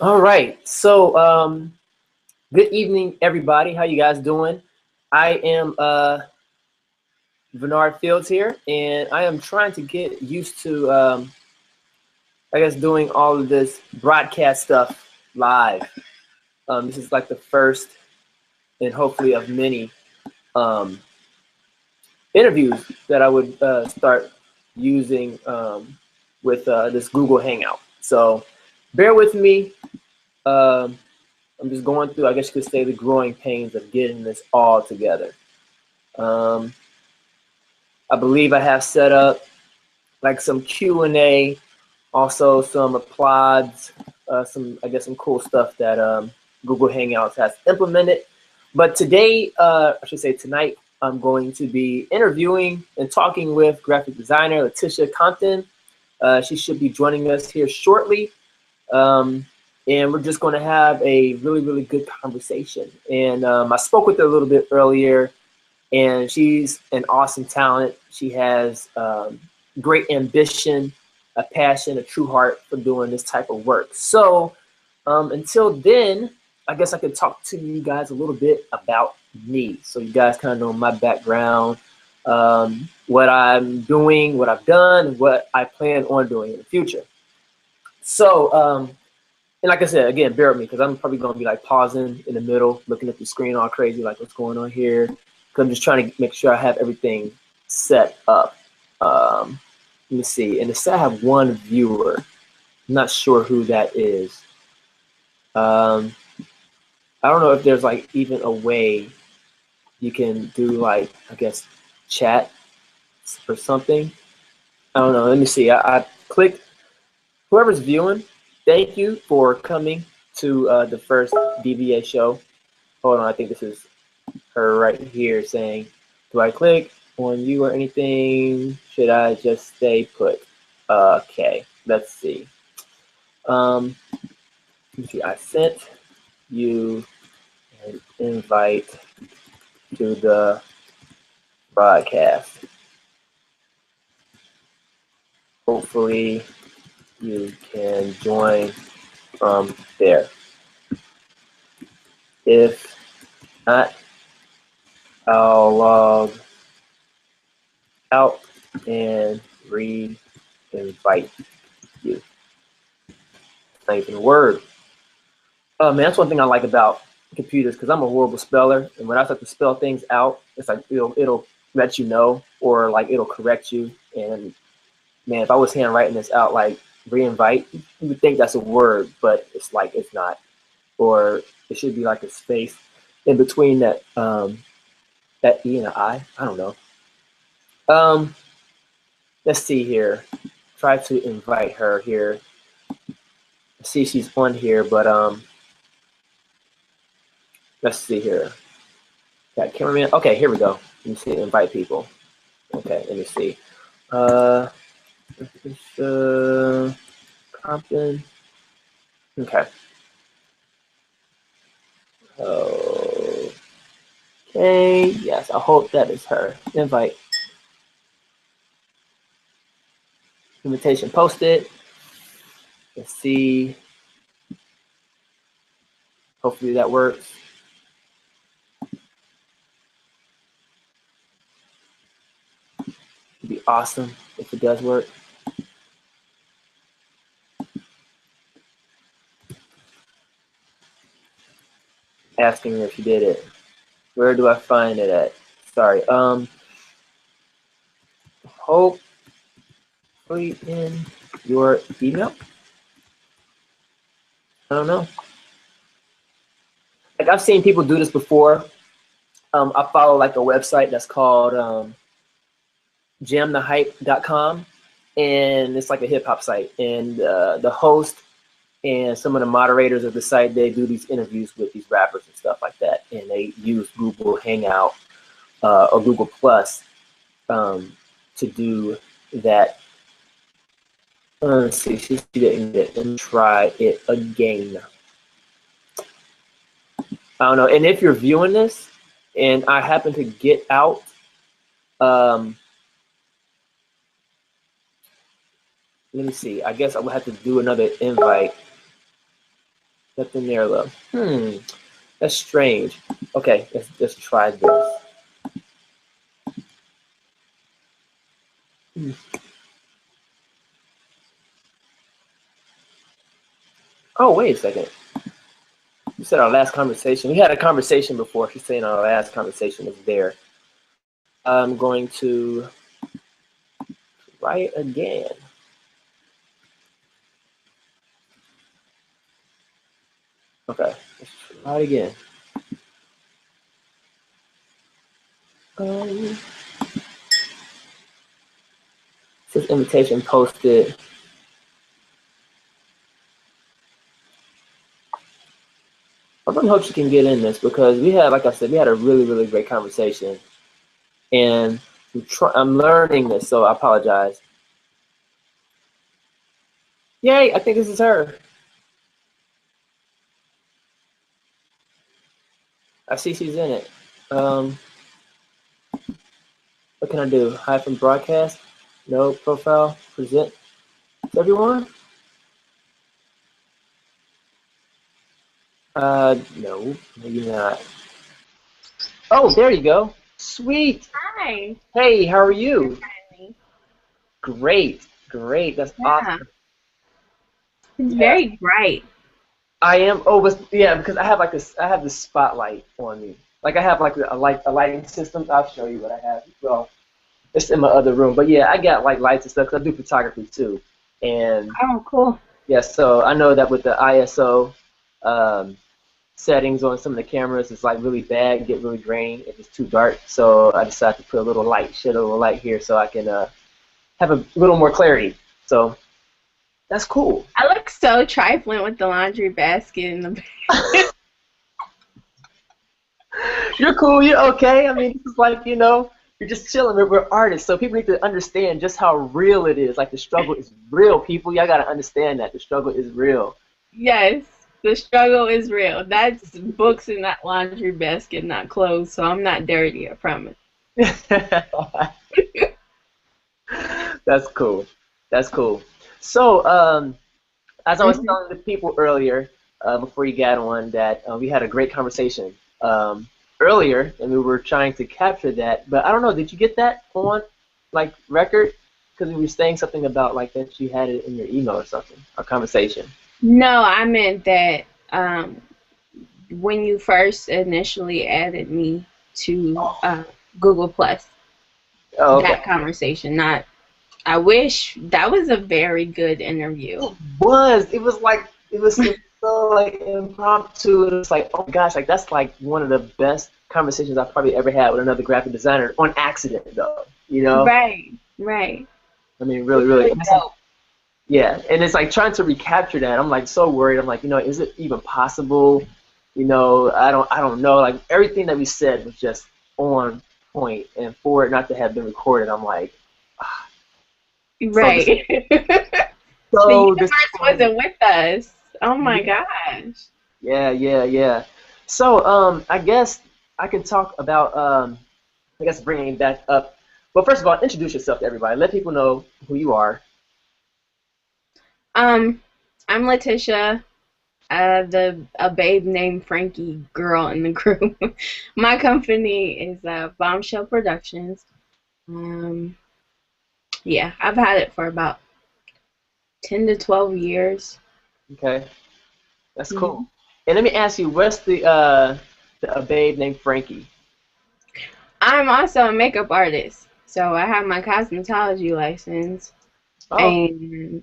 All right. So, good evening, everybody. How you guys doing? I am Bernard Fields here, and I am trying to get used to, I guess, doing all of this broadcast stuff live. This is like the first, and hopefully of many um, interviews that I would start using with this Google Hangout. So, bear with me. Um, I'm just going through, I guess you could say, the growing pains of getting this all together. Um, I believe I have set up like some Q&A, also some applauds, I guess some cool stuff that Google Hangouts has implemented. But today, I should say tonight, I'm going to be interviewing and talking with graphic designer Latisha Compton. She should be joining us here shortly. And we're just going to have a really, really good conversation. And I spoke with her a little bit earlier, and she's an awesome talent. She has great ambition, a passion, a true heart for doing this type of work. So until then, I guess I could talk to you guys a little bit about me. So you guys kind of know my background, what I'm doing, what I've done, and what I plan on doing in the future. So, and like I said, again, bear with me because I'm probably going to be like pausing in the middle, looking at the screen all crazy, like what's going on here. Because I'm just trying to make sure I have everything set up. Let me see. And it said I have one viewer. I'm not sure who that is. I don't know if there's like even a way you can do like, I guess, chat or something. I don't know. Let me see. I clicked. Whoever's viewing, thank you for coming to the first DVA show. Hold on, I think this is her right here saying, do I click on you or anything? Should I just stay put? Okay, let's see. Let me see. I sent you an invite to the broadcast. Hopefully you can join from there. If not, I'll log out and re-invite you. Not even a word. Oh man, that's one thing I like about computers because I'm a horrible speller, and when I start to spell things out, it's like it'll let you know, or like it'll correct you. And man, if I was handwriting this out like re-invite, you would think that's a word, but it's like it's not. Or it should be like a space in between that that E and an I. I don't know. Let's see here. Try to invite her here. See, she's on here, but let's see here. Got cameraman. Okay, here we go. Let me see. Invite people. Okay, let me see. Compton. Okay. Okay. Yes, I hope that is her. Invite. Invitation posted. Let's see. Hopefully that works. It'd be awesome if it does work. Asking her if she did it. Where do I find it at? Sorry. Hopefully in your email. I don't know. Like I've seen people do this before. I follow like a website that's called jamthehype.com, and it's like a hip hop site. And the host and some of the moderators of the site, they do these interviews with these rappers and stuff like that, and they use Google Hangout or Google Plus to do that. Let's see, she didn't get it. Try it again. I don't know. And if you're viewing this and I happen to get out, let me see. I guess I will have to do another invite. Nothing there, love. That's strange. Okay, let's try this. Oh, wait a second. You said our last conversation. We had a conversation before. She's saying our last conversation is there. I'm going to try it again. Okay, let's try it again. It says invitation posted. I really hope she can get in this because we had, like I said, we had a really, really great conversation. And I'm learning this, so I apologize. Yay, I think this is her. I see she's in it. What can I do? Hide from broadcast? No profile? Present to everyone? No, maybe not. Oh, there you go. Sweet. Hi. Hey, how are you? Great, great. That's awesome. It's very bright. I am. Oh, but yeah, because I have like this. I have this spotlight on me. Like I have like a lighting system. I'll show you what I have. Well, it's in my other room. But yeah, I got like lights and stuff because I do photography too. And oh, cool. Yeah, so I know that with the ISO settings on some of the cameras, it's like really bad, get really grainy if it's too dark. So I decided to put a little light, shed a little light here, so I can have a little more clarity. So that's cool. I look so trifling with the laundry basket in the back. You're cool. You're okay. I mean, this is like, you know, you're just chilling. We're artists, so people need to understand just how real it is. Like the struggle is real, people. Y'all gotta understand that the struggle is real. Yes, the struggle is real. That's books in that laundry basket, not clothes. So I'm not dirty, I promise. That's cool. That's cool. So, as I was telling the people earlier, before you got on, that we had a great conversation earlier, and we were trying to capture that. But I don't know, did you get that on like record? Because we were saying something about like that you had it in your email or something, our conversation. No, I meant that when you first initially added me to Google Plus, that conversation, not. I wish that was a very good interview. It was. It was like it was so like impromptu. It was like, oh my gosh, like that's like one of the best conversations I've probably ever had with another graphic designer on accident, though. You know? Right. Right. I mean, really, really. Yeah, and it's like trying to recapture that. I'm like so worried. I'm like, you know, is it even possible? You know, I don't know. Like everything that we said was just on point, and for it not to have been recorded, I'm like, right. So the universe wasn't with us. Oh my gosh. Yeah. So I guess I can talk about I guess bringing that up. But first of all, introduce yourself to everybody. Let people know who you are. I'm Latisha, a babe named Frankie girl in the group. My company is Bombshell Productions. Yeah, I've had it for about 10 to 12 years. Okay, that's cool. And let me ask you, what's the a babe named Frankie? I'm also a makeup artist, so I have my cosmetology license, and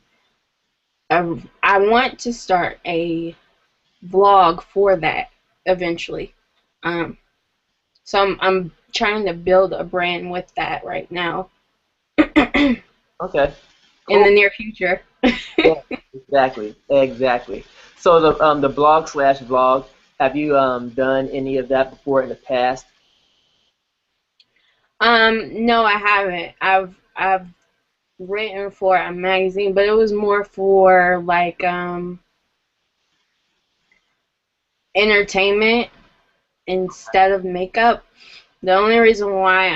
I want to start a vlog for that eventually. So I'm trying to build a brand with that right now. Okay. Cool. In the near future. Yeah, exactly. So the blog/vlog, have you done any of that before in the past? No, I haven't. I've written for a magazine, but it was more for like entertainment instead of makeup. The only reason why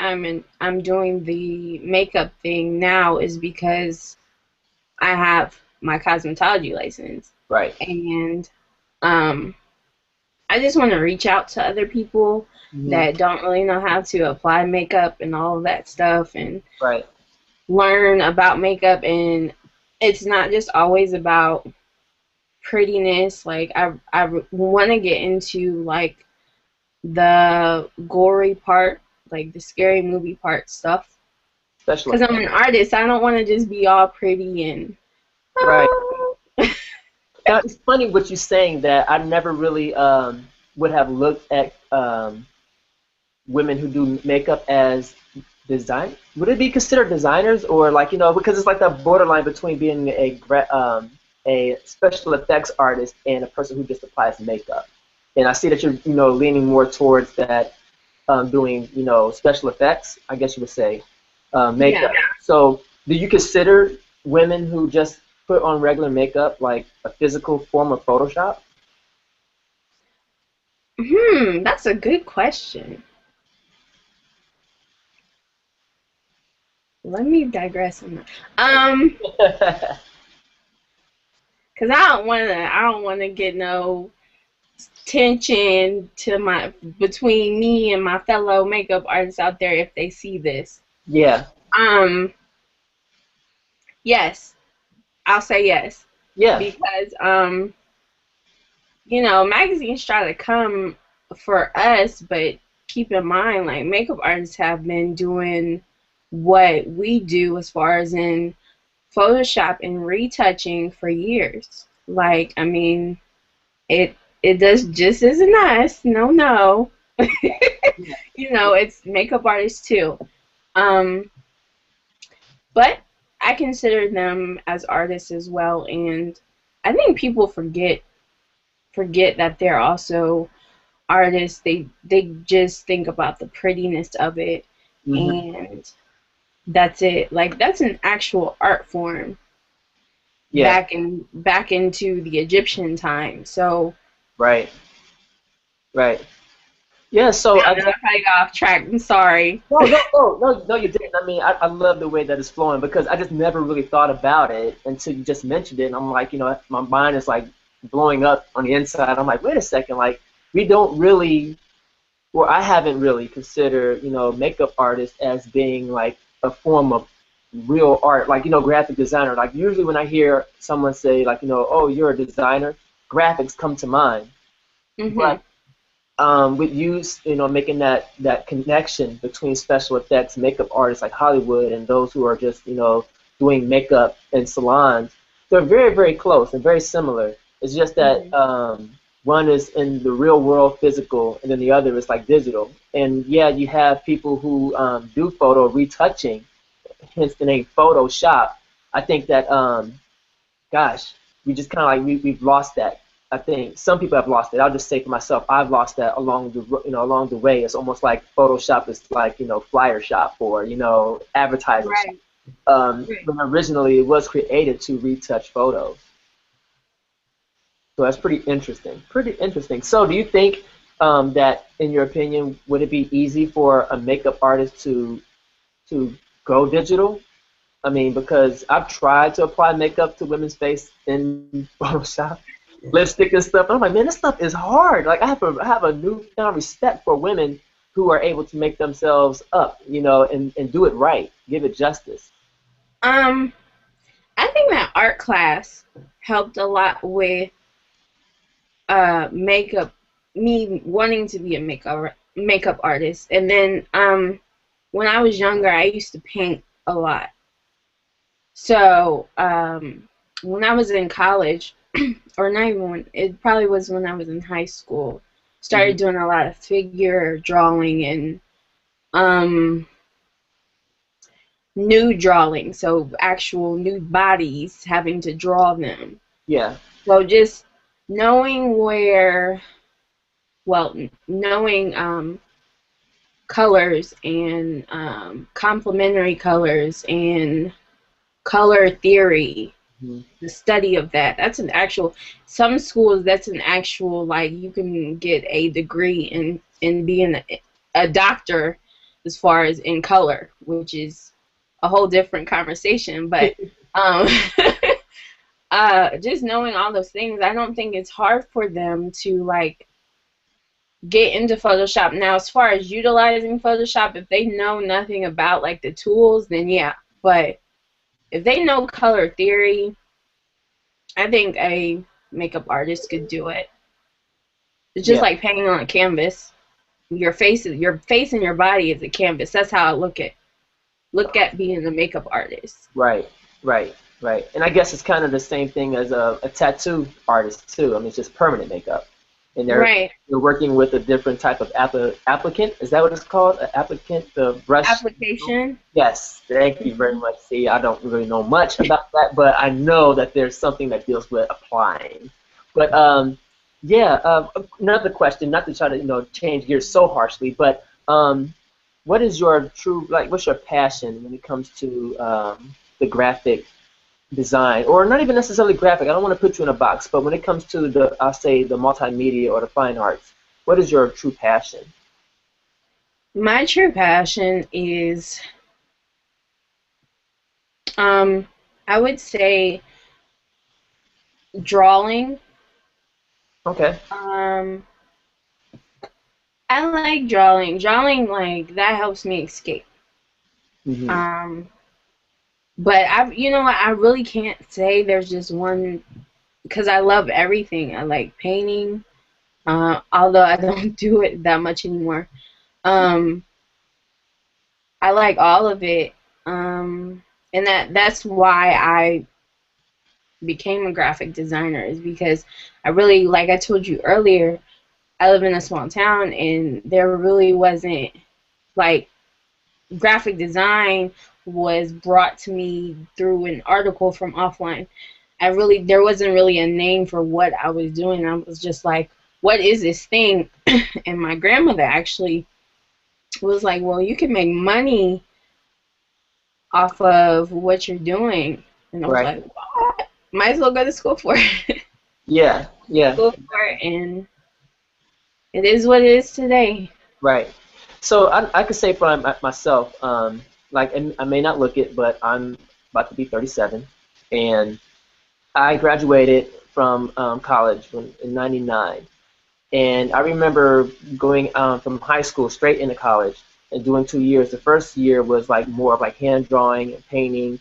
I'm doing the makeup thing now is because I have my cosmetology license. Right. And Um, I just want to reach out to other people that don't really know how to apply makeup and all of that stuff, and Right. learn about makeup. And it's not just always about prettiness. Like I want to get into like the gory part, like the scary movie part stuff. Especially. Because I'm an artist, I don't want to just be all pretty and Right. Now, it's funny what you're saying, that I never really would have looked at women who do makeup as design. Would it be considered designers, or like, because it's like that borderline between being a special effects artist and a person who just applies makeup. And I see that you're leaning more towards that, doing special effects, I guess you would say, makeup. Yeah. So do you consider women who just put on regular makeup like a physical form of Photoshop? That's a good question. Let me digress on that. Cause I don't wanna get no tension between me and my fellow makeup artists out there if they see this. Yeah. Yes, I'll say yes. Yeah. Because magazines try to come for us, but keep in mind, like, makeup artists have been doing what we do as far as in Photoshop and retouching for years. Like, I mean, it does just isn't us. No. It's makeup artists too. But I consider them as artists as well, and I think people forget that they're also artists. They just think about the prettiness of it, and that's it. Like, that's an actual art form. Yeah. Back into the Egyptian time. So Right. Yeah, so I got off track. I'm sorry. No, you didn't. I mean, I love the way that it's flowing, because I just never really thought about it until you just mentioned it, and I'm like, my mind is like blowing up on the inside. I'm like, wait a second, like, we don't really, or I haven't really considered, makeup artists as being like a form of real art, like, graphic designer. Like, usually when I hear someone say, like, oh, you're a designer, graphics come to mind. But with you, making that connection between special effects, makeup artists like Hollywood, and those who are just, doing makeup in salons, they're very, very close and very similar. It's just that one is in the real world, physical, and then the other is like digital. And yeah, you have people who do photo retouching, hence the name Photoshop. I think that, gosh, we just kind of like we've lost that. I think some people have lost it. I'll just say for myself, I've lost that along the way. It's almost like Photoshop is like flyer shop, or advertising. Right. When originally it was created to retouch photos. So that's pretty interesting. Pretty interesting. So do you think that, in your opinion, would it be easy for a makeup artist to go digital? I mean, because I've tried to apply makeup to women's face in Photoshop, lipstick and stuff. And I'm like, man, this stuff is hard. Like, I have a newfound respect for women who are able to make themselves up, and do it right, give it justice. I think that art class helped a lot with makeup, me wanting to be a makeup artist. And then when I was younger, I used to paint a lot. So when I was in college, or not even it probably was when I was in high school, started doing a lot of figure drawing and nude drawing, so actual nude bodies, having to draw them. Yeah. So just knowing knowing colors and complementary colors and color theory, the study of that. That's an actual, some schools, that's an actual, like, you can get a degree in being a doctor as far as in color, which is a whole different conversation. But just knowing all those things, I don't think it's hard for them to like get into Photoshop. Now, as far as utilizing Photoshop, if they know nothing about like the tools, then yeah. But if they know color theory, I think a makeup artist could do it. It's just Yeah. like painting on a canvas. Your face and your body is a canvas. That's how I look at being a makeup artist. Right, right, right. And I guess it's kind of the same thing as a tattoo artist too. I mean, it's just permanent makeup, and Right. they're working with a different type of applicant. Is that what it's called? An applicant, the brush. Application. Yes, thank you very much. See, I don't really know much about that, but I know that there's something that deals with applying. But yeah, another question, not to try to change gears so harshly, but what is your true what's your passion when it comes to the graphic design, or not even necessarily graphic? I don't want to put you in a box, but when it comes to I'll say the multimedia or the fine arts, what is your true passion? My true passion is, I would say drawing. Okay. I like drawing. Drawing, like, that helps me escape. Mm-hmm. But I really can't say there's just one, because I love everything. I like painting, although I don't do it that much anymore. I like all of it, and that's why I became a graphic designer, is because I really, like I told you earlier, I live in a small town, and there really wasn't, like, graphic design was brought to me through an article from offline. There wasn't really a name for what I was doing. I was just like, what is this thing? And my grandmother actually was like, well, you can make money off of what you're doing. And I was Right. like, what? Might as well go to school for it. Yeah. Yeah. School for it, and it is what it is today. Right. So I could say for myself, and I may not look it, but I'm about to be 37, and I graduated from college in '99, and I remember going from high school straight into college and doing 2 years. The first year was like more of like hand drawing and painting,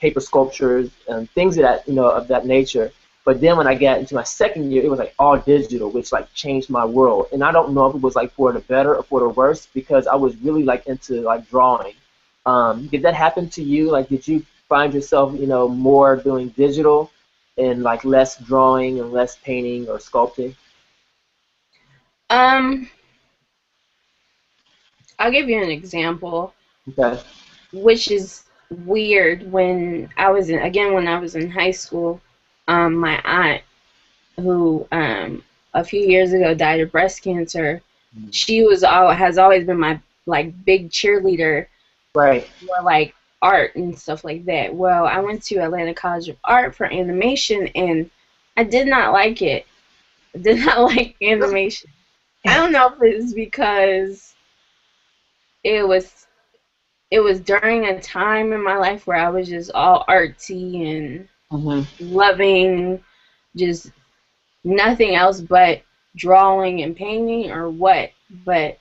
paper sculptures and things of that nature. But then when I got into my second year, it was like all digital, which like changed my world. And I don't know if it was like for the better or for the worse, because I was really like into like drawing. Did that happen to you? Like, did you find yourself, more doing digital and like less drawing and less painting or sculpting? Um, I'll give you an example, Okay. which is weird. When I was in high school, my aunt, who a few years ago died of breast cancer, she has always been my like big cheerleader Right. for like art and stuff like that. Well, I went to Atlanta College of Art for animation, and I did not like it. I did not like animation. I don't know if it's because it was it was during a time in my life where I was just all artsy and Mm-hmm. loving just nothing else but drawing and painting, or what. But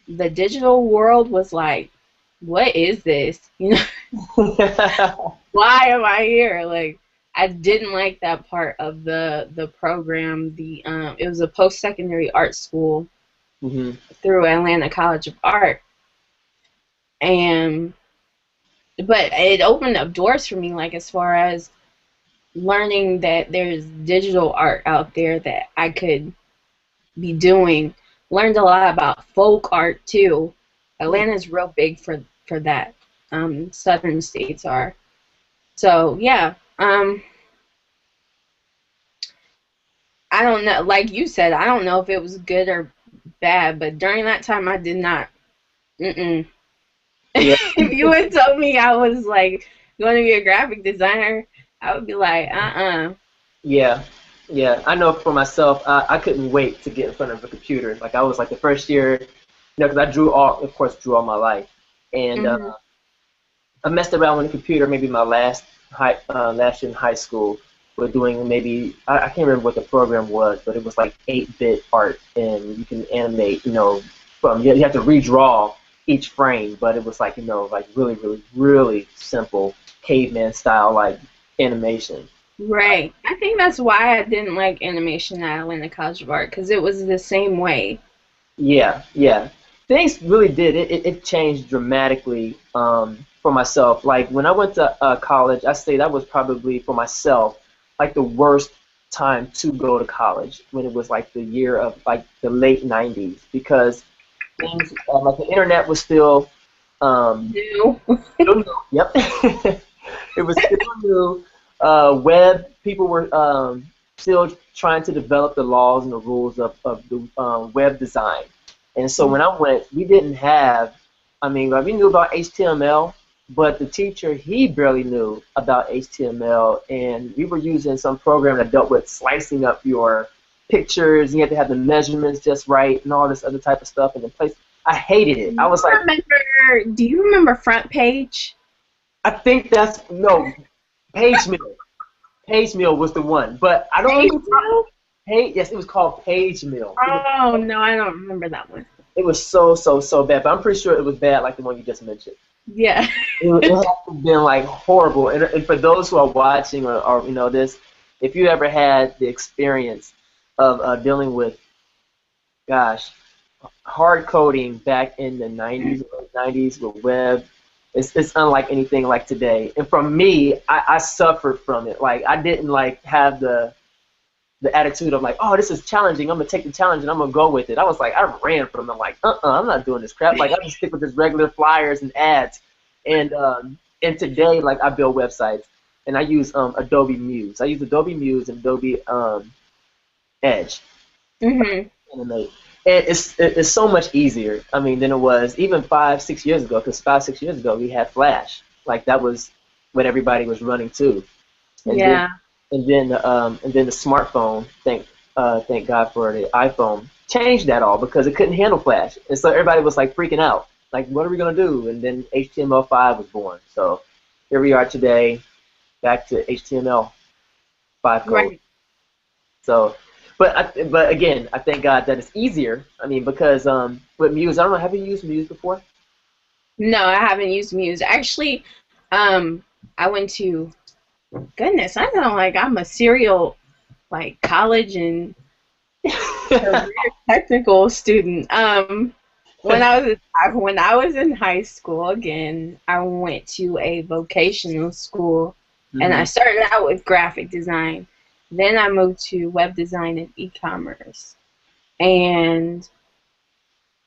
the digital world was like, what is this? Why am I here? Like, I didn't like that part of the program. It was a post-secondary art school Mm-hmm. through Atlanta College of Art, and but it opened up doors for me, like as far as learning that there's digital art out there that I could be doing. Learned a lot about folk art too. Atlanta's real big for that. Southern states are. So yeah. I don't know. Like you said, I don't know if it was good or bad, but during that time, I did not. Mm-mm. Yeah. If you had told me I was like going to be a graphic designer, I would be like, Yeah, yeah. I know for myself, I couldn't wait to get in front of a computer. Like I was like the first year, because I drew all my life, and Mhm. I messed around with the computer maybe my last last year in high school. We're doing maybe I can't remember what the program was, but it was like 8-bit art, and you can animate. From you have to redraw each frame, but it was like like really really really simple caveman style like animation. Right. I think that's why I didn't like animation at Atlanta College of Art because it was the same way. Yeah, yeah. Things really did. It changed dramatically for myself. Like when I went to college, I say that was probably for myself like the worst time to go to college when it was like the year of like the late 90s because things like the internet was still New. still new. Yep. It was still new. Web people were still trying to develop the laws and the rules of the web design. And so when I went, we didn't have, I mean, like, we knew about HTML, but the teacher, he barely knew about HTML. And we were using some program that dealt with slicing up your pictures. You had to have the measurements just right and all this other type of stuff. And the place, I hated it. I was like, Do you remember Front Page? I think that's, no, Page Mill. Page Mill was the one. But I don't Page remember. Mill? Yes, it was called Page Mill. Oh, no, I don't remember that one. It was so, so, so bad. But I'm pretty sure it was bad like the one you just mentioned. Yeah. It has been like horrible. And for those who are watching or this, if you ever had the experience of dealing with, gosh, hard coding back in the 90s, or 90s with web, it's unlike anything like today. And from me, I suffered from it. Like I didn't like have the attitude of like, oh, this is challenging. I'm gonna take the challenge and I'm gonna go with it. I was like, I ran from them. I'm like, I'm not doing this crap. Like I just stick with this regular flyers and ads. And today, like I build websites and I use Adobe Muse. I use Adobe Muse and Adobe Edge. Mhm. Animate. And it's so much easier. I mean, than it was even 5-6 years ago. Because 5-6 years ago we had Flash. Like that was what everybody was running to. And then Yeah. and then the smartphone, thank God for the iPhone, changed that all because it couldn't handle Flash, and so everybody was like freaking out, like what are we gonna do? And then HTML5 was born, so here we are today, back to HTML5 code. Right. So, but again, I thank God that it's easier. I mean, because with Muse, I don't know, have you used Muse before? No, I haven't used Muse. Actually, I went to, goodness, I sound like I'm a serial, like, college and career technical student. When I was in high school, again, I went to a vocational school, and I Mhm. started out with graphic design. Then I moved to web design and e-commerce, and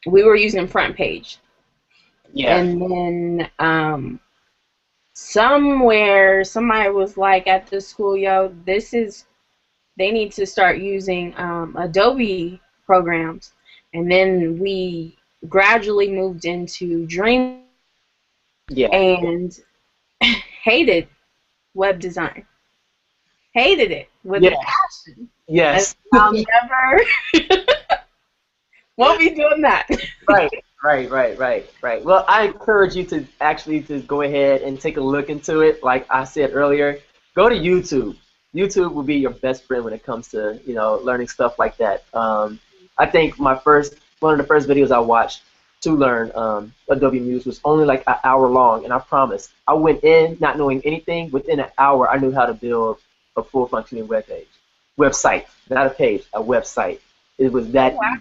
we were using Front Page. Yeah, And then somewhere somebody was like at the school, yo, they need to start using Adobe programs. And then we gradually moved into Dream yeah, and hated web design. Hated it with a yeah, passion. And yes. I'll never won't be doing that. Right, right. Well, I encourage you to actually to go ahead and take a look into it. Like I said earlier, go to YouTube. YouTube will be your best friend when it comes to learning stuff like that. I think one of the first videos I watched to learn Adobe Muse was only like an hour long, and I promise I went in not knowing anything. Within an hour, I knew how to build a full functioning website, not a page, a website. It was that Wow. easy.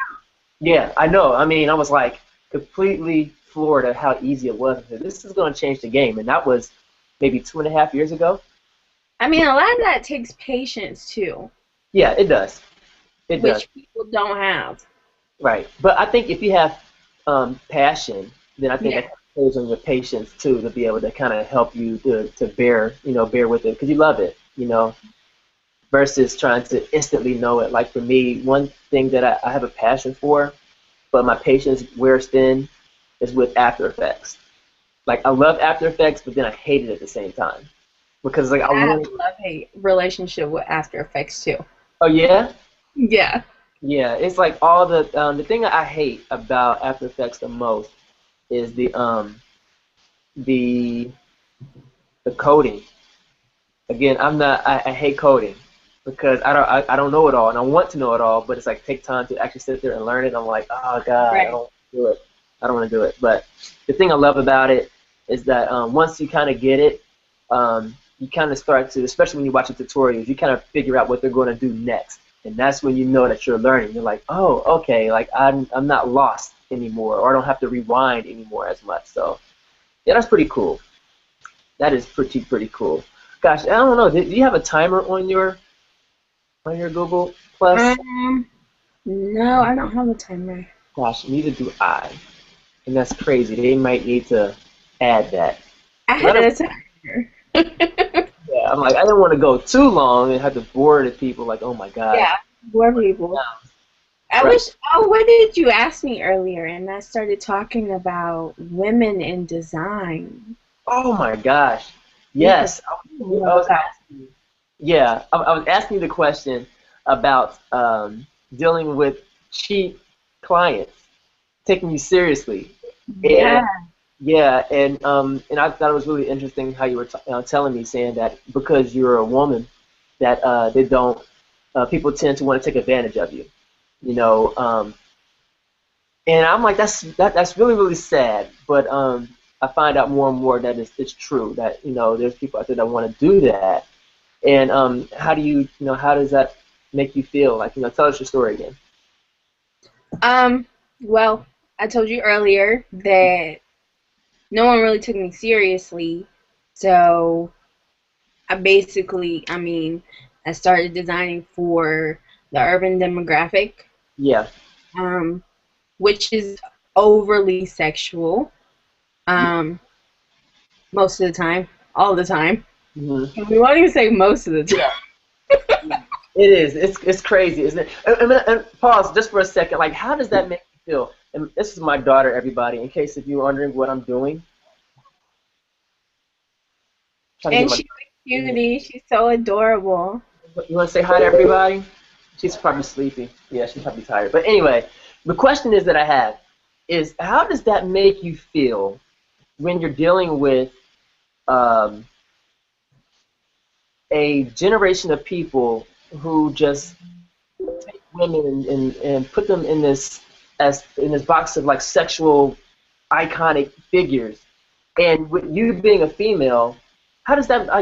Yeah, I know. I mean, I was like completely floored at how easy it was. I said, this is going to change the game, and that was maybe 2.5 years ago. I mean, a lot of that takes patience too, Yeah, it does. It does. which people don't have. Right. But I think if you have passion, then I think Yeah. that plays on your patience too to be able to kind of help you to bear with it because you love it, versus trying to instantly know it. Like for me, one thing that I have a passion for, but my patience wears thin, is with After Effects. Like I love After Effects, but then I hate it at the same time because like I I have want. a love-hate relationship with After Effects too. Oh yeah, Yeah. yeah. It's like all the thing that I hate about After Effects the most is the the coding. again, I hate coding because I don't know it all and I want to know it all, but it's like take time to actually sit there and learn it. I'm like, oh God, I Right. don't do it. I don't want to do it. But the thing I love about it is that once you kind of get it, you kind of start to, especially when you watch the tutorials, you kind of figure out what they're going to do next, and that's when you know that you're learning. You're like, oh, okay, like I'm not lost anymore, or I don't have to rewind anymore as much. So yeah, that's pretty cool. That is pretty cool. Gosh, I don't know. Do you have a timer on your Google Plus? No, I don't have a timer. Gosh, neither do I, and that's crazy. They might need to add that. I 'Cause I had don't, a timer. yeah, I'm like I didn't want to go too long and have to bore the people. Like, oh my gosh. Yeah, more people. I Right. wish. Oh, what did you ask me earlier? And I started talking about women in design. Oh my gosh. We forgot Yes. I about was that. asking, yeah, I was asking you the question about dealing with cheap clients, taking you seriously. Yeah. And yeah, and I thought it was really interesting how you were telling me, saying that because you're a woman, that they don't people tend to want to take advantage of you, you know. And I'm like, that's really sad. But I find out more and more that it's true that there's people out there that want to do that. And how do how does that make you feel? Like tell us your story again. Well, I told you earlier that no one really took me seriously, so I started designing for the urban demographic, Yeah. um, which is overly sexual, um, most of the time, all the time. Hmm. We won't even say most of the time. Yeah. It is. It's crazy, isn't it? And pause just for a second. Like, how does that make you feel? And this is my daughter, everybody. In case if you're wondering what I'm doing, trying to get And my. she's a cutie. She's so adorable. You want to say hi to everybody? She's probably sleepy. Yeah, she's probably tired. But anyway, the question is that I have is how does that make you feel when you're dealing with um, a generation of people who just take women and put them in this box of like sexual iconic figures, and with you being a female, how does how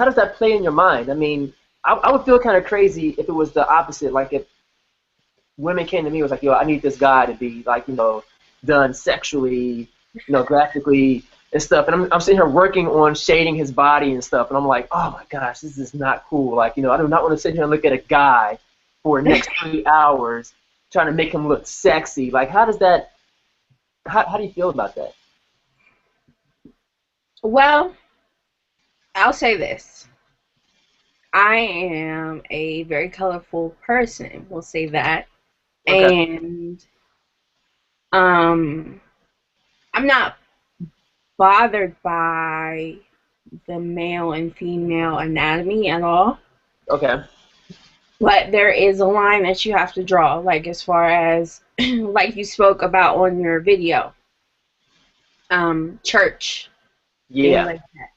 does that play in your mind? I mean, I would feel kind of crazy if it was the opposite. Like if women came to me and was like, yo, I need this guy to be like done sexually, graphically and stuff, and I'm sitting here working on shading his body and stuff, and I'm like, oh my gosh, this is not cool. Like I do not want to sit here and look at a guy for the next 3 hours trying to make him look sexy. Like how does that? How do you feel about that? Well, I'll say this. I am a very colorful person. We'll say that. Okay. And um, I'm not bothered by the male and female anatomy at all. Okay. But there is a line that you have to draw, like as far as like you spoke about on your video, church, things Yeah. like that.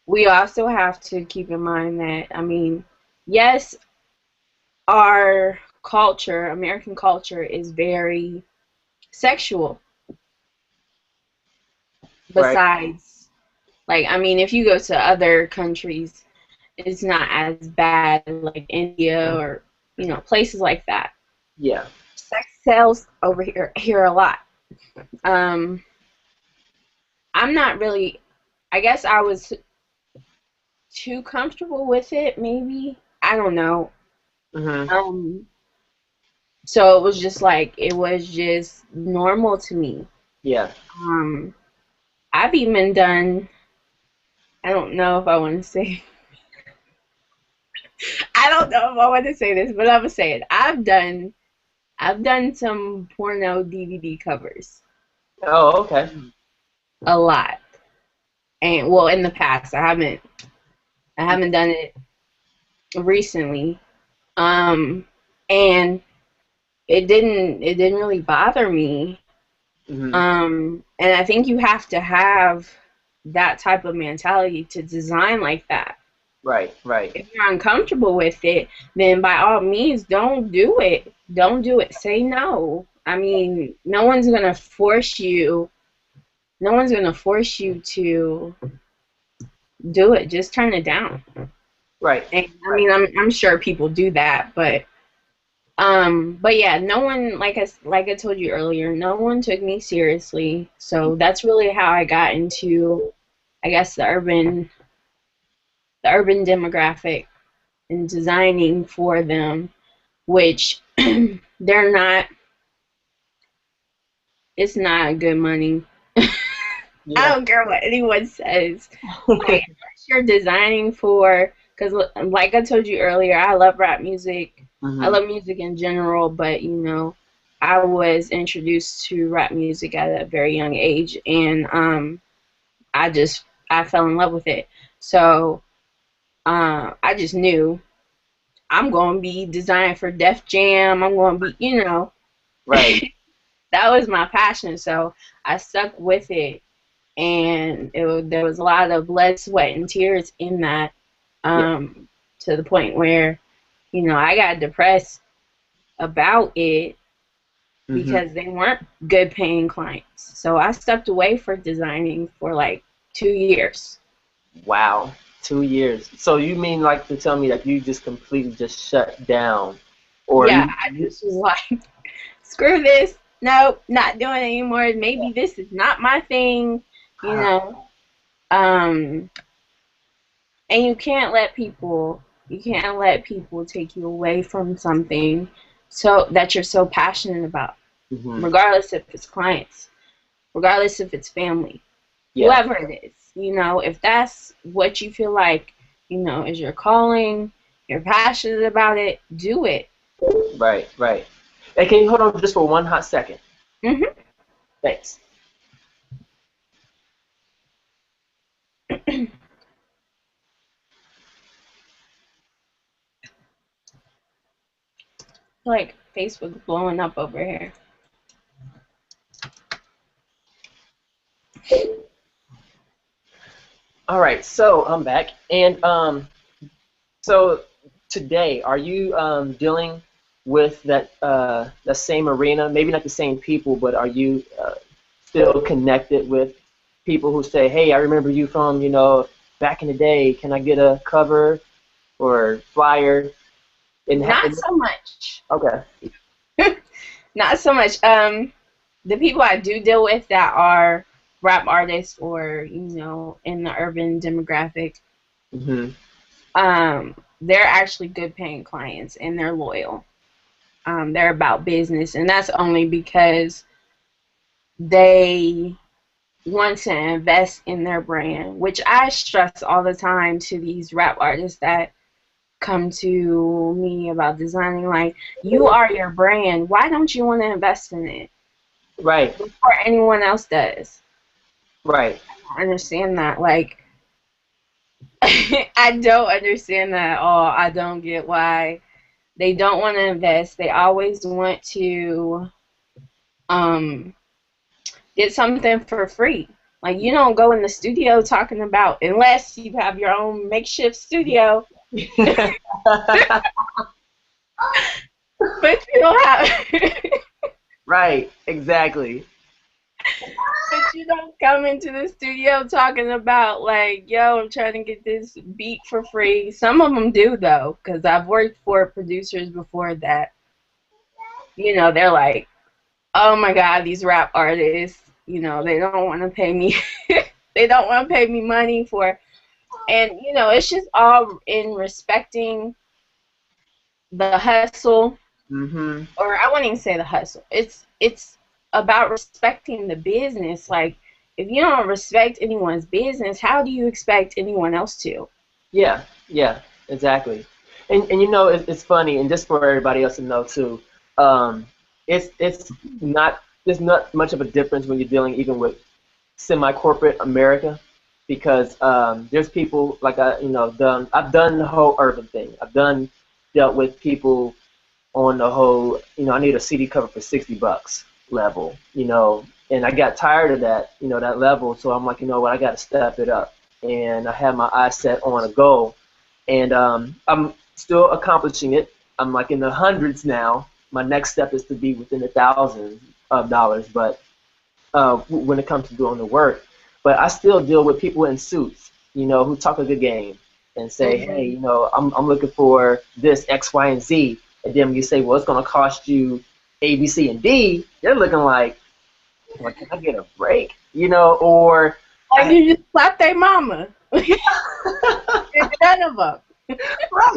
We also have to keep in mind that, yes, our culture, American culture, is very sexual. Right. Besides, like, if you go to other countries, it's not as bad, like India or places like that. Yeah. Sex sells over here a lot. Um, I'm not really. I guess I was too comfortable with it. Maybe I don't know. Mhm. So it was just normal to me. Yeah. Um, I've even done. I don't know if I want to say. I don't know if I want to say this, but I'm gonna say it. I've done some porno DVD covers. Oh, okay. A lot. And well, in the past, I haven't done it recently. And it didn't really bother me. Mhm. And I think you have to have that type of mentality to design like that. Right, right, If you're uncomfortable with it, then by all means, don't do it. Don't do it. Say no. I mean, no one's gonna force you. No one's gonna force you to do it. Just turn it down. right, And I right. mean, I'm sure people do that, but yeah, no one, like I told you earlier, no one took me seriously. So that's really how I got into, I guess, the urban demographic and designing for them, which they're not. It's not good money. I Yeah. don't care what anyone says. Like, unless you're designing for, because like I told you earlier, I love rap music. I Hmm. love music in general, but I was introduced to rap music at a very young age, and I fell in love with it. So I just knew I'm going to be designed for Def Jam. I'm going to be, Right. that was my passion. So I stuck with it, and there was a lot of blood, sweat, and tears in that, Yeah. to the point where, I got depressed about it Hmm. because they weren't good paying clients. So I stepped away for designing for like 2 years. Wow. 2 years. So you mean like to tell me that you just completely just shut down, or Yeah, you? I just was like, screw this. Nope, not doing it anymore. Maybe this is not my thing, you know. Um, and you can't let people take you away from something so that you're so passionate about, Hmm. regardless if it's clients, regardless if it's family, Yeah. whoever it is. If that's what you feel like, is your calling, you're passionate about it, do it. Right. Right. Hey, can you hold on just for one hot second? Hmm. Thanks. Like Facebook blowing up over here. All right. So I'm back, and so today, are you dealing with that same arena? Maybe not the same people, but are you still connected with people who say, "Hey, I remember you from back in the day. Can I get a cover or flyer?" Not so much. Okay. Not so much. The people I do deal with that are rap artists or in the urban demographic, Hmm. they're actually good paying clients and they're loyal. They're about business, and that's only because they want to invest in their brand, which I stress all the time to these rap artists that come to me about designing. Like, you are your brand. Why don't you want to invest in it Right. before anyone else does? Right. I understand that. Like, I don't understand that at all. I don't get why they don't want to invest. They always want to um get something for free. Like, you don't go in the studio talking about, unless you have your own makeshift studio, but you don't have Right. Exactly. but you don't come into the studio talking about, like, yo, I'm trying to get this beat for free. Some of them do, though, because I've worked for producers before that, they're like, oh my God, these rap artists, they don't want to pay me. They don't want to pay me money for, and it's just all in respecting the hustle, Hmm. or I wouldn't even say the hustle. It's about respecting the business. Like, if you don't respect anyone's business, how do you expect anyone else to? Yeah. Yeah. Exactly. And it's funny, and just for everybody else to know too, um, it's not there's not much of a difference when you're dealing even with semi-corporate America, because there's people like I've done the whole urban thing. I've done dealt with people on the whole, I need a CD cover for $60 level, and I got tired of that, that level. So I'm like, you know what, I got to step it up, and I had my eyes set on a goal, and I'm still accomplishing it. I'm like in the hundreds now. My next step is to be within the thousands of dollars, but when it comes to doing the work. But I still deal with people in suits, you know, who talk a good game and say, hey, you know, I'm looking for this X, Y, and Z. And then when you say, well, it's going to cost you A, B, C, and D, they're looking like, can I get a break? You know, or you just slap their mama. None of them.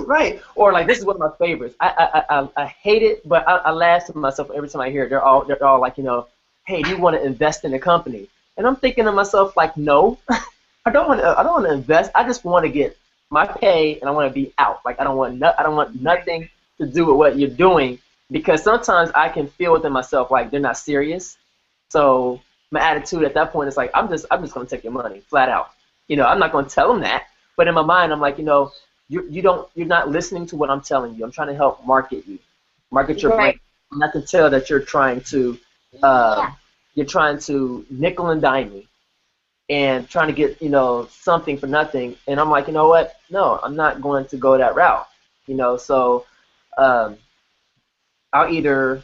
Right. Or like, this is one of my favorites. I hate it, but I laugh to myself every time I hear it. They're all like, you know, hey, do you want to invest in the company? And I'm thinking to myself, like, no, I don't want to invest. I just want to get my pay and I want to be out. Like, I don't want nothing to do with what you're doing, because sometimes I can feel within myself like they're not serious. So my attitude at that point is like, I'm just gonna take your money flat out. You know, I'm not gonna tell them that, but in my mind, I'm like, you know, you're not listening to what I'm telling you. I'm trying to help market you, market your brand. And I can tell that you're trying to nickel and dime me and trying to get, you know, something for nothing. And I'm like, you know what? No, I'm not going to go that route. You know, so I'll either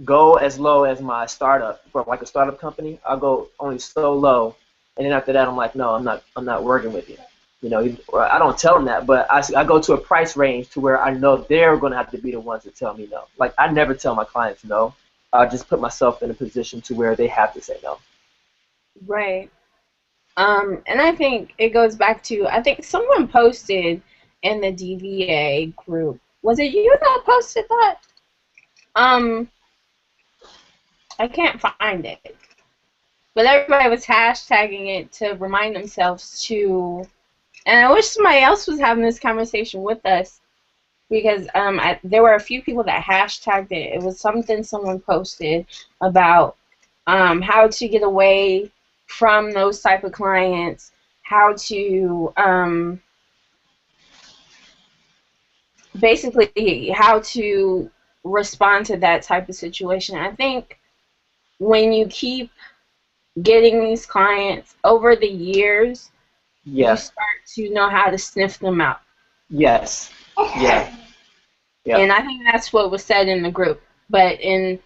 go as low as my startup, for like a startup company. I'll go only so low, and then after that, I'm like, no, I'm not working with you. You know, I don't tell them that, but I go to a price range to where I know they're going to have to be the ones that tell me no. Like, I never tell my clients no. I just put myself in a position to where they have to say no. Right. And I think it goes back to, I think someone posted in the DVA group. Was it you that posted that? I can't find it. But everybody was hashtagging it to remind themselves to, and I wish somebody else was having this conversation with us, because there were a few people that hashtagged it. It was something someone posted about how to get away from those type of clients, how to basically how to respond to that type of situation. I think when you keep getting these clients over the years, you start to know how to sniff them out. Yes. Yeah. Yep. And I think that's what was said in the group. But I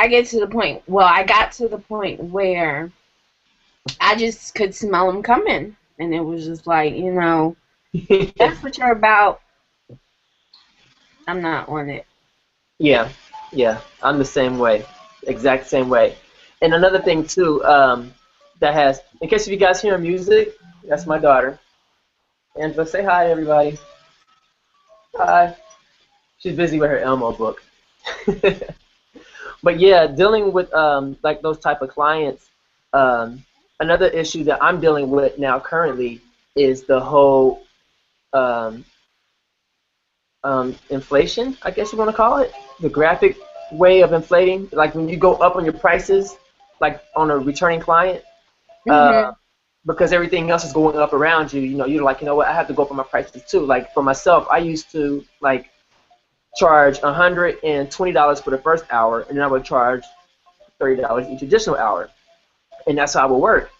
got to the point where I just could smell them coming. And it was just like, you know, that's what you're about. I'm not on it. Yeah. I'm the same way. Exact same way. And another thing, too, that has, in case if you guys hear music, that's my daughter. Angela, say hi to everybody. Hi. She's busy with her Elmo book. But yeah, dealing with like those type of clients, another issue that I'm dealing with now currently is the whole inflation, I guess you want to call it, the graphic way of inflating. Like when you go up on your prices, like on a returning client, because everything else is going up around you. You know, you're like, you know what, I have to go up on my prices too. Like for myself, I used to like charge $120 for the first hour, and then I would charge $30 each additional hour, and that's how I would work.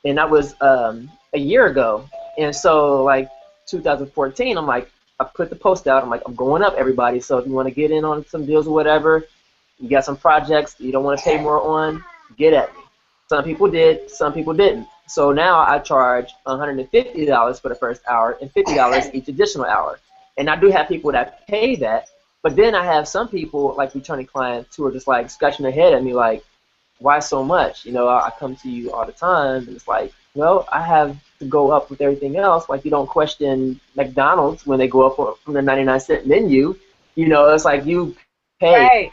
And that was a year ago. And so like 2014, I'm like, I put the post out. I'm like, I'm going up, everybody. So if you want to get in on some deals or whatever, you got some projects you don't want to pay more on, get at me. Some people did, some people didn't. So now I charge $150 for the first hour and $50 each additional hour. And I do have people that pay that, but then I have some people, like returning clients, who are just like scratching their head at me like, why so much? You know, I come to you all the time, and it's like, well, I have to go up with everything else. Like, you don't question McDonald's when they go up from the 99-cent menu. You know, it's like you pay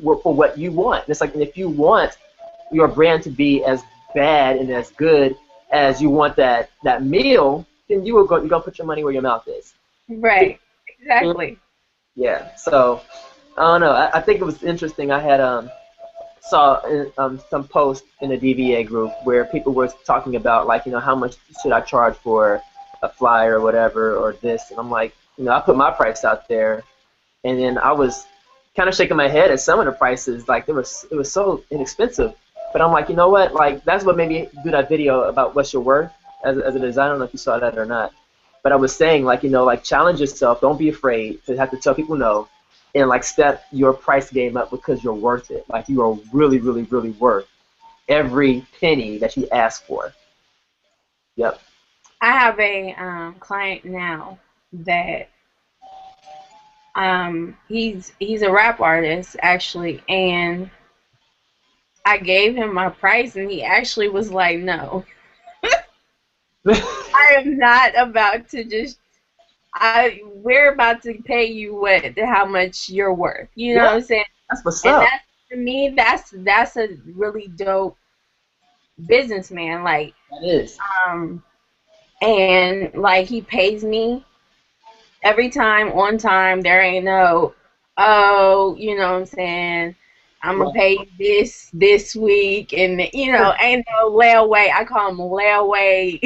for what you want. And it's like, and if you want your brand to be as bad and as good as you want that meal, then you're going to put your money where your mouth is. Right. Exactly. Yeah. So I don't know. I think it was interesting. I had saw some posts in the DVA group where people were talking about, like, you know, how much should I charge for a flyer or whatever, or this, and I'm like, you know, I put my price out there, and then I was kind of shaking my head at some of the prices, like it was so inexpensive. But I'm like, you know what, like that's what made me do that video about what's your worth as a designer. I don't know if you saw that or not. But I was saying, like, like challenge yourself. Don't be afraid to have to tell people no, and like step your price game up because you're worth it. Like you are really, really, really worth every penny that you ask for. Yep. I have a client now that he's a rap artist actually, and I gave him my price and he actually was like, no. I am not about to just we're about to pay you how much you're worth. You know what I'm saying? That's what's and up. that, to me, that's a really dope businessman. Like That is. And like he pays me every time on time. There ain't no, oh, you know what I'm saying, I'm gonna pay you this week, and ain't no layaway. I call them layaway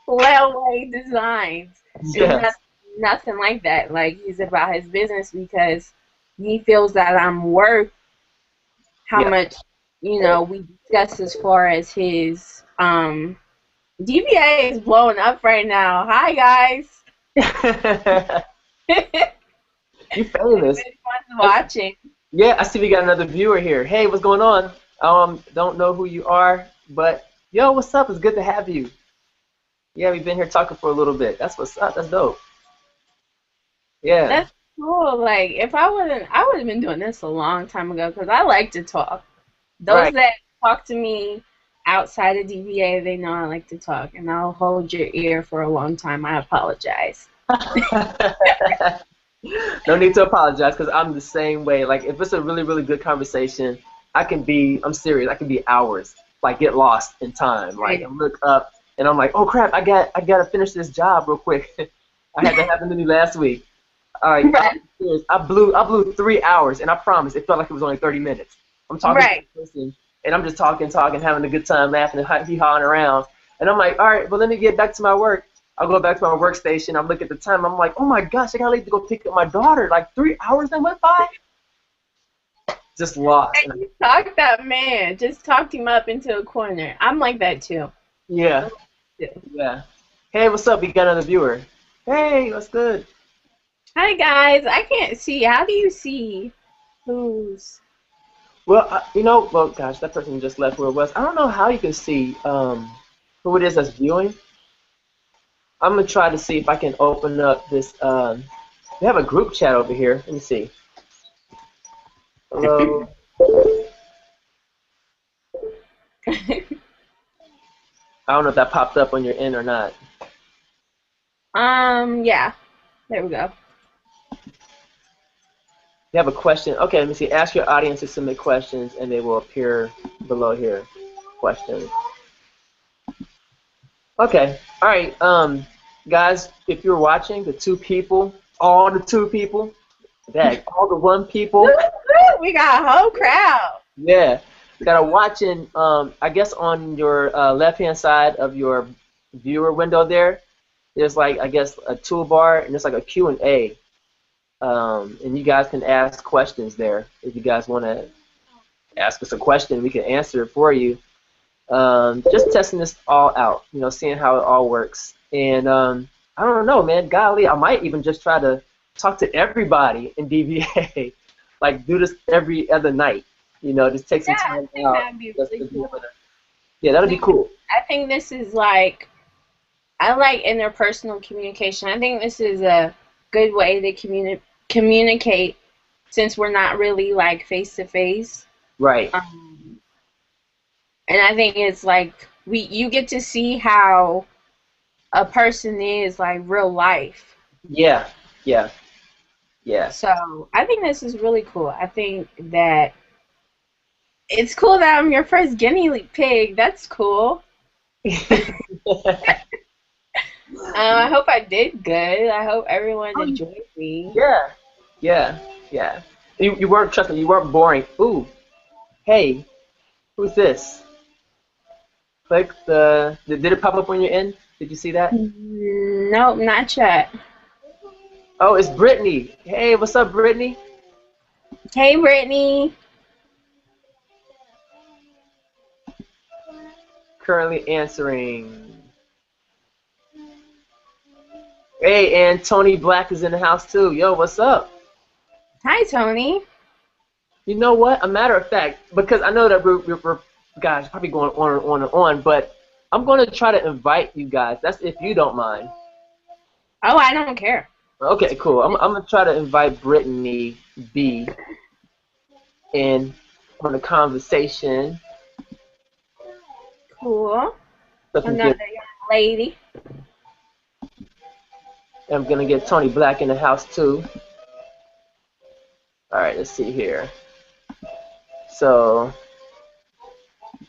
layaway designs. Yes. Nothing like that. Like he's about his business because he feels that I'm worth how much we discussed as far as his DVA is blowing up right now. Hi guys. You famous. Everyone's watching. Yeah, I see we got another viewer here. Hey, what's going on? Don't know who you are, but yo, what's up? It's good to have you. Yeah, we've been here talking for a little bit. That's what's up. That's dope. Yeah. That's cool. Like if I would have been doing this a long time ago because I like to talk. Those that talk to me outside of DVA, they know I like to talk, and I'll hold your ear for a long time. I apologize. No need to apologize because I'm the same way. Like if it's a really, really good conversation, I'm serious, I can be hours, like get lost in time. Like I look up and I'm like, oh crap, I gotta finish this job real quick. I had that happen to me last week. All right, I blew 3 hours, and I promise it felt like it was only 30 minutes. I'm talking to a person, and I'm just talking, having a good time, laughing and hee-hawing around. And I'm like, all right, well, let me get back to my work. I'll go back to my workstation. I look at the time. I'm like, oh my gosh, I gotta leave to go pick up my daughter. Like 3 hours then went by. Just lost. And you talk that man. Just talked him up into a corner. I'm like that too. Yeah. Yeah. Hey, what's up? We got another viewer. Hey, what's good? Hi guys. I can't see. How do you see who's? Well, well, gosh, that person just left where it was. I don't know how you can see who it is that's viewing. I'm going to try to see if I can open up this. We have a group chat over here. Let me see. Hello. I don't know if that popped up on your end or not. Yeah. There we go. You have a question? Okay, let me see. Ask your audience to submit questions, and they will appear below here. Questions. Okay. All right. Guys, if you're watching, all the two people, all the one people. We got a whole crowd. Yeah. That are watching, I guess on your left-hand side of your viewer window there's like, I guess, a toolbar, and there's like a Q&A. And you guys can ask questions there. If you guys want to ask us a question, we can answer it for you. Just testing this all out, seeing how it all works. And I don't know, man. Golly, I might even just try to talk to everybody in DVA. Like do this every other night. Just take some time out. That'd be really cool. Yeah, that'd be cool. I think this is like, I like interpersonal communication. I think this is a good way to communicate since we're not really like face to face. Right. And I think it's like you get to see how a person is like real life. Yeah. Yeah. Yeah. So I think this is really cool. I think that it's cool that I'm your first guinea pig. That's cool. I hope I did good. I hope everyone enjoyed me. Yeah. Yeah. Yeah. You weren't, trust me, you weren't boring. Ooh. Hey. Who's this? Click the. Did it pop up on your end? Did you see that? Nope, not yet. Oh, it's Brittany. Hey, what's up, Brittany? Hey, Brittany. Currently answering. Hey, and Tony Black is in the house too. Yo, what's up? Hi, Tony. You know what? A matter of fact, because I know that we're guys probably going on, but I'm going to try to invite you guys. That's if you don't mind. Oh, I don't care. Okay, cool. I'm gonna try to invite Brittany B in on the conversation. Cool. So I can Another get, young lady. I'm gonna get Tony Black in the house too. All right, let's see here. So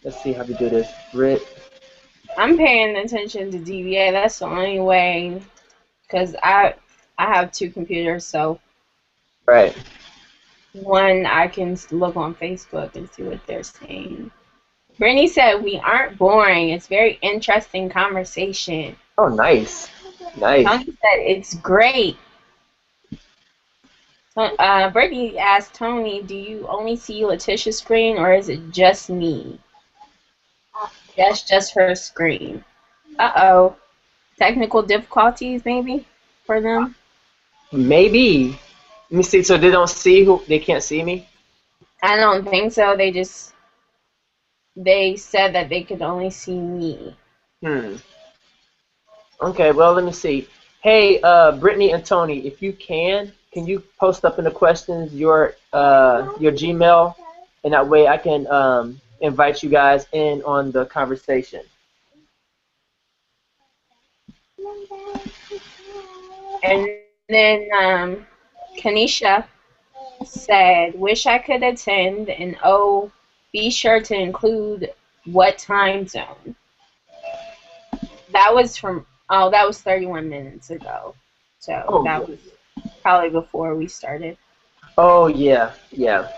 let's see how we do this. Brit. I'm paying attention to DVA. That's the only way, because I have two computers, so Right. one I can look on Facebook and see what they're saying. Brittany said we aren't boring. It's very interesting conversation. Oh, nice. Nice. Tony said it's great. Brittany asked Tony, do you only see Latisha's screen or is it just me? That's just her screen. Uh-oh. Technical difficulties, maybe, for them? Maybe. Let me see. So they don't see who? They can't see me? I don't think so. They said that they could only see me. Okay, well, let me see. Hey, Brittany and Tony, if you can you post up in the questions your Gmail, and that way I can invite you guys in on the conversation. And then Kanisha said, wish I could attend, and oh, be sure to include what time zone. That was that was 31 minutes ago. So that was probably before we started. Oh, yeah, yeah.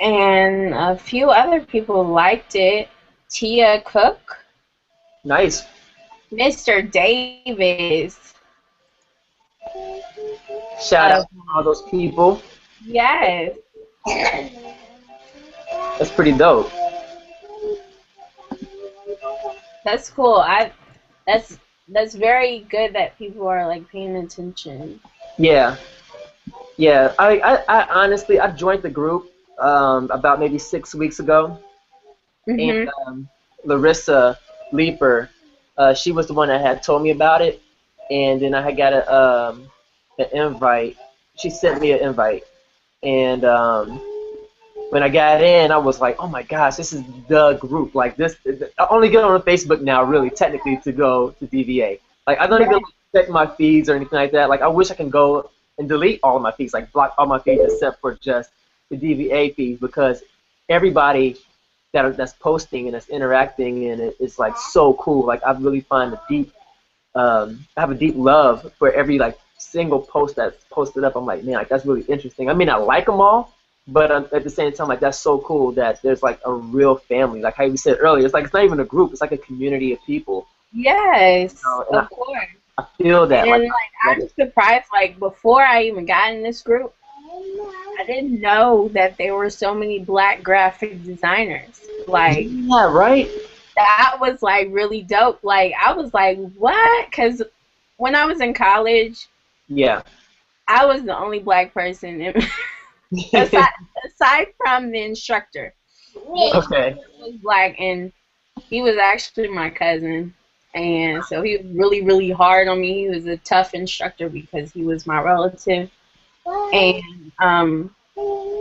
And a few other people liked it. Tia Cook. Nice. Mr. Davis. Shout out to all those people. Yes. That's pretty dope. That's cool. That's very good that people are like paying attention. Yeah. Yeah. I honestly I joined the group about maybe 6 weeks ago. Mm-hmm. And Larissa Leeper, she was the one that had told me about it, and then I had got an invite. She sent me an invite, and when I got in, I was like, oh my gosh, this is the group. Like this, I only get on Facebook now, really, technically, to go to DVA. Like I don't even check my feeds or anything like that. Like I wish I can go and delete all of my feeds, like block all my feeds except for just the DVA feeds, because everybody that's posting and that's interacting and it's like so cool. Like I really find I have a deep love for every like single post that's posted up. I'm like, man, like that's really interesting. I mean, I like them all, but at the same time, like that's so cool that there's like a real family. Like how you said earlier, it's not even a group. It's like a community of people. Yes, of course. I feel that. And I'm surprised. Like before I even got in this group, I didn't know that there were so many Black graphic designers. Like, yeah, right. That was like really dope. Like I was like, what? Because when I was in college, yeah, I was the only Black person aside from the instructor. Okay. He was Black, and he was actually my cousin. And so he was really, really hard on me. He was a tough instructor because he was my relative. And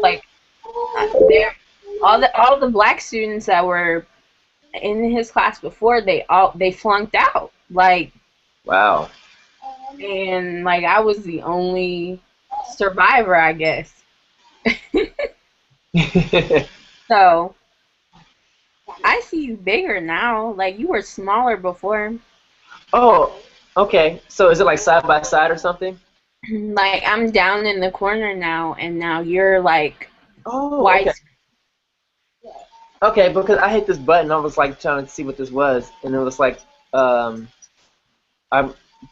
like all the Black students that were in his class before, they flunked out. Like, wow. And like I was the only survivor, I guess. So I see you bigger now. Like you were smaller before. Oh, okay. So is it like side by side or something? Like I'm down in the corner now, and now you're like wide. Okay, because I hit this button. I was like trying to see what this was, and it was like I'm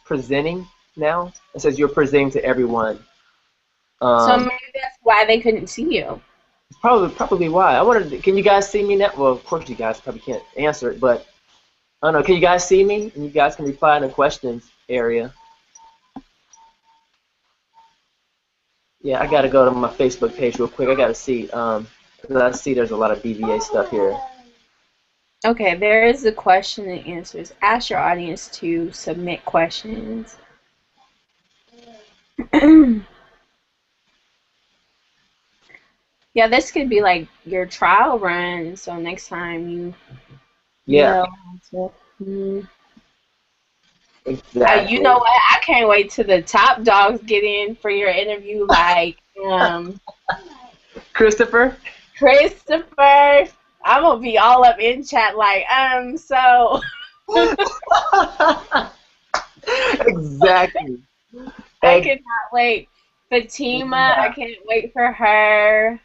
presenting now. It says you're presenting to everyone. So maybe that's why they couldn't see you. Probably why. I wanted. Can you guys see me now? Well, of course you guys probably can't answer it, but I don't know. Can you guys see me? And you guys can reply in the questions area. Yeah, I gotta go to my Facebook page real quick. I gotta see. 'Cause I see there's a lot of DVA stuff here. Okay, there is the question and answers. Ask your audience to submit questions. Yeah, this could be like your trial run. So next time you Yeah, know how to. You exactly. know what? I can't wait till the top dogs get in for your interview, like Christopher. Christopher. I'm gonna be all up in chat, like so. Exactly. I cannot wait. Fatima, I can't wait for her.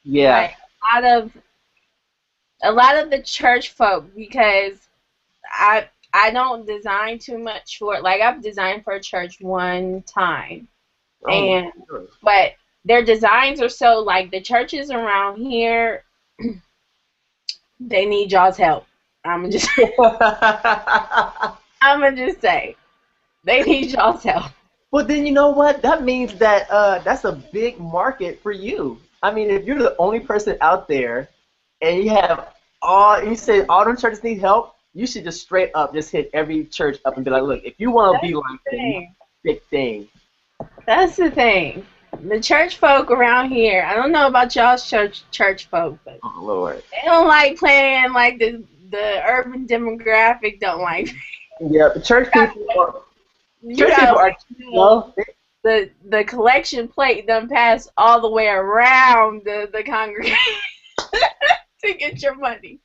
Yeah. Like a lot of the church folk, because I don't design too much for it. Like I've designed for a church one time, Oh, and sure. but their designs are so like the churches around here, they need y'all's help. I'm just I'm gonna just say they need y'all's help. Well, then you know what? That means that that's a big market for you. I mean, if you're the only person out there, and you have you say all them churches need help, you should just straight up just hit every church up and be like, look, if you want to be like them, you have a big thing. That's the thing. The church folk around here, I don't know about y'all's church folk, but Oh Lord. they don't like playing like the urban demographic don't like. Yeah, the church people are. You know, the collection plate done passed all the way around the congregation to get your money.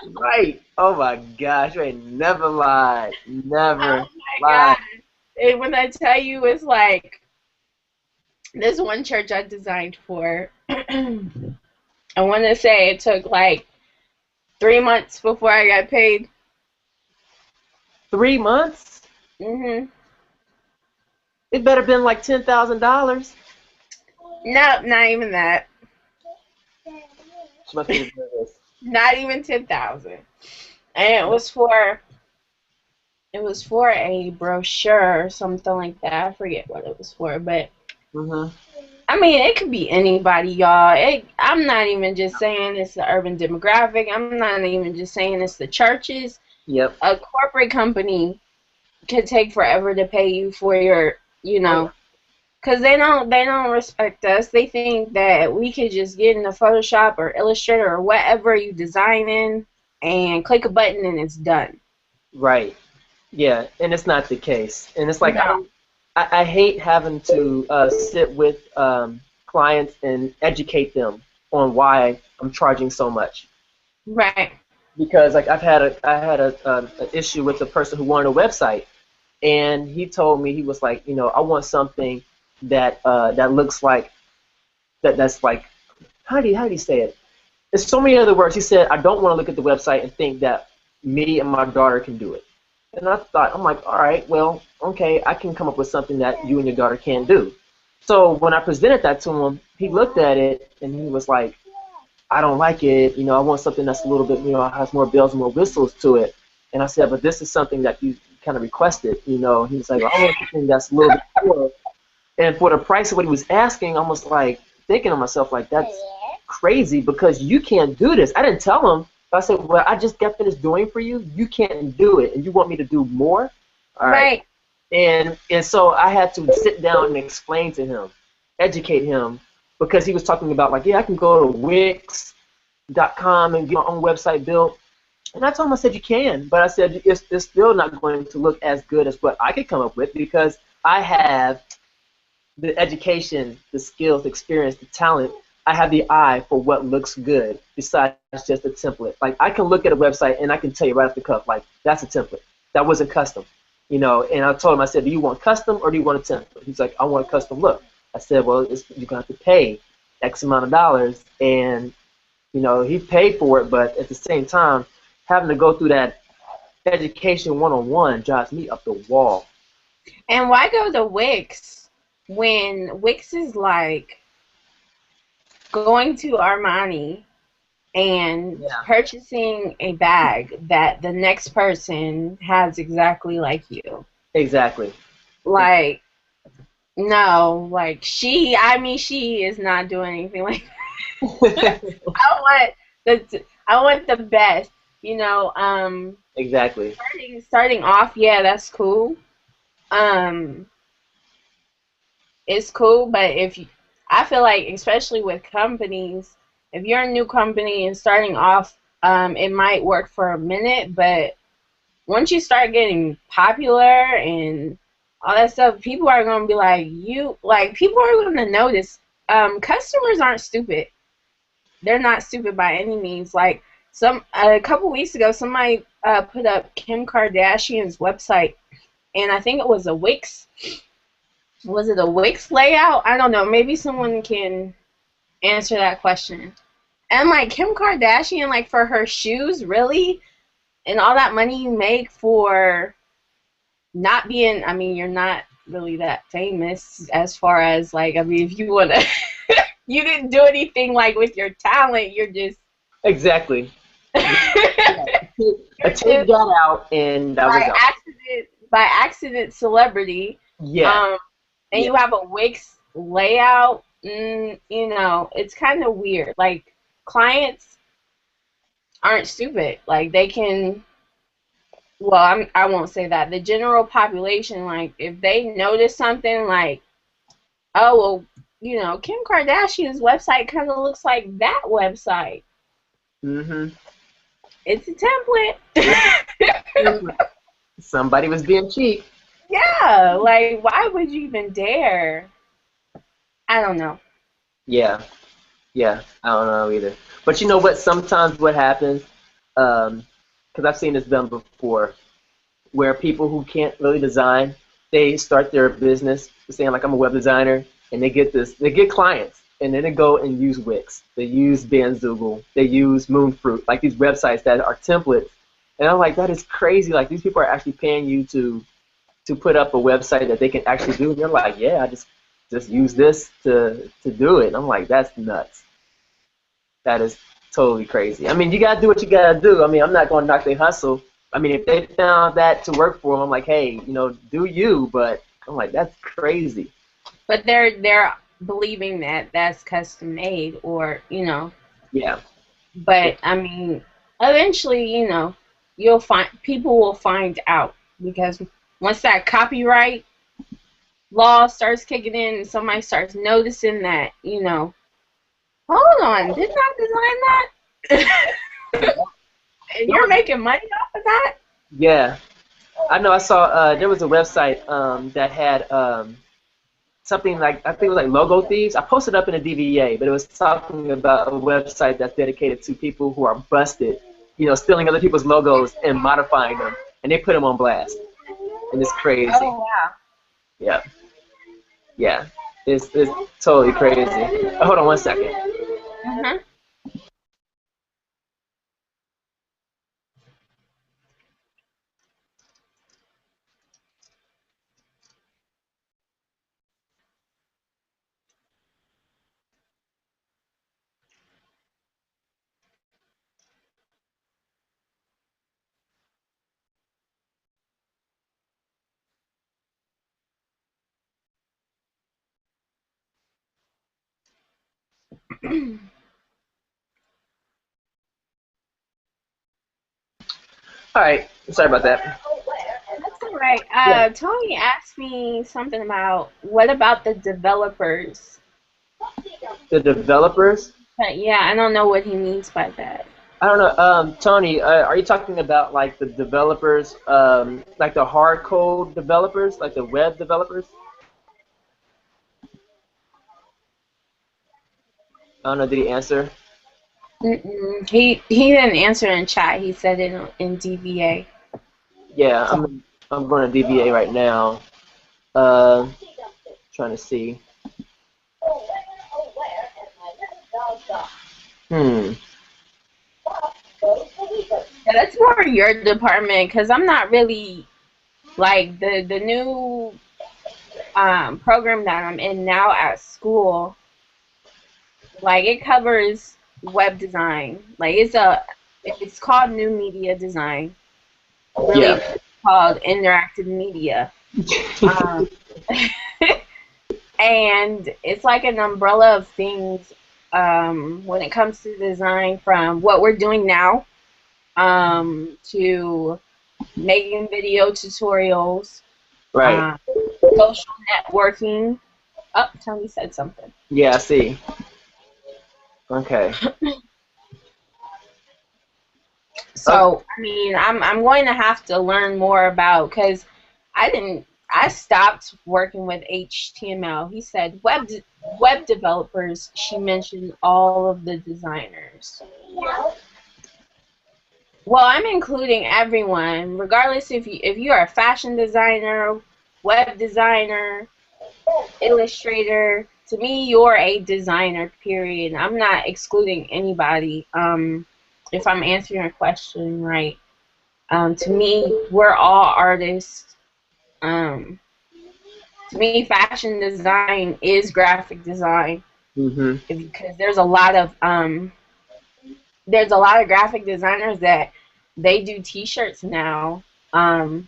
Right. Oh my gosh, you ain't never lied. Never Oh my lied. God. And when I tell you, it's like this one church I designed for. I want to say it took like 3 months before I got paid. 3 months? Mhm. It better been like $10,000. No, not even that. Not even 10,000. And it was for a brochure or something like that. I forget what it was for, but I mean, it could be anybody, y'all. I'm not even just saying it's the urban demographic. I'm not even just saying it's the churches. Yep. A corporate company could take forever to pay you for your, because they don't respect us. They think that we could just get into Photoshop or Illustrator or whatever you design in and click a button and it's done. Right. Yeah, and it's not the case. And it's like No. I hate having to sit with clients and educate them on why I'm charging so much. Right. Because like I had an issue with the person who wanted a website, and he told me, he was like, I want something that that looks like that's like, how do you say it? There's so many other words. He said, I don't want to look at the website and think that me and my daughter can do it. And I thought, I'm like, all right, well, okay, I can come up with something that you and your daughter can do. So when I presented that to him, he looked at it and he was like, I don't like it. I want something that's a little bit, has more bells and more whistles to it. And I said, but this is something that you kind of requested. He was like, well, I want something that's a little bit more. And for the price of what he was asking, I was like thinking to myself, like, that's crazy because you can't do this. I didn't tell him. I said, well, I just got finished doing for you. You can't do it, and you want me to do more? All right. And so I had to sit down and explain to him, educate him, because he was talking about, like, yeah, I can go to Wix.com and get my own website built. And I told him, I said, you can, but I said, it's still not going to look as good as what I could come up with because I have the education, the skills, the experience, the talent. I have the eye for what looks good besides just a template. Like, I can look at a website and I can tell you right off the cuff, like, that's a template. That wasn't custom. And I told him, I said, do you want custom or do you want a template? He's like, I want a custom look. I said, well, you're going to have to pay X amount of dollars. And, he paid for it, but at the same time, having to go through that education one-on-one drives me up the wall. And why go to Wix when Wix is like going to Armani and purchasing a bag that the next person has exactly like you. Exactly. Like, no, like she is not doing anything like that. I want the best, you know. Exactly. Starting off, yeah, that's cool. It's cool, but I feel like, especially with companies, if you're a new company and starting off, it might work for a minute, but once you start getting popular and all that stuff, people are gonna be people are gonna notice. Customers aren't stupid. They're not stupid by any means. Like a couple weeks ago, somebody put up Kim Kardashian's website, and I think it was a Wix. Was it a Wix layout? I don't know. Maybe someone can answer that question. And like Kim Kardashian, like for her shoes, really, and all that money you make for not being, I mean, you're not really that famous as far as like, I mean, if you want to, you didn't do anything like with your talent, you're just. Exactly. A tape got out and that was accident, by accident celebrity. Yeah. And you have a Wix layout, you know, it's kind of weird. Like, clients aren't stupid. Like, they can, well, I won't say that. The general population, like, if they notice something like, oh, well, you know, Kim Kardashian's website kind of looks like that website. Mm-hmm. It's a template. Somebody was being cheap. Yeah, like, why would you even dare? I don't know. Yeah, I don't know either. But you know what? Sometimes what happens, because I've seen this done before, where people who can't really design, they start their business saying like I'm a web designer, and they get clients, and then they go and use Wix, they use Bandzoogle, they use Moonfruit, like these websites that are templates, and I'm like, that is crazy. Like these people are actually paying you to put up a website that they can actually do, and they're like, yeah, I just use this to do it. And I'm like, that's nuts. That is totally crazy. I mean, you gotta do what you gotta do. I mean, I'm not gonna knock their hustle. I mean, if they found that to work for them, I'm like, hey, you know, do you? But I'm like, that's crazy. But they're believing that that's custom made, or you know. Yeah. But I mean, eventually, you know, people will find out, because once that copyright law starts kicking in and somebody starts noticing that, you know, hold on, didn't I design that? And you're making money off of that? Yeah. I know I saw there was a website that had something like, I think it was like logo thieves. I posted up in a DVA, but it was talking about a website that's dedicated to people who are busted, you know, stealing other people's logos and modifying them, and they put them on blast. And it's crazy. Oh wow. Yeah. Yeah. It's totally crazy. Hold on one second. Uh-huh. All right. Sorry about that. That's all right. Yeah. Tony asked me something about what about the developers? The developers? But yeah, I don't know what he means by that. I don't know. Tony, are you talking about like the developers, like the hard code developers, like the web developers? I don't know. Did he answer? Mm-mm. He didn't answer in chat. He said it in DVA. Yeah, I'm going to DVA right now. Trying to see. Hmm. Yeah, that's more your department, because I'm not really like the new program that I'm in now at school. Like, it covers web design. Like it's called new media design. Really, Yeah. it's called interactive media. Um, and it's like an umbrella of things when it comes to design, from what we're doing now to making video tutorials, Right. social networking. Oh, Tony said something. Yeah, I see. Okay. So, I mean, I'm going to have to learn more about, because I stopped working with HTML. He said web developers. She mentioned all of the designers. Well, I'm including everyone, regardless if you are a fashion designer, web designer, illustrator. To me, you're a designer, period. I'm not excluding anybody. If I'm answering your question right. To me, we're all artists. To me, fashion design is graphic design, because there's a lot of graphic designers that they do T-shirts now, and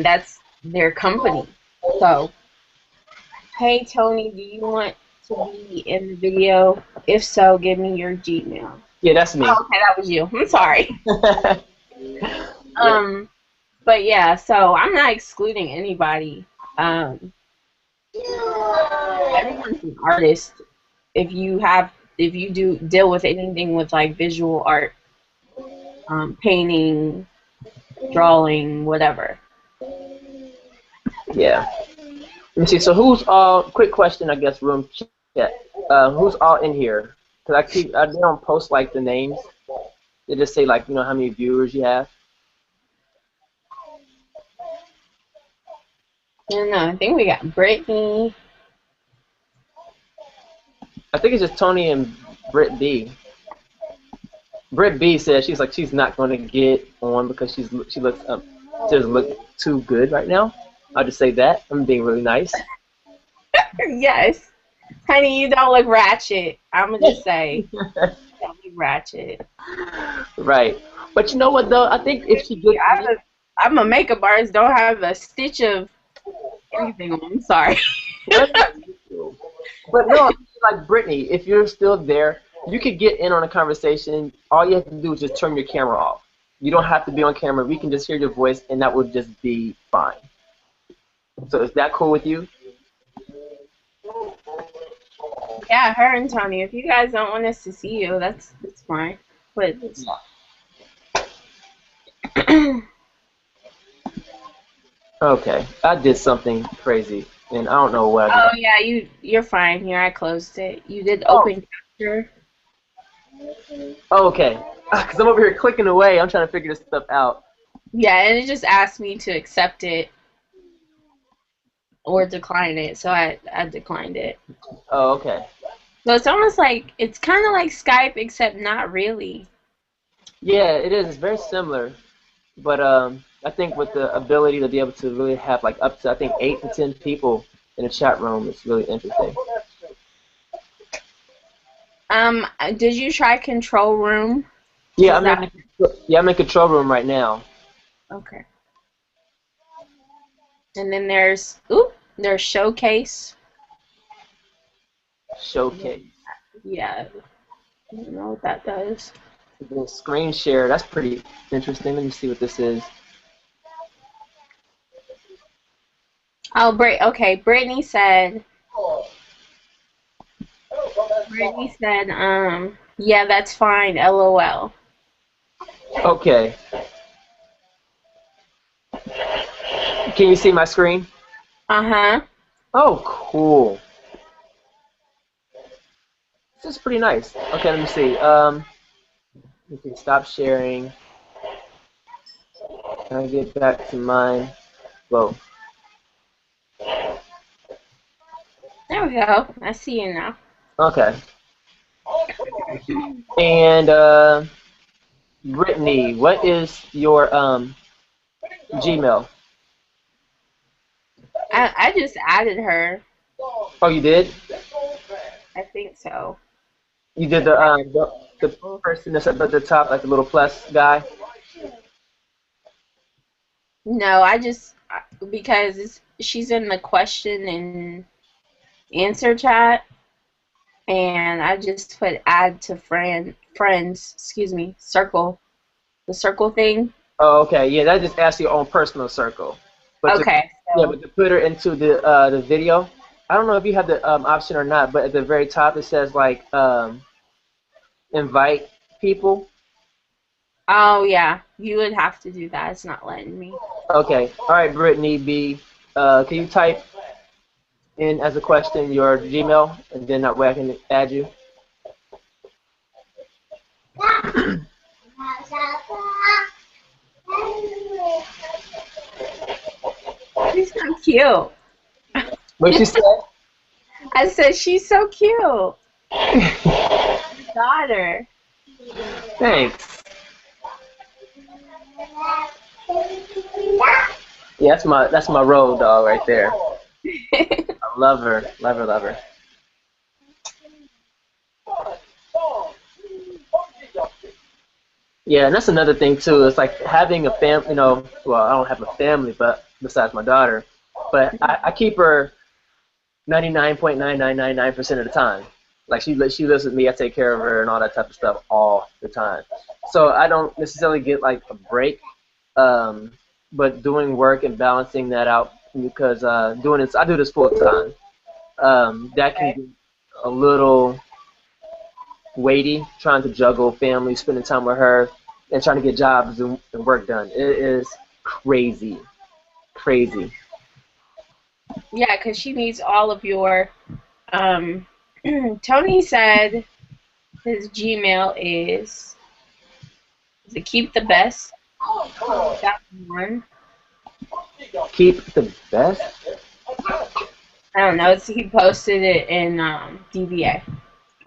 that's their company. So, hey Tony, do you want to be in the video? If so, give me your Gmail. Yeah, that's me. Oh, okay, that was you. I'm sorry. Yeah. But yeah, so I'm not excluding anybody. Everyone's an artist. If you do deal with anything with like visual art, painting, drawing, whatever. Yeah. Let me see. So who's all? Quick question, I guess. Room chat. Who's all in here? Cause they don't post like the names. They just say like how many viewers you have. I don't know. I think we got Brittany. I think it's just Tony and Britt B. Britt B says she's not going to get on because she doesn't look too good right now. I'll just say that. I'm being really nice. Yes. Honey, you don't look ratchet. I'm going to just say, you don't look ratchet. Right. But you know what, though? I think if she gets I'm a makeup artist, don't have a stitch of anything on. I'm sorry. But no, like Brittany, if you're still there, you could get in on a conversation. All you have to do is just turn your camera off. You don't have to be on camera. We can just hear your voice, and that would just be fine. So is that cool with you? Yeah, her and Tony. If you guys don't want us to see you, that's fine. But it's Okay, I did something crazy, and I don't know what I did. Oh yeah, you're fine. Here, I closed it. You did open capture. Oh, okay, because I'm over here clicking away. I'm trying to figure this stuff out. Yeah, and it just asked me to accept it or decline it, so I declined it. Oh, okay. So it's almost like, it's kind of like Skype, except not really. Yeah, it is. It's very similar, but I think with the ability to be able to really have like up to 8 to 10 people in a chat room, it's really interesting. Did you try control room? Yeah, I'm in control room right now. Okay. And then there's showcase. Showcase. Yeah. I don't know what that does. The screen share, that's pretty interesting. Let me see what this is. Oh, okay. Brittany said, yeah, that's fine, LOL. Okay. Can you see my screen? Uh-huh. Oh, cool. This is pretty nice. Okay, let me see. You can stop sharing. Can I get back to mine? Whoa. There we go. I see you now. Okay. And Brittany, what is your Gmail? I just added her. Oh, you did? I think so. You did the person that's up at the top, like the little plus guy. No, I just because she's in the question and answer chat, and I just put add to friends. Excuse me, circle the circle thing. Oh, okay. Yeah, that just asks your own personal circle. But Okay, yeah, so but to put her into the video, I don't know if you have the option or not, but at the very top it says like invite people. oh yeah, you would have to do that. It's not letting me. Okay. All right, Brittany B. Can you type in as a question your Gmail, and then that way I can add you? She's so cute. What she said? I said she's so cute. Daughter. Thanks. Yeah, that's my road dog right there. I love her, love her, love her. Yeah, and that's another thing too. It's like having a family. You know, well, I don't have a family, but besides my daughter, but I keep her 99.9999% of the time. Like she lives with me. I take care of her and all that type of stuff all the time. So I don't necessarily get like a break, but doing work and balancing that out because doing this, I do this full time. That can be a little weighty, trying to juggle family, spending time with her, and trying to get jobs and work done. It is crazy, crazy. Yeah, because she needs all of your. Tony said his Gmail is it keep the best. That one. Keep the best. I don't know. He posted it in DVA.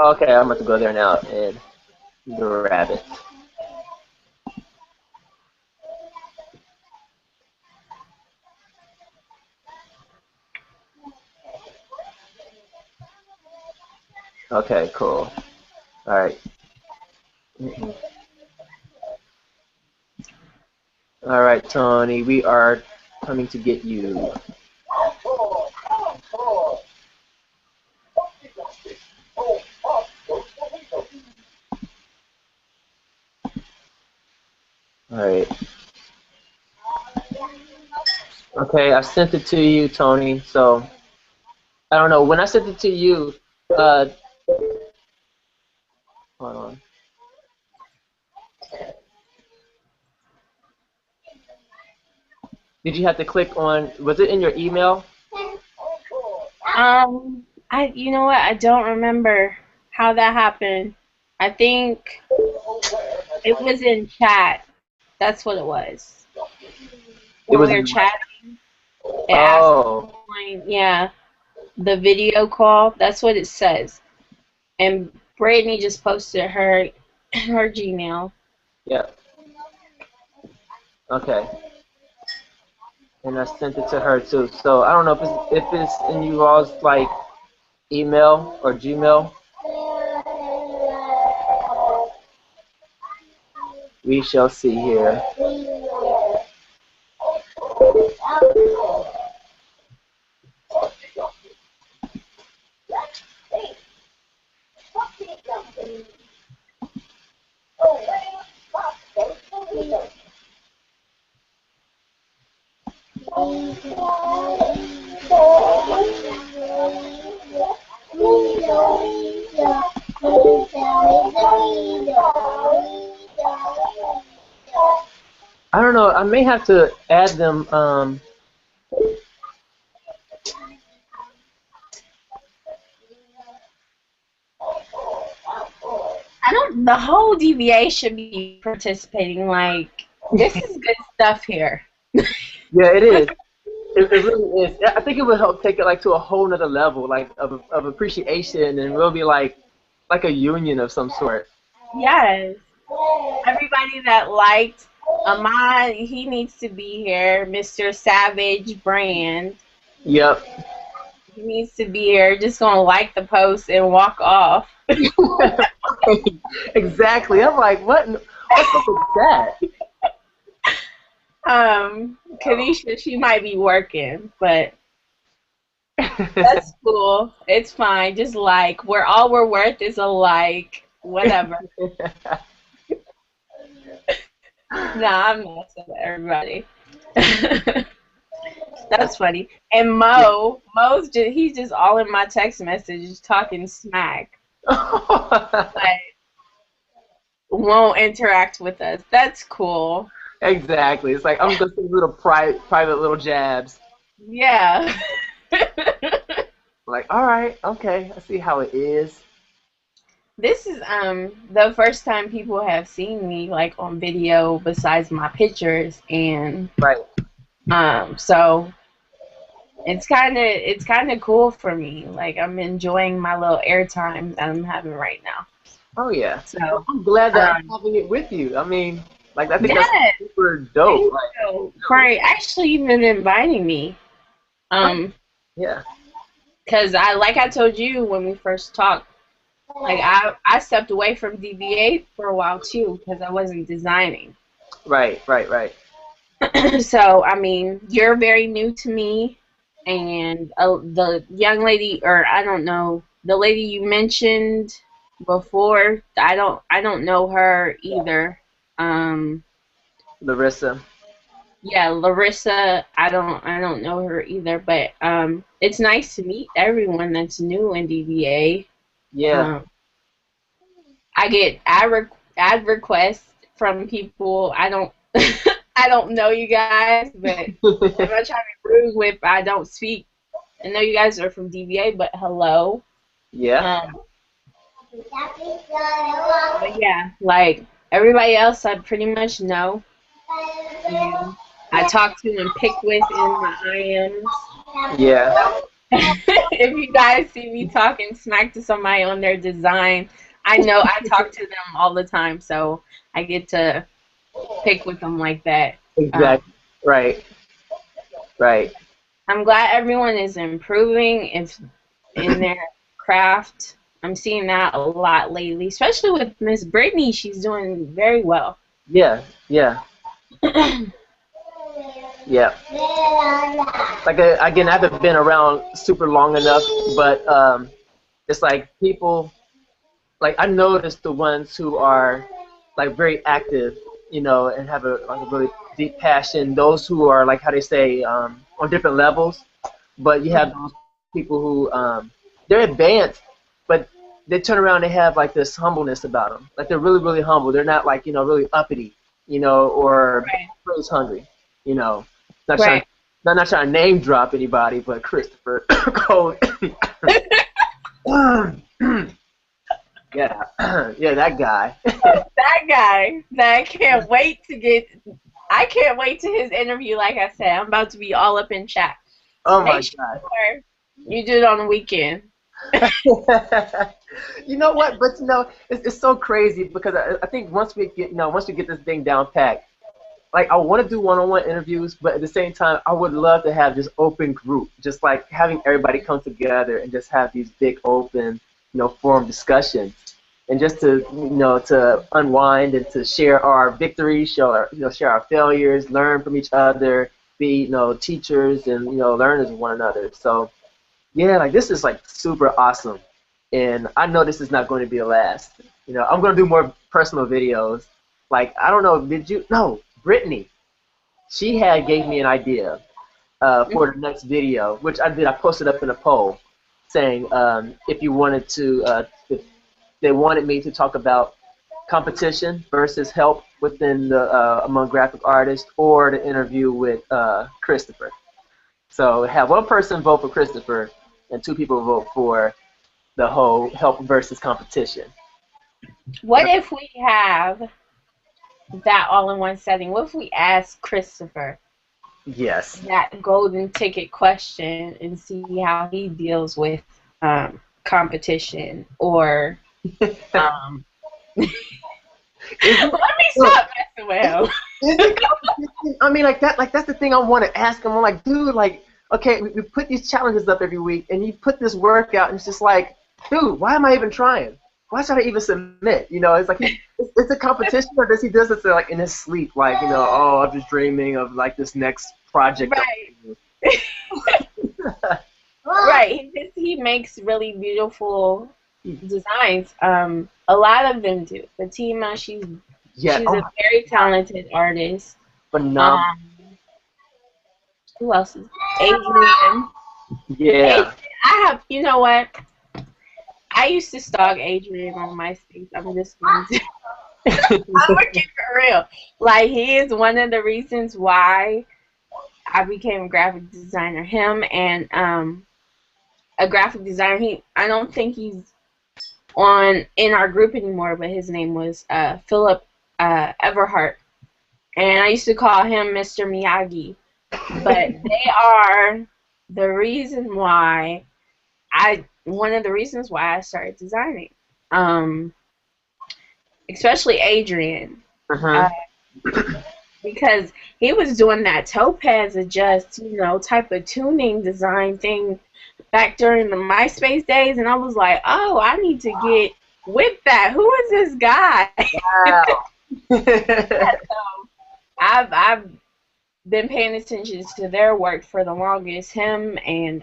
Okay, I'm about to go there now and grab it. Okay, cool. All right. All right, Tony, we are coming to get you. All right. Okay, I sent it to you, Tony. So I don't know. When I sent it to you, hold on. Did you have to click on? Was it in your email? You know what? I don't remember how that happened. I think it was in chat. That's what it was. It When was. we were chatting, it asked, Oh. yeah, the video call. That's what it says. And Brittany just posted her Gmail. Yeah. Okay. And I sent it to her too. So I don't know if it's in you all's like email or Gmail. We shall see here. I don't know. I may have to add them. The whole DVA should be participating. Like, this is good stuff here. Yeah, it is. It really is. I think it would help take it like to a whole nother level, like of appreciation, and we'll be like a union of some sort. Yes. Everybody that liked Ahmad, he needs to be here. Mr. Savage Brand. Yep. He needs to be here. Just gonna like the post and walk off. Exactly. I'm like, what's up with that? Kanisha, she might be working, but that's cool. It's fine. Just like all we're worth is a like, whatever. Nah, I'm messing with everybody. That's funny. And he's just all in my text messages talking smack. Like, won't interact with us. That's cool. Exactly. It's like I'm just little private little jabs. Yeah. Like, all right, okay, I see how it is. This is the first time people have seen me like on video besides my pictures, and right. So it's kind of cool for me. Like, I'm enjoying my little airtime that I'm having right now. Oh yeah. So I'm glad that I'm having it with you. I mean, like, I think that's super dope. For actually even inviting me. Yeah. Because I told you when we first talked, like I stepped away from DVA for a while too because I wasn't designing. Right. So I mean, you're very new to me, and the young lady, or I don't know, the lady you mentioned before, I don't know her either. Larissa. Yeah, Larissa, I don't know her either, but it's nice to meet everyone that's new in DVA. Yeah. I get ad requests from people I don't I don't know you guys, but I'm not trying to be rude with I don't speak. I know you guys are from DVA, but hello. Yeah. But yeah, like everybody else I pretty much know. And I talk to and pick with in my IMs. Yeah. If you guys see me talking smack to somebody on their design, I know I talk to them all the time, so I get to pick with them like that. Exactly. Right. I'm glad everyone is improving in their craft. I'm seeing that a lot lately, especially with Miss Brittany. She's doing very well. Yeah. Yeah. Like, again, I haven't been around super long enough, but it's like people, like, I noticed the ones who are like very active, and have a really deep passion. Those who are, like, how they say, on different levels. But you have those people who they're advanced, but they turn around and they have like this humbleness about them. Like, they're really, really humble. They're not like, really uppity, or praise hungry, Not trying to name drop anybody, but Christopher Cole. Yeah, that guy. That guy. I can't wait to his interview. Like I said, I'm about to be all up in chat. Oh my God. You do it on the weekend. You know what? But it's so crazy because I think once we get this thing down packed, like, I want to do one-on-one interviews, but at the same time, I would love to have just open group, just like having everybody come together and just have these big open, forum discussions, and just to to unwind and to share our victories, share our failures, learn from each other, be teachers and learners of one another. So yeah, like, this is like super awesome, and I know this is not going to be the last. I'm going to do more personal videos. Like, I don't know, Brittany, she gave me an idea for the next video, which I did. I posted up in a poll saying if you wanted to, if they wanted me to talk about competition versus help within among graphic artists, or the interview with Christopher. So have one person vote for Christopher and two people vote for the whole help versus competition. What if we have that all in one setting? What if we ask Christopher that golden ticket question and see how he deals with competition? Or let me stop messing with him. I mean, like that's the thing I want to ask him. I'm like, dude, like, okay, we put these challenges up every week, and you put this work out, and it's just like, dude, why am I even trying? why should I even submit? You know, it's like it's a competition, or does he does it like in his sleep, like, you know, oh, I'm just dreaming of like this next project. Right. Right. He makes really beautiful designs. A lot of them do. Fatima, she's a very talented artist. Phenomenal. Who else is Adrian? Yeah. I have, you know what? I used to stalk Adrian on MySpace. I'm just going to I'm looking for real. Like, he is one of the reasons why I became a graphic designer. Him and a graphic designer. I don't think he's in our group anymore, but his name was Philip Everhart. And I used to call him Mr. Miyagi. But they are the reason why one of the reasons why I started designing. Especially Adrian. Because he was doing that topaz adjust, you know, type of tuning design thing back during the MySpace days, and I was like, oh, I need to get with that. Who is this guy? Wow. So I've been paying attention to their work for the longest. Him and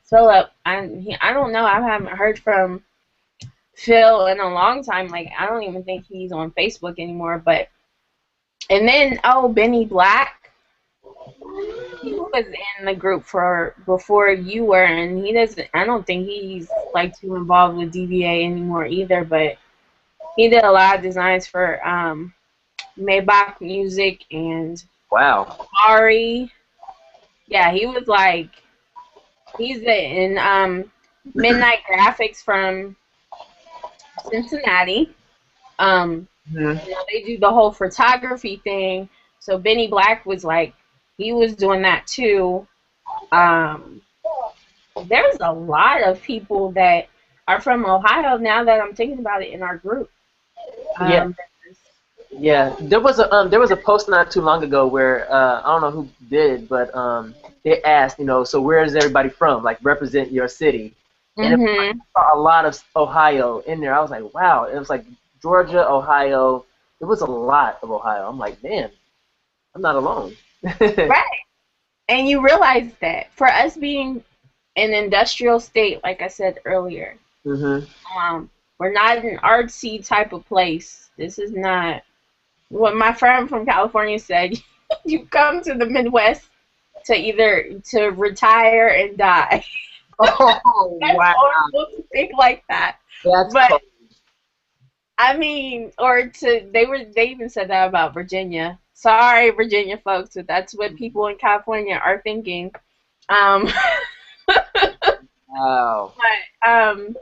Philip. I don't know. I haven't heard from Phil in a long time. Like, I don't even think he's on Facebook anymore. But and then Benny Black. He was in the group before you were, and he doesn't. I don't think he's like too involved with DVA anymore either. But he did a lot of designs for Maybach Music and Ari. Yeah, he was like he's in Midnight Graphics from Cincinnati. You know, they do the whole photography thing. So Benny Black was like, he was doing that too. There's a lot of people that are from Ohio now that I'm thinking about it in our group. Yeah, there was a post not too long ago where I don't know who did, but they asked, you know, so where is everybody from? Like, represent your city. And I saw a lot of Ohio in there. I was like, wow. It was like Georgia, Ohio. It was a lot of Ohio. I'm like, man, I'm not alone. Right. And you realize that for us being an industrial state, like I said earlier, we're not an artsy type of place. This is not what my friend from California said. You come to the Midwest to retire and die. Oh, That's wow. horrible to think like that. That's but cool. I mean, they even said that about Virginia. Sorry, Virginia folks, but that's what people in California are thinking. Wow. But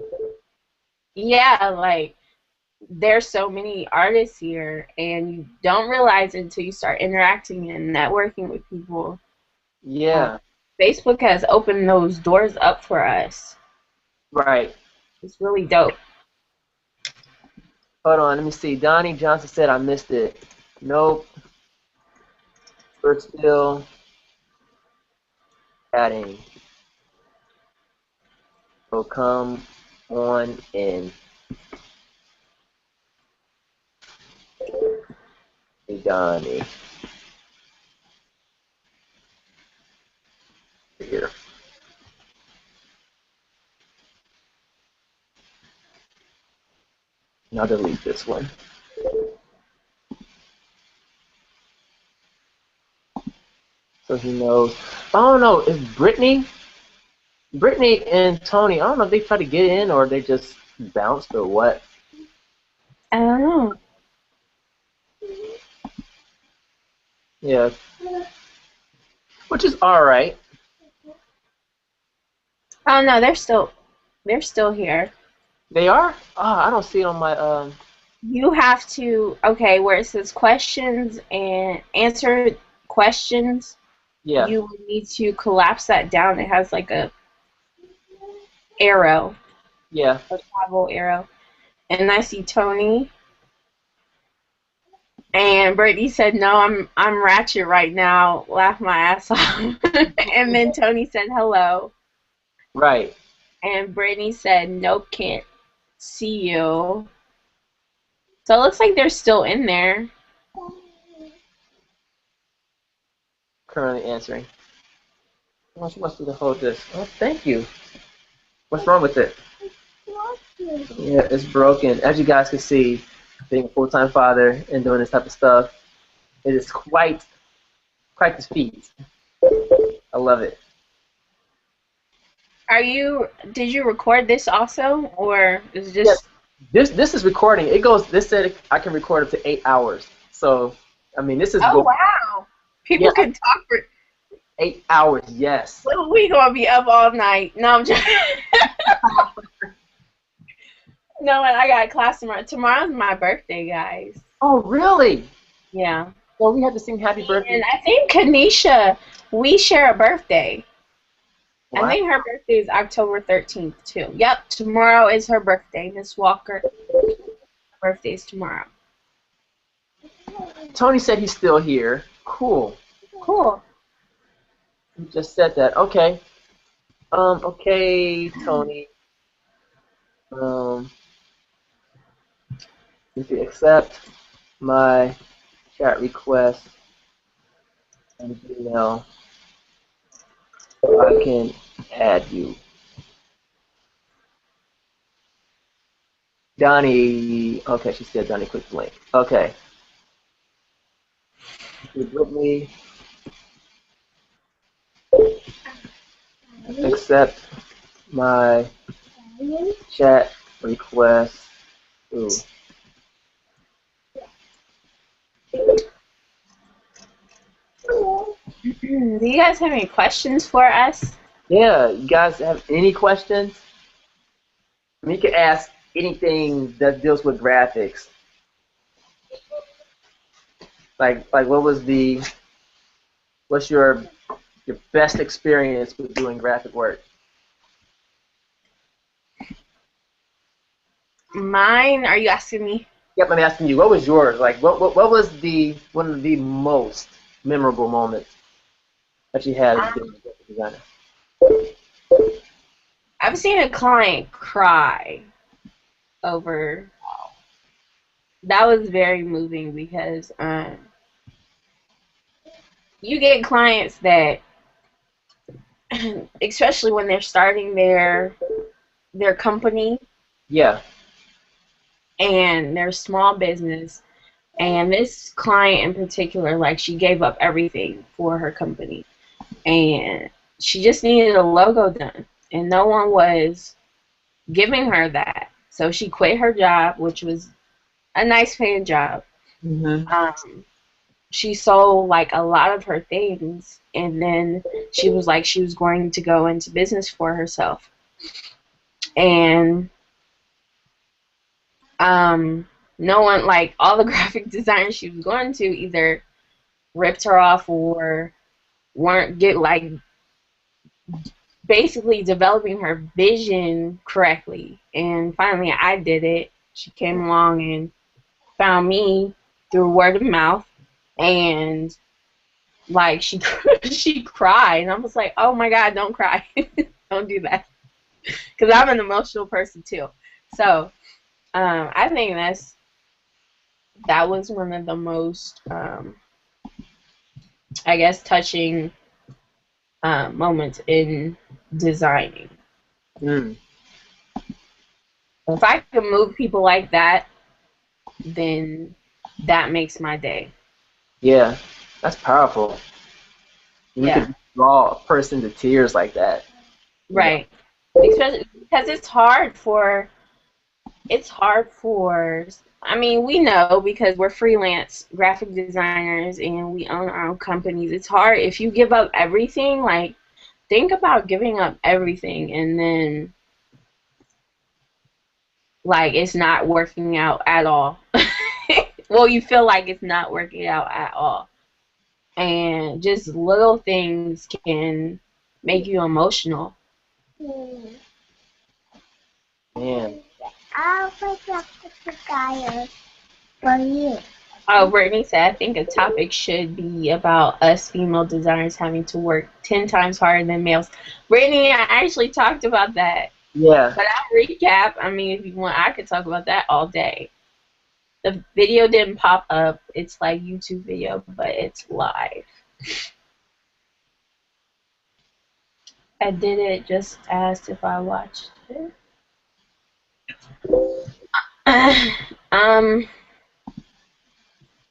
yeah, like, there's so many artists here, and you don't realize it until you start interacting and networking with people. Yeah. Facebook has opened those doors up for us. Right. It's really dope. Hold on, let me see. Donnie Johnson said I missed it. Nope. We're still adding. So come on in. Hey, Donnie. Here. Now delete this one. So he knows. I don't know. Is Brittany and Tony, I don't know if they try to get in or they just bounced or what. I don't know. Yeah. Which is alright. Oh no, they're still here. They are? Oh, I don't see it on my You have to, okay, where it says questions and answer questions. Yeah. You need to collapse that down. It has like a arrow. Yeah. A travel arrow. And I see Tony. And Brittany said, no, I'm ratchet right now. Laugh my ass off. And then Tony said hello. Right. And Brittany said, nope, can't see you. So it looks like they're still in there. Currently answering. Oh, she wants me to hold this. Oh, thank you. What's wrong with it? Yeah, it's broken. As you guys can see, being a full-time father and doing this type of stuff, it is quite the feat. I love it. Did you record this also, or is it just? Yes, this is recording. It goes. This said I can record up to 8 hours. So, I mean, this is. Oh wow! People can talk for 8 hours. Yes. Well, we gonna be up all night. No, I'm just. No, and I got class tomorrow. Tomorrow's my birthday, guys. Oh, really? Yeah. Well, we have to sing happy birthday. And I think Kanisha, we share a birthday. What? I think her birthday is October 13th, too. Yep, tomorrow is her birthday, Miss Walker. Her birthday is tomorrow. Tony said he's still here. Cool. Cool. He just said that. Okay. Okay, Tony. If you accept my chat request and email, I can add you. Donnie, okay, she said Donnie, click the link. Okay. With me, accept my chat request. Ooh. Do you guys have any questions for us? Yeah, you guys have any questions? I mean, you can ask anything that deals with graphics. Like what's your best experience with doing graphic work? Mine? Are you asking me? Yep, I'm asking you. What was yours? Like, what was one of the most memorable moments that you had as a graphic designer? I've seen a client cry over. That was very moving because you get clients that, especially when they're starting their company. Yeah. And their small business. And this client in particular, like, she gave up everything for her company. And she just needed a logo done. And no one was giving her that. So she quit her job, which was a nice paying job. Mm-hmm. She sold, like, a lot of her things. And then she was like, she was going to go into business for herself. And no one, like, all the graphic designers she was going to either ripped her off or weren't basically developing her vision correctly. And finally I did it. She came along and found me through word of mouth, and like she cried, and I was like, oh my God, don't cry. Don't do that, because I'm an emotional person too. So I think that was one of the most, I guess, touching moments in designing. Mm. If I could move people like that, then that makes my day. Yeah, that's powerful. You could draw a person to tears like that. Right. Especially because it's hard for, I mean, we know because we're freelance graphic designers and we own our own companies. It's hard if you give up everything. Like, think about giving up everything and then, like, it's not working out at all. Well, you feel like it's not working out at all. And just little things can make you emotional. Man. I'll pick up the fire for you. Oh, Brittany said, I think a topic should be about us female designers having to work 10 times harder than males. Brittany, I actually talked about that Yeah. But I'll recap. I mean, if you want, I could talk about that all day. The video didn't pop up. It's like YouTube video, but it's live. I did it, just asked if I watched it.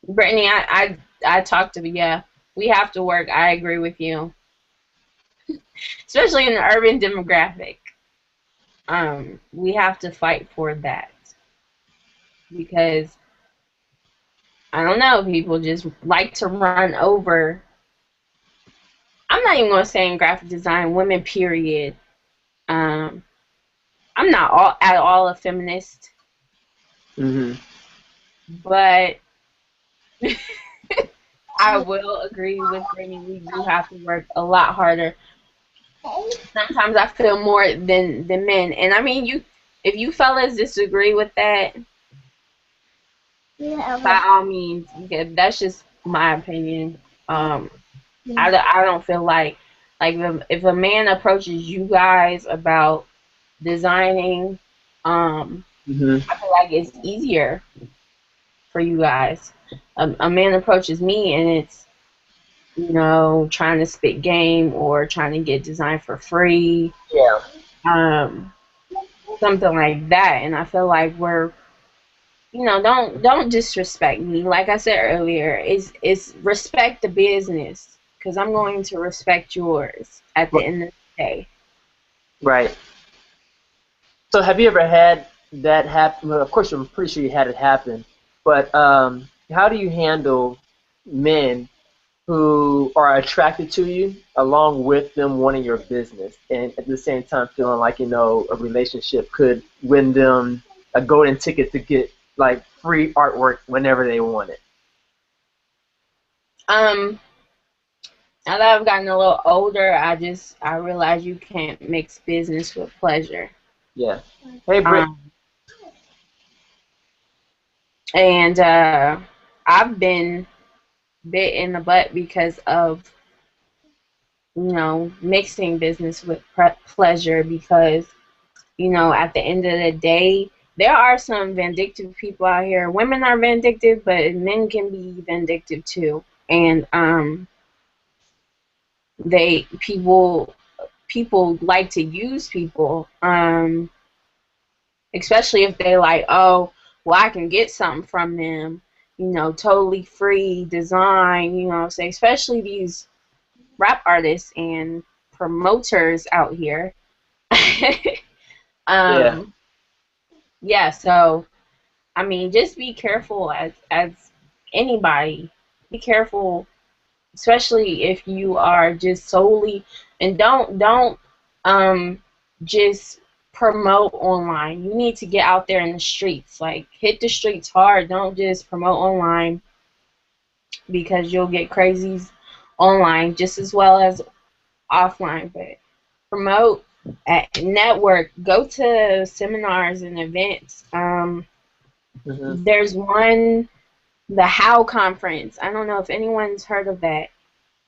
Brittany, I talked to, yeah, we have to work. I agree with you. Especially in the urban demographic. We have to fight for that. Because, I don't know, people just like to run over. I'm not even going to say in graphic design, women, period. I'm not at all a feminist. But I will agree with Brittany. We do have to work a lot harder. Sometimes I feel more than men. And I mean, if you fellas disagree with that, by all means, that's just my opinion. I don't feel like if a man approaches you guys about designing, I feel like it's easier for you guys. A man approaches me and it's, you know, trying to spit game or trying to get design for free. Yeah. Something like that. And I feel like we're, you know, don't disrespect me. Like I said earlier, it's respect the business, because I'm going to respect yours at the end of the day. Right. So have you ever had that happen? Well, of course, I'm pretty sure you had it happen. But how do you handle men who are attracted to you along with them wanting your business, and at the same time feeling like, you know, a relationship could win them a golden ticket to get like free artwork whenever they want it? Now that I've gotten a little older, I realize you can't mix business with pleasure. Yeah. Hey, Britt. And I've been bit in the butt because of, you know, mixing business with pleasure, because, you know, at the end of the day, there are some vindictive people out here. Women are vindictive, but men can be vindictive too. And people like to use people, especially if they like, oh, well, I can get something from them, you know, totally free design, you know, say, especially these rap artists and promoters out here. Yeah, so I mean, just be careful as anybody. Be careful, especially if you are just solely, and don't just promote online. You need to get out there in the streets. Like, hit the streets hard. Don't just promote online, because you'll get crazies online just as well as offline. But promote, network, go to seminars and events. There's one, the How conference. I don't know if anyone's heard of that.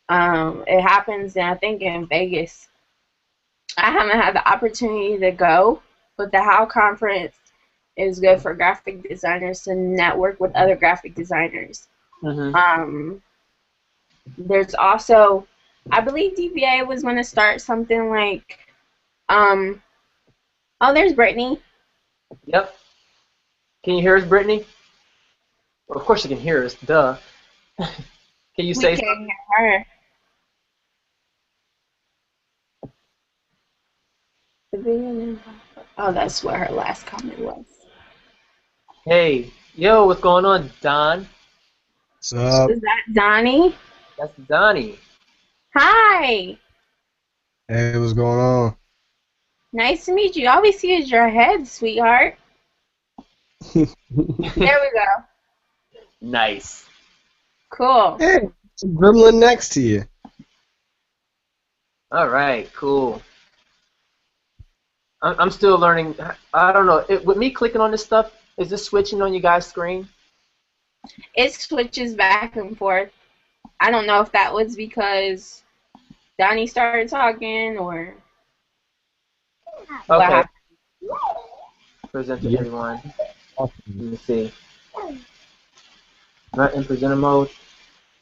It happens, I think, in Vegas. I haven't had the opportunity to go, but the How conference is good for graphic designers to network with other graphic designers. There's also, I believe DVA was going to start something like, oh, there's Brittany. Yep. Can you hear us, Brittany? Well, of course you can hear us. Duh. Can you say something? We can hear her. Oh, that's what her last comment was. Hey, yo, what's going on, Don? What's up? Is that Donnie? That's Donnie. Hi. Hey, what's going on? Nice to meet you. All we see is your head, sweetheart. There we go. Nice. Cool. Hey, it's a gremlin next to you. All right, cool. I'm still learning. I don't know. With me clicking on this stuff, is this switching on you guys' screen? It switches back and forth. I don't know if that was because Donnie started talking or what happened. Present to Yeah. everyone. Let me see. Not in presenter mode.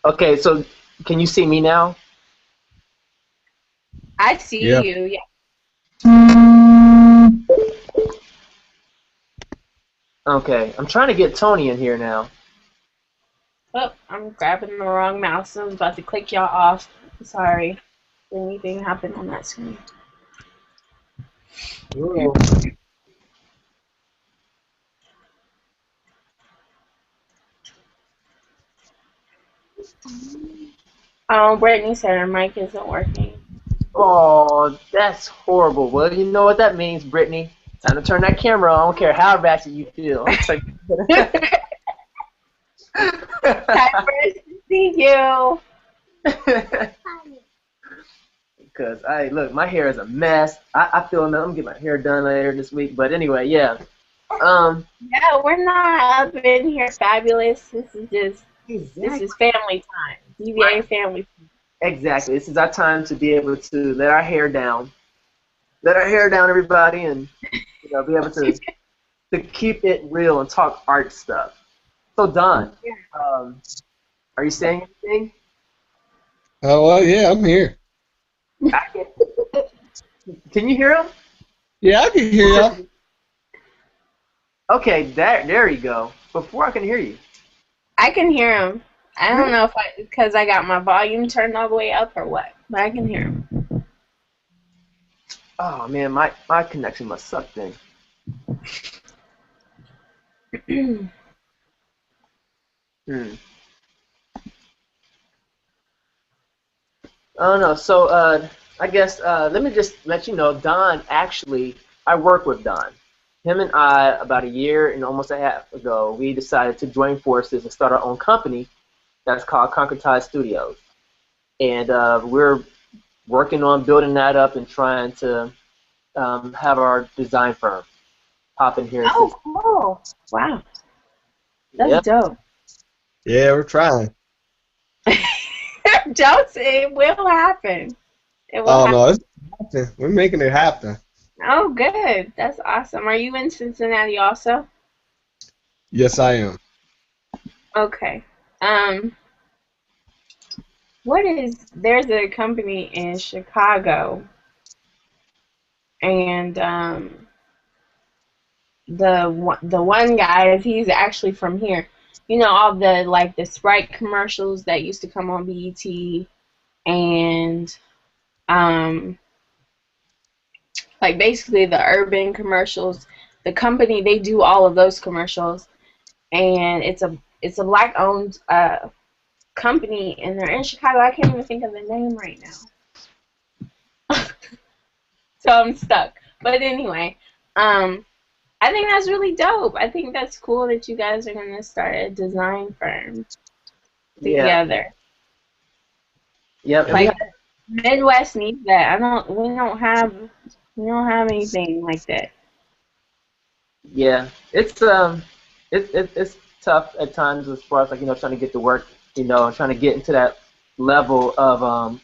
Okay, so can you see me now? I see Yeah. you. Yeah. Okay, I'm trying to get Tony in here now. Oh, I'm grabbing the wrong mouse. I was about to click y'all off. Sorry. Anything happened on that screen? Whoa. Oh, Brittany said her mic isn't working. Oh, that's horrible. Well, you know what that means, Brittany. Time to turn that camera on. I don't care how ratchet you feel. Time for us to see you. Because look, my hair is a mess. I feel I'm gonna get my hair done later this week. But anyway, yeah. Yeah, we're not up in here fabulous. This is family time. DVA Right. family. Exactly. This is our time to be able to let our hair down. Let our hair down, everybody, and be able to keep it real and talk art stuff. So Don, are you saying anything? Oh, well, yeah, I'm here. Can you hear him? Yeah, I can hear y'all. Okay, there you go. Before I can hear you. I can hear him. I don't know if because I got my volume turned all the way up or what, but I can hear him. Oh man, my connection must suck then. I don't know. So I guess let me just let you know, Don. Actually, I work with Don. Him and I, about a year and almost a half ago, we decided to join forces and start our own company that's called Concretize Studios. And we're working on building that up and trying to have our design firm pop in here. Oh, cool. Wow. That's Yep. dope. Yeah, we're trying. Just, it will happen. It will Oh, happen. no, it's happening. We're making it happen. Oh, good. That's awesome. Are you in Cincinnati also? Yes, I am. Okay. There's a company in Chicago, and the one guy, he's actually from here. You know, all the Sprite commercials that used to come on BET, and basically the urban commercials. The company, they do all of those commercials, and it's a black owned company, and they're in Chicago. I can't even think of the name right now, so I'm stuck. But anyway, I think that's really dope. I think that's cool that you guys are gonna start a design firm together. Yep. Like Midwest needs that. We don't have anything like that. Yeah, it's it's tough at times as far as trying to get to work, and trying to get into that level of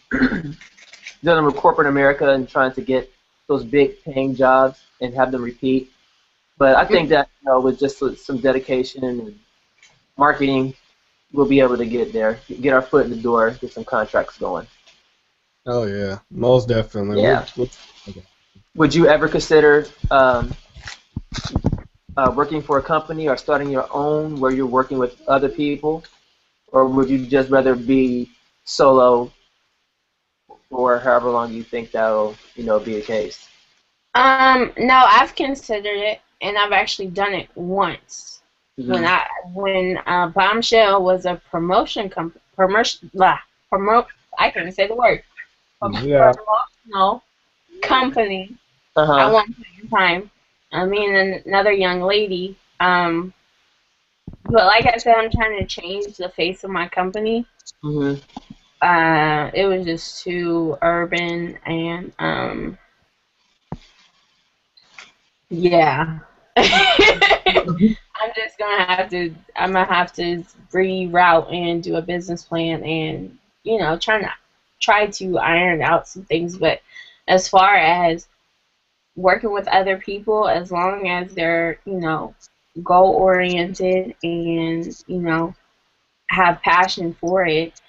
dealing with corporate America and trying to get those big paying jobs and have them repeat. But I think that with just some dedication and marketing, we'll be able to get there, get our foot in the door, get some contracts going. Oh, yeah, most definitely. Yeah. Okay. Would you ever consider working for a company or starting your own where you're working with other people, or would you just rather be solo for however long you think that'll be the case? No, I've considered it, and I've actually done it once. Mm-hmm. When Bombshell was a promotion company, I can't say the word. Yeah. Promotional company. Uh-huh. At one point in time, me and another young lady. But like I said, I'm trying to change the face of my company. Mm-hmm. It was just too urban, and yeah. I'm gonna have to reroute and do a business plan, and try to iron out some things. But as far as working with other people as long as they're, goal oriented and, have passion for it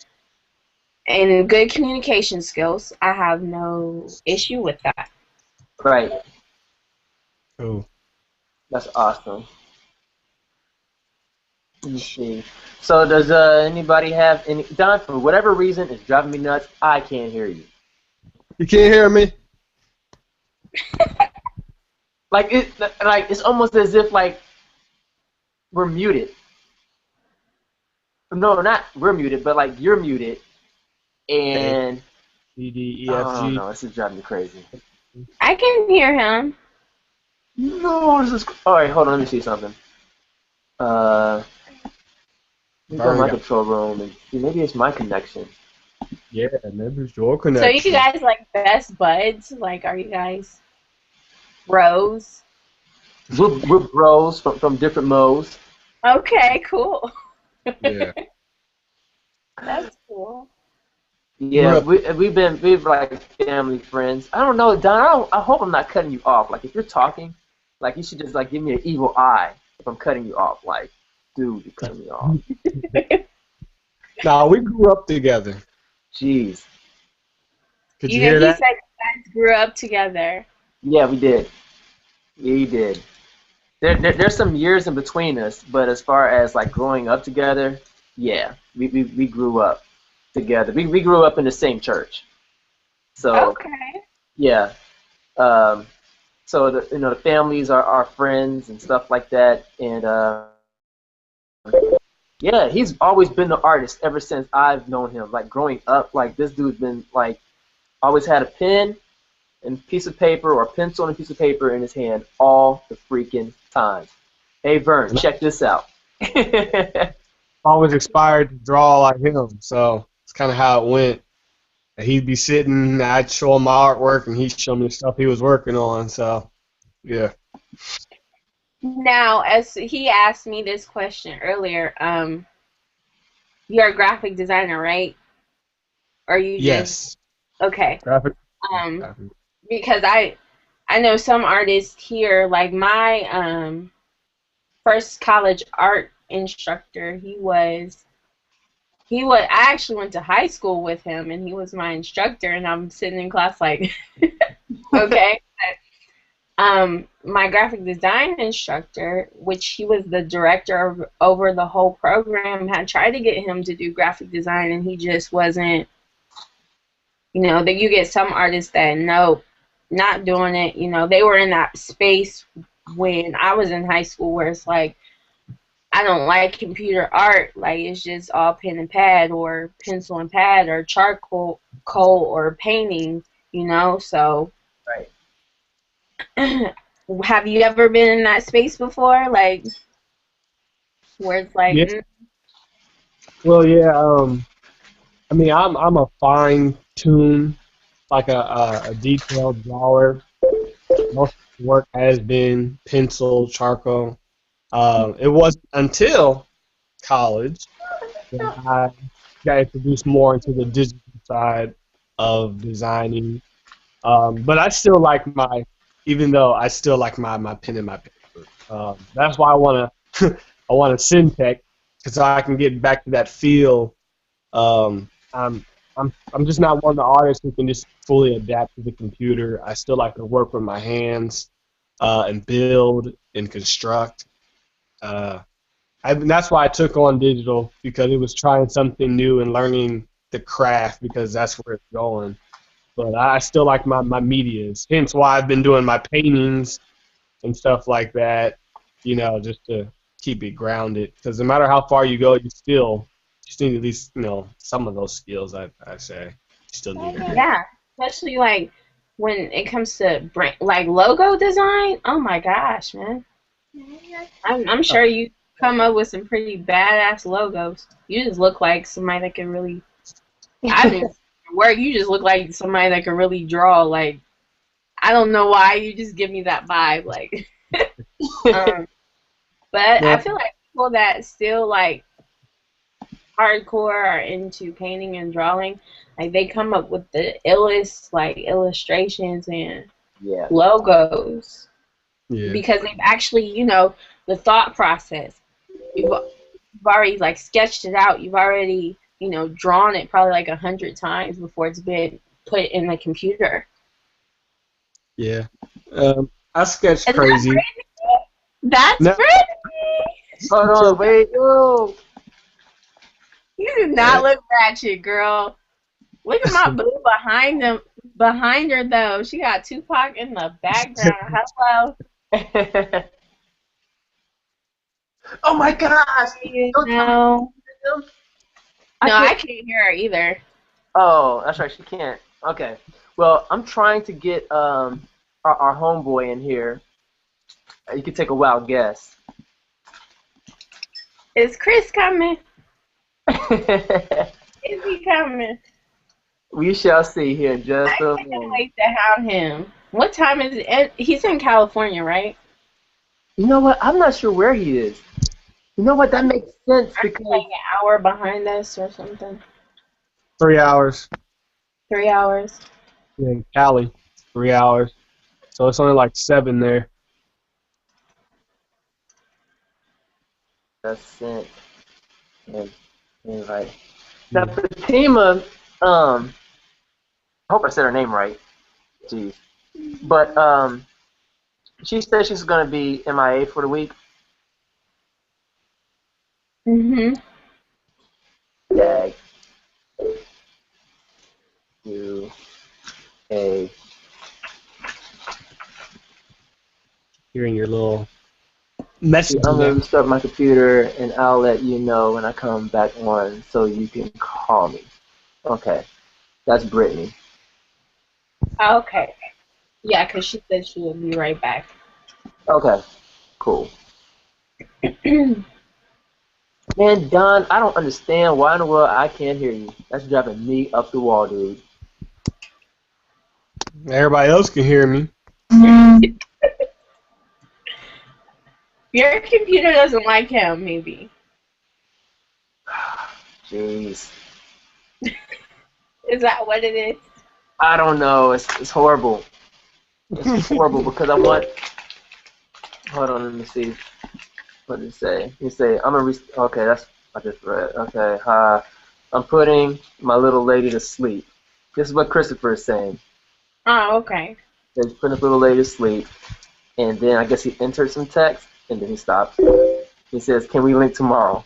and good communication skills. I have no issue with that. Right. Cool. That's awesome. Let me see. So does anybody have any? Don, for whatever reason, it's driving me nuts. I can't hear you. You can't hear me? Like it's almost as if like we're muted. No, not we're muted, but like you're muted. And C, D, E, oh F, G. no, this is driving me crazy. I can hear him. No, this is. All right, hold on. Let me see something. Let me go to my control room and see. Maybe it's my connection. Yeah, maybe it's your So connection. you guys like best buds? Like, are you guys bros? We're bros from different modes. Okay, cool. Yeah. That's cool. Yeah, we've like family friends. I don't know, Don. I hope I'm not cutting you off. Like if you're talking, like you should just like give me an evil eye if I'm cutting you off. Like, dude, you're cutting me off. Nah, we grew up together. Jeez. Could you hear that? He said you guys grew up together. Yeah, we did. We did. There's some years in between us, but as far as like growing up together, yeah, we grew up together. We grew up in the same church. So Okay. yeah. So the families are our friends and stuff like that, and yeah, he's always been the artist ever since I've known him. Like growing up, like this dude's been like always had a pen and piece of paper or a pencil and a piece of paper in his hand all the freaking time. Hey Vern, check this out. Always inspired to draw like him, so it's kind of how it went. He'd be sitting, I'd show him my artwork, and he'd show me the stuff he was working on. So, yeah. Now, as he asked me this question earlier, you're a graphic designer, right? Or you Yes. just okay? Graphic. Because I know some artists here, like my first college art instructor, I actually went to high school with him, and he was my instructor, and I'm sitting in class like, okay. My graphic design instructor, which he was the director over the whole program, had tried to get him to do graphic design, and he just wasn't. That you get some artists that no, not doing it. They were in that space when I was in high school where it's like, I don't like computer art. Like it's just all pen and pad or pencil and pad or charcoal or painting. So. Right. Have you ever been in that space before? Like where it's like. Yeah. Well, yeah. I mean, I'm a fine tune, like a detailed drawer. Most of the work has been pencil, charcoal. It wasn't until college that I got introduced more into the digital side of designing. But I still like even though I still like my pen and my paper. That's why I want to I want to Syntech, because I can get back to that feel. I'm I'm just not one of the artists who can just fully adapt to the computer. I still like to work with my hands and build and construct. That's why I took on digital, because it was trying something new and learning the craft, because that's where it's going. But I still like my medias. Hence why I've been doing my paintings and stuff like that, just to keep it grounded. Because no matter how far you go, you still just need at least, some of those skills, I say. You still need it. Yeah, especially like when it comes to like logo design. Oh my gosh, man. I'm sure you come up with some pretty badass logos. You just look like somebody that can really. I didn't work. You just look like somebody that can really draw. Like I don't know why, you just give me that vibe. Like, but I feel like people that still like hardcore are into painting and drawing, like they come up with the illest like illustrations, and Yeah. logos. Yeah. Because they've actually, you know, the thought process. You've already like sketched it out. You've already, you know, drawn it probably like 100 times before it's been put in the computer. Yeah. I sketch Is that crazy. Brittany? That's No. Brittany. Hold on, wait, whoa. You do not look ratchet, girl. Look at my boo behind her though. She got Tupac in the background. Hello. Oh my gosh! Don't No. tell me. No, I can't hear her either. Oh, that's right. She can't. Okay. Well, I'm trying to get our homeboy in here. You can take a wild guess. Is Chris coming? Is he coming? We shall see here in just a I can't moment. wait to have him. What time is it? He's in California, right? You know what? I'm not sure where he is. You know what? That makes sense because Like an hour behind us or something. 3 hours. 3 hours. Yeah, in Cali, 3 hours. So it's only like 7 there. that's sent and invite. Now Fatima, I hope I said her name right. Jeez. But she said she's gonna be MIA for the week. Mhm. Dag. Do a You're in your little message. I'm gonna restart my computer and I'll let you know when I come back on so you can call me. Okay. That's Brittany. Okay. Yeah, because she said she would be right back. Okay. Cool. Man, Don, I don't understand why in the world I can't hear you. That's driving me up the wall, dude. Everybody else can hear me. Your computer doesn't like him, maybe. Jeez. Is that what it is? I don't know. It's horrible. It's horrible because I want. Hold on, let me see. What did it say? You say I'm a. Okay, that's I just read. Okay, I'm putting my little lady to sleep. This is what Christopher is saying. Oh, okay. He's putting his little lady to sleep, and then I guess he entered some text, and then he stops. He says, "Can we link tomorrow?"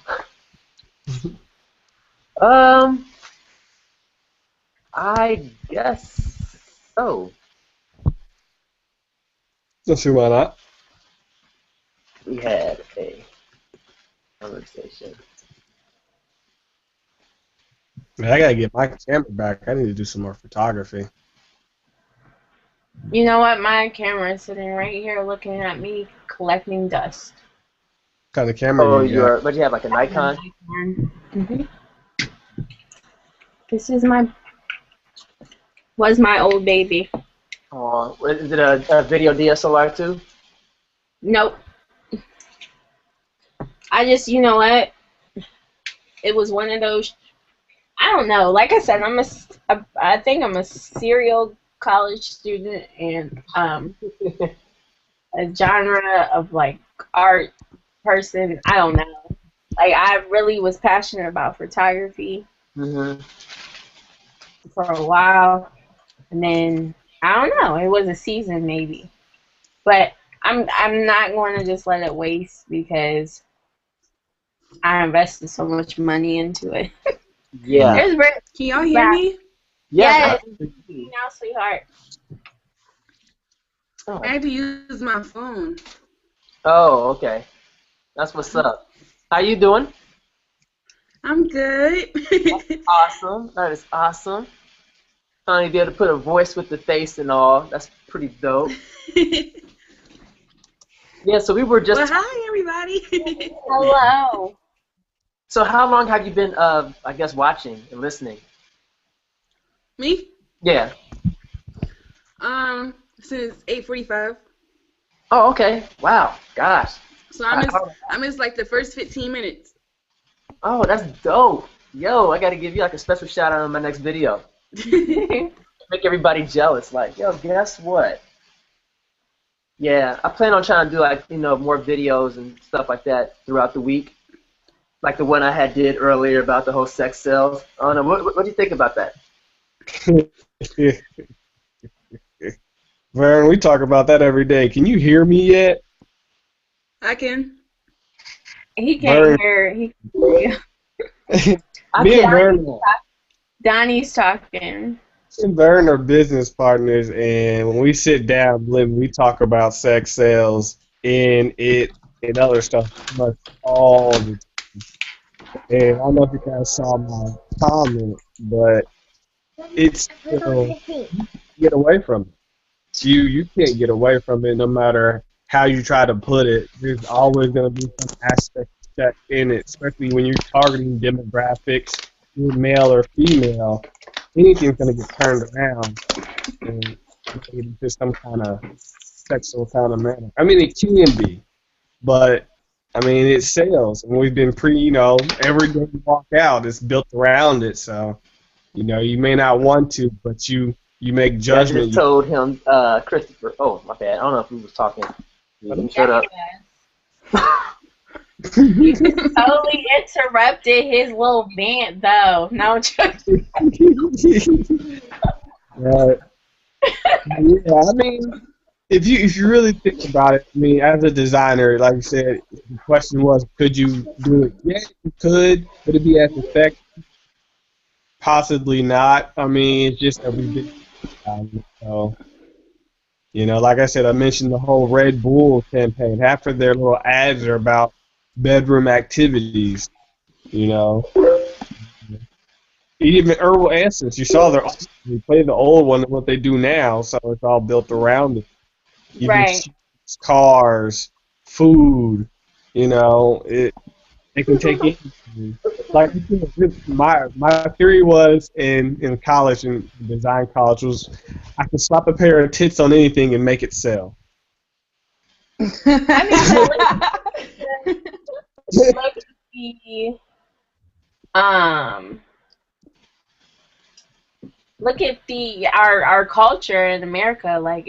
I guess so. Don't see why not. We had a conversation. Man, I gotta get my camera back. I need to do some more photography. You know what? My camera is sitting right here looking at me collecting dust. What kind of camera Oh, you got? but you have like a Nikon? Mm-hmm. This is was my old baby. Oh, is it a video DSLR too? Nope. I just, you know what? It was one of those. I don't know. Like I said, I think I'm a serial college student and a genre of like art person. I don't know. Like I really was passionate about photography Mm-hmm. for a while, and then I don't know. It was a season maybe, but I'm not going to just let it waste because I invested so much money into it. Yeah. There's Britt. Can y'all hear me? Yes. Now, sweetheart. Oh. I had to use my phone. Oh, okay. That's what's up. How you doing? I'm good. Awesome. That is awesome. Finally be able to put a voice with the face and all. That's pretty dope. Yeah, so we were just. Well, hi everybody. Hello. So how long have you been, I guess, watching and listening? Me? Yeah. Since 8:45. Oh, okay. Wow. Gosh. So I missed like the first 15 minutes. Oh, that's dope. Yo, I gotta give you like a special shout out on my next video. Make everybody jealous. Like, yo, guess what? Yeah, I plan on trying to do like more videos and stuff like that throughout the week, like the one I had did earlier about the whole sex sales. I don't know. What do you think about that? Vern, we talk about that every day. Can you hear me yet? I can. He Vern, can't hear. He can't hear you. me and Vern, Donnie's talking. and Vern are business partners, and when we sit down, we talk about sex sales and other stuff pretty much all the time. And I don't know if you guys saw my comment, but it's still get away from it. You can't get away from it no matter how you try to put it. There's always going to be some aspect of sex in it, especially when you're targeting demographics, you're male or female. Anything's going to get turned around and made into some kind of sexual kind of manner. I mean, it can be, but I mean, it sells, and we've been every day you walk out, it's built around it. So, you may not want to, but you make Yeah, I judgment. just told him, Christopher. Oh, my bad. I don't know if he was talking. Let him shut up. You just totally interrupted his little band, though. No joking. Right. Yeah, I mean, if you really think about it, I mean, as a designer, like you said, the question was, could you do it? Yeah, you could. Would it be as effective? Possibly not. I mean, it's just a ridiculous. So, like I said, I mentioned the whole Red Bull campaign. Half of their little ads are about bedroom activities. Even Herbal Essence, you saw they play the old one and what they do now, so it's all built around it. Even Right. cars, food, they can take anything. Like my theory was in college, in design college, was I could slap a pair of tits on anything and make it sell. I mean, look at the look at our culture in America. Like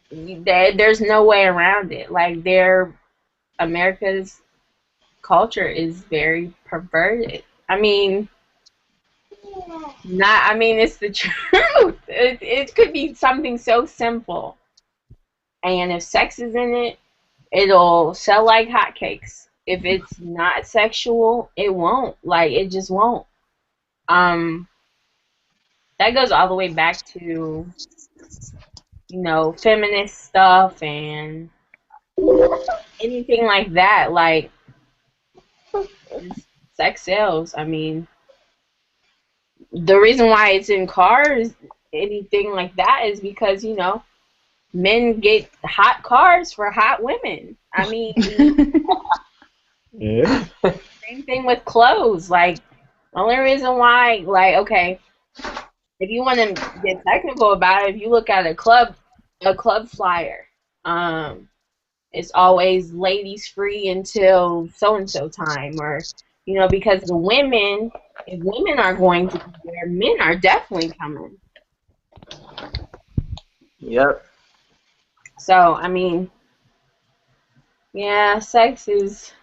there's no way around it. Like America's culture is very perverted. I mean, it's the truth. It could be something so simple, and if sex is in it, it'll sell like hotcakes. If it's not sexual, it won't. Like, it just won't. That goes all the way back to, feminist stuff and anything like that. Like, sex sells. I mean, the reason why it's in cars, anything like that, is because, men get hot cars for hot women. I mean, Yeah. same thing with clothes. Like, the only reason why, like, okay, if you want to get technical about it, if you look at a club flyer, it's always ladies free until so-and-so time, or, because if women are going to be there, men are definitely coming. Yep. So, I mean, yeah, sex is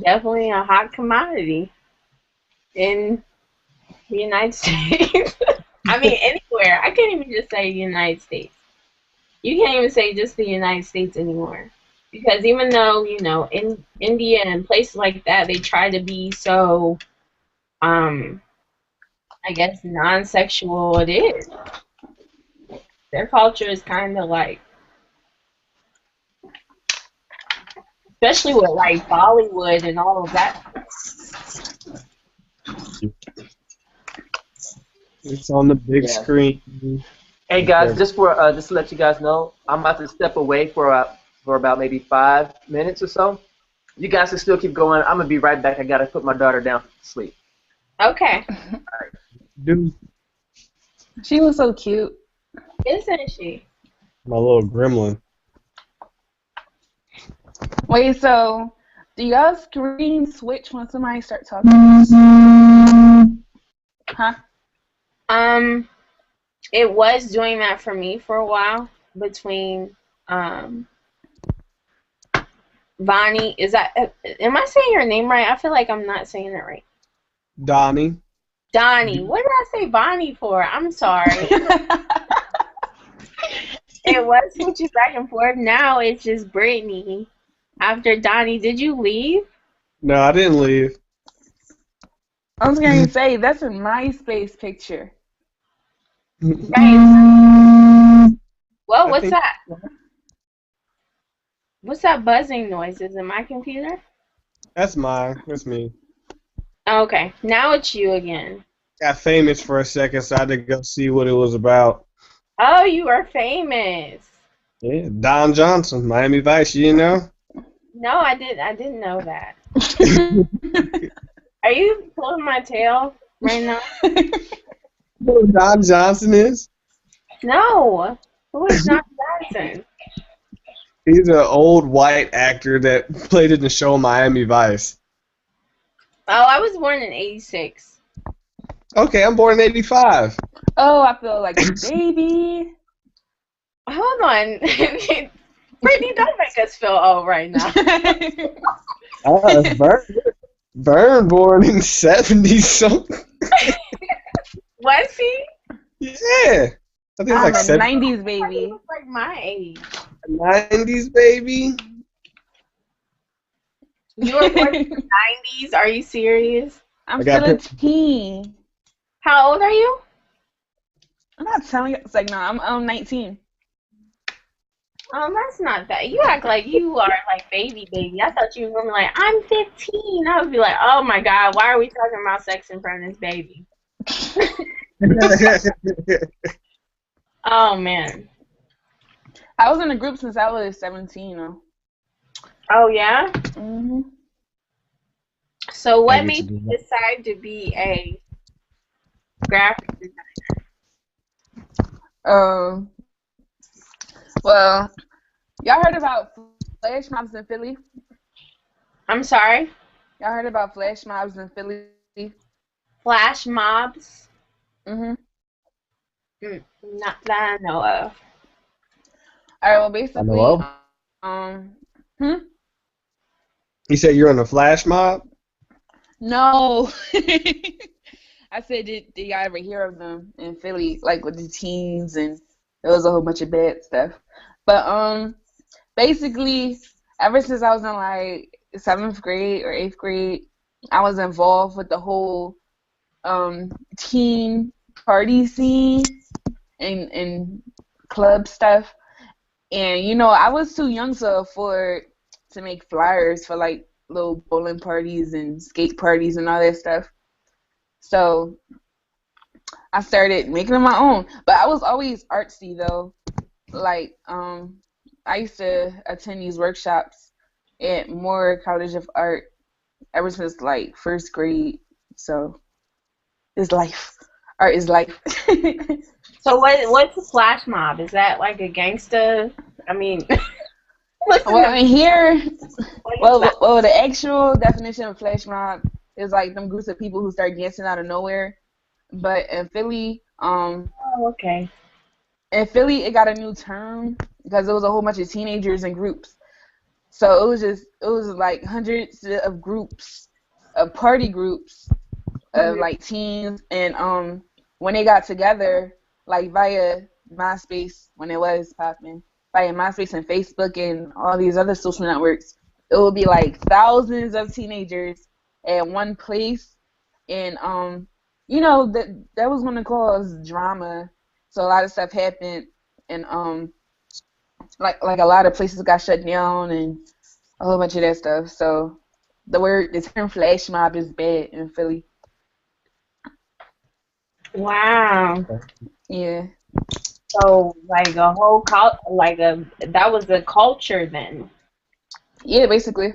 definitely a hot commodity in the United States. I mean, anywhere. I can't even just say United States. You can't even say just the United States anymore. Because even though, in India and places like that, they try to be so, I guess, non-sexual, it is. Their culture is kind of like, especially with, like, Bollywood and all of that. It's on the big screen. Hey guys, just to let you guys know, I'm about to step away for about maybe 5 minutes or so. You guys can still keep going. I'm gonna be right back. I gotta put my daughter down to sleep. Okay. Dude, She was so cute. Isn't she? my little gremlin. Wait, so do y'all screen switch when somebody starts talking? Huh? It was doing that for me for a while between um, Vonnie. Is that? Am I saying your name right? I feel like I'm not saying it right. Donnie. Donnie. What did I say Bonnie for? I'm sorry. It was switching back and forth. Now it's just Brittany. After Donnie, did you leave? No, I didn't leave. I was going to say, that's a MySpace picture. Guys. Well, I what's think- that? What's that buzzing noise? Is it my computer? That's mine. That's me. Okay, now it's you again. Got famous for a second, so I had to go see what it was about. Oh, you are famous. Yeah, Don Johnson, Miami Vice. You know? No, I didn't know that. Are you pulling my tail right now? You know who Don Johnson is? No. Who is John Johnson? He's an old white actor that played in the show Miami Vice. Oh, I was born in '86. Okay, I'm born in '85. Oh, I feel like a baby. Hold on. Brittany, don't make us feel old right now. Vern born in '70 something. Was he? Yeah. I think I'm it's a like 90s baby. He's like my age. 90s baby. You were born in the '90s? Are you serious? I'm I got still a teen. How old are you? I'm not telling you. It's like, no, I'm 19. Oh, that's not that. You act like you are like baby. I thought you were gonna be like, I'm 15. I would be like, oh my God, why are we talking about sex in front of this baby? Oh man. I was in a group since I was 17. Though. Oh yeah. Mm-hmm. So what get made you you decide to be a graphic designer? Well, y'all heard about flash mobs in Philly? I'm sorry? Y'all heard about flash mobs in Philly? Flash mobs? Mm-hmm. Not that I know of. Alright, well, basically, You said you're on the flash mob? No. I said, did y'all ever hear of them in Philly, like with the teens, and there was a whole bunch of bad stuff. But basically, ever since I was in like 7th grade or 8th grade, I was involved with the whole teen party scene and club stuff. And you know, I was too young to afford to make flyers for like little bowling parties and skate parties and all that stuff. So I started making them my own. But I was always artsy though. Like, I used to attend these workshops at Moore College of Art ever since like 1st grade. So it's life. Art is life. So what's a flash mob? Is that like a gangsta? I mean, well, in here, well, the actual definition of flash mob is like them groups of people who start dancing out of nowhere. But in Philly, oh, okay. In Philly, it got a new term because there was a whole bunch of teenagers in groups. So it was like hundreds of groups, of party groups, of like teens, and when they got together, like via MySpace, when it was popping, via MySpace and Facebook and all these other social networks, it would be like thousands of teenagers at one place, and you know that was gonna cause drama. So a lot of stuff happened, and like a lot of places got shut down and a whole bunch of that stuff. So the term flash mob is bad in Philly. Wow. Yeah. So like a whole that was the culture then. Yeah, basically.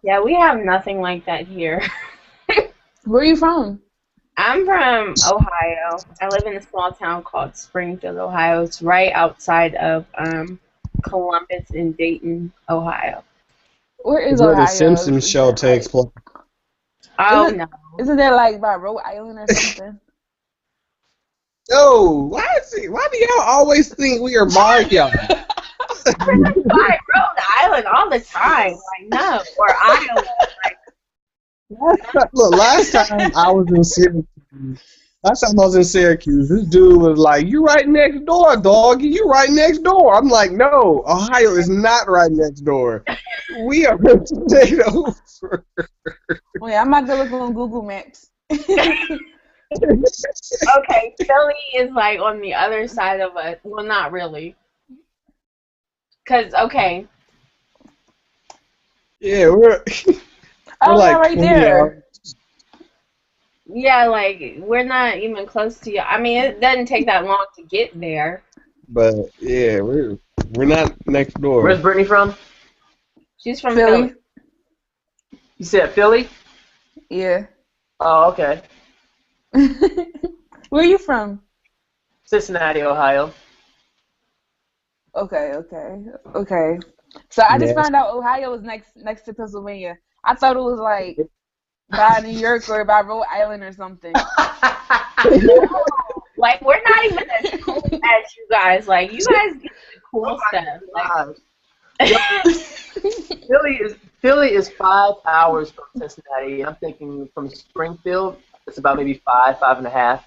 Yeah, we have nothing like that here. Where are you from? I'm from Ohio. I live in a small town called Springfield, Ohio. It's right outside of Columbus and Dayton, Ohio. Where is It's where Ohio? the Simpsons show takes place. Oh no. Isn't that like by Rhode Island or something? Yo, why do y'all always think we are Mario? By Rhode Island all the time. Like, no. Or Iowa. Look, last time I was in Syracuse, this dude was like, "You right next door, dog. You right next door." I'm like, "No, Ohio is not right next door. We are stayed over." Wait, I'm about to look on Google Maps. Okay, Philly is like on the other side of us. Well, not really. Cause okay, Yeah, we're Oh, like right 20 there. hours. yeah, like we're not even close to you. I mean, it doesn't take that long to get there. But yeah, we're not next door. Where's Brittany from? She's from Philly. Philly. You said Philly? Yeah. Oh, okay. Where are you from? Cincinnati, Ohio. Okay. So I just Yes. found out Ohio was next to Pennsylvania. I thought it was like by New York or by Rhode Island or something. Like we're not even as cool as you guys. Like you guys get the cool stuff. Like, Philly is 5 hours from Cincinnati. I'm thinking from Springfield, it's about maybe 5.5.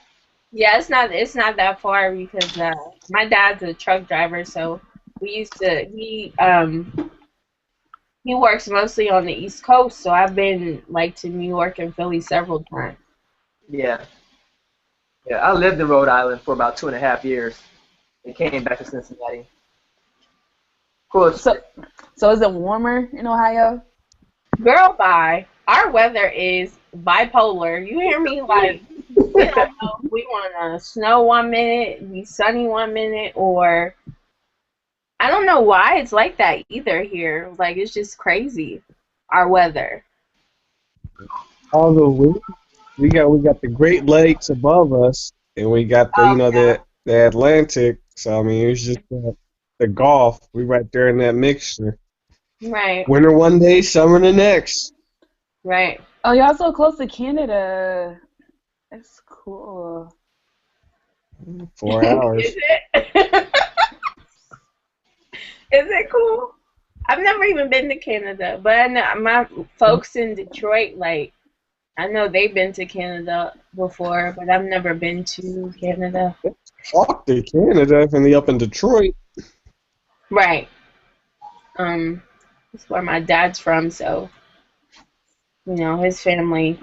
yeah, it's not that far because my dad's a truck driver, so he works mostly on the East Coast, so I've been like to New York and Philly several times. Yeah. Yeah, I lived in Rhode Island for about 2.5 years and came back to Cincinnati. Cool. So is it warmer in Ohio? Girl, bye. Our weather is bipolar. You hear me? Like we don't know if we want to snow 1 minute, be sunny 1 minute, or I don't know why it's like that either here. Like it's just crazy. Our weather. Although we got the Great Lakes above us, and we got the Atlantic. So I mean, it's just the Gulf. We right there in that mixture. Right. Winter one day, summer the next. Right. Oh, y'all so close to Canada. That's cool. 4 hours. Is it? Is it cool? I've never even been to Canada, but I know my folks in Detroit, like, I know they've been to Canada before, but I've never been to Canada. Walk to Canada and they up in Detroit. Right. That's where my dad's from, so you know his family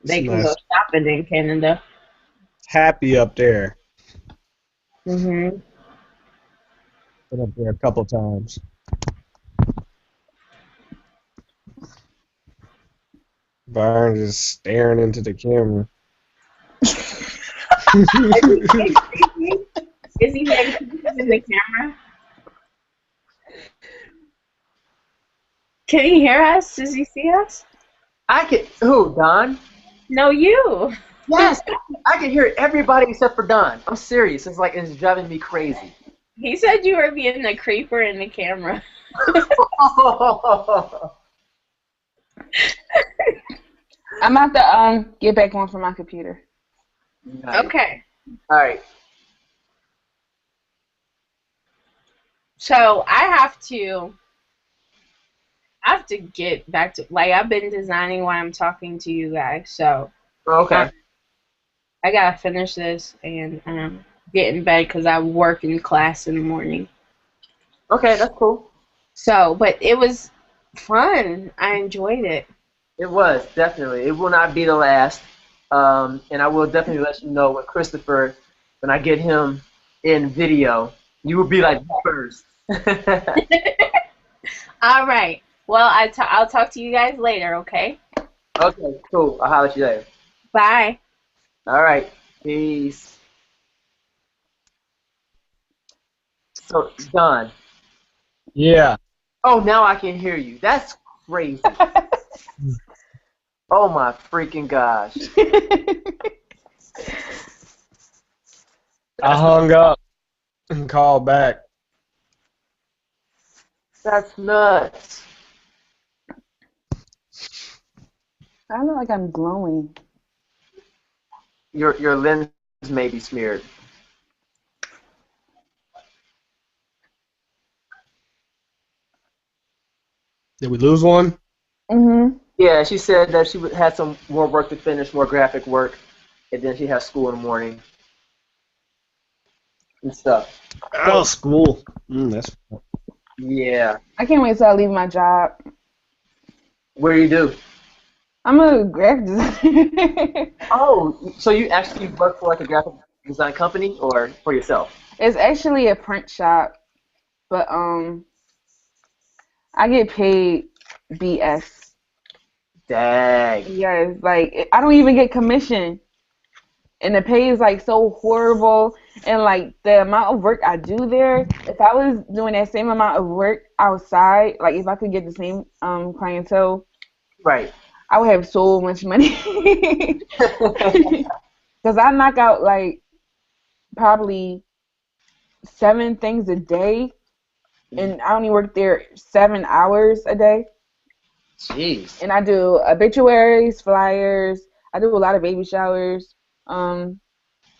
they It's can go nice. shopping in Canada. Happy up there. Mhm. Been up there a couple times. Byron just staring into the camera. Is he making pictures in the camera? Can he hear us? Does he see us? I can. Who? Don? No, you. Yes, I can hear everybody except for Don. I'm serious. It's driving me crazy. He said you were being a creeper in the camera. I'm about to get back on from my computer. Nice. Okay. All right. So I have to get back to like I've been designing while I'm talking to you guys. So Okay. I gotta finish this and get in bed because I work in class in the morning. Okay, that's cool. So, but it was fun. I enjoyed it. It was definitely. It will not be the last. And I will definitely let you know when I get him in video. You will be like first. All right. Well, I'll talk to you guys later. Okay. Okay, cool. I'll holler at you later. Bye. All right. Peace. So, Don. Yeah. Oh, now I can hear you. That's crazy. Oh my freaking gosh. I hung up and called back. That's nuts. I look like I'm glowing. Your lens may be smeared. Did we lose one? Mhm. Yeah, she said that she had some more work to finish, more graphic work, and then she has school in the morning and stuff. Oh, school. That's Yeah. I can't wait till I leave my job. What do you do? I'm a graphic designer. Oh, so you actually work for like a graphic design company or for yourself? It's actually a print shop, but I get paid BS. Dang. Yes, like I don't even get commission, and the pay is like so horrible. And like the amount of work I do there, if I was doing that same amount of work outside, like if I could get the same clientele, Right. I would have so much money. Because I knock out like probably 7 things a day, and I only work there 7 hours a day. Jeez. And I do obituaries, flyers. I do a lot of baby showers,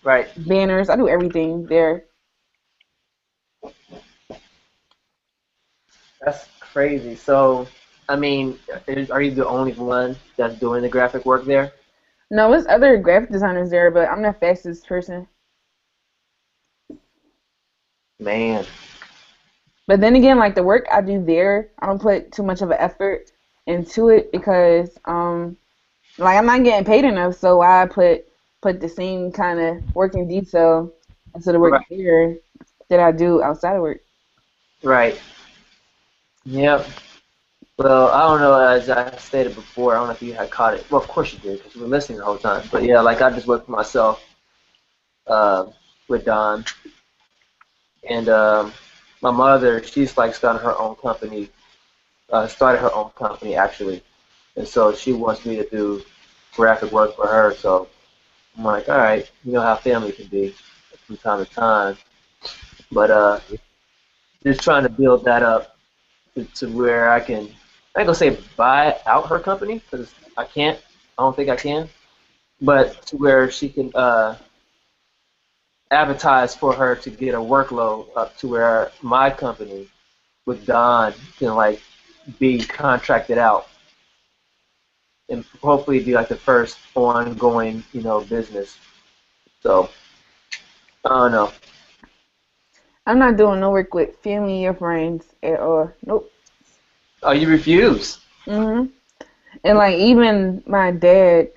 Right. banners. I do everything there. That's crazy. So, I mean, are you the only one that's doing the graphic work there? No, there's other graphic designers there, but I'm the fastest person. Man. But then again, like the work I do there, I don't put too much of an effort into it because like I'm not getting paid enough, so I put the same kind of work in detail into the work Right. here that I do outside of work. Right. Yep. Well, I don't know, as I stated before, I don't know if you had caught it. Well, of course you did, because you were listening the whole time. But yeah, like I just work for myself uh, with Don. And my mother, she's like started her own company actually. And so she wants me to do graphic work for her. So I'm like, all right, you know how family can be from time to time. But just trying to build that up to where I ain't gonna say buy out her company because I can't. I don't think I can. But to where she can advertise for her to get a workload up to where my company with Don can like be contracted out and hopefully be like the first ongoing, business. So I don't know. I'm not doing no work with family or friends at all. Nope. Oh, you refuse? Mhm. And like even my dad,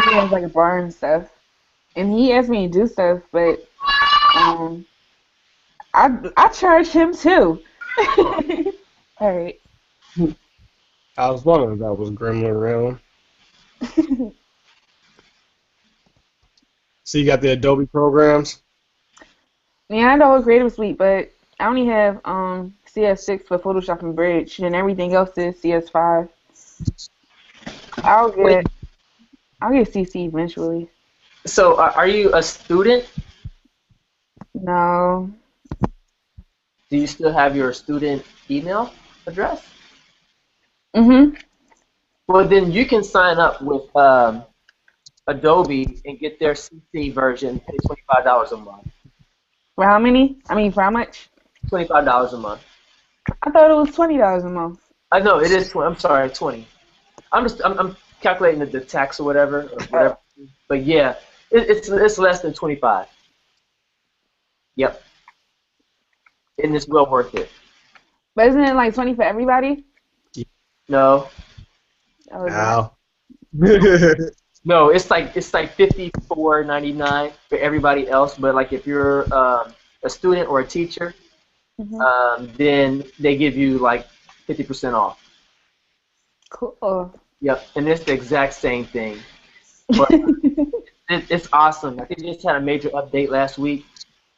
he has like a bar and stuff, and he asked me to do stuff, but um, I charge him too. All right. I was wondering if that was Gremlin around. So you got the Adobe programs? Yeah, I know Creative Suite, but I only have CS6 for Photoshop and Bridge, and everything else is CS5. I'll Wait, get I'll get CC eventually. so are you a student? No. Do you still have your student email address? Mhm. Well, then you can sign up with Adobe and get their CC version, pay $25 a month. For how many? I mean, for how much? $25 a month. I thought it was $20 a month. I know it is 20. I'm sorry, 20. I'm calculating the tax or whatever. But yeah, it's less than 25. Yep, and it's well worth it. But isn't it like 20 for everybody? No, Oh, is that? Ow. no, it's like 54.99 for everybody else. But like if you're a student or a teacher, Mhm. then they give you like 50% off. Cool. Yep, and it's the exact same thing. But it's awesome. I think they just had a major update last week,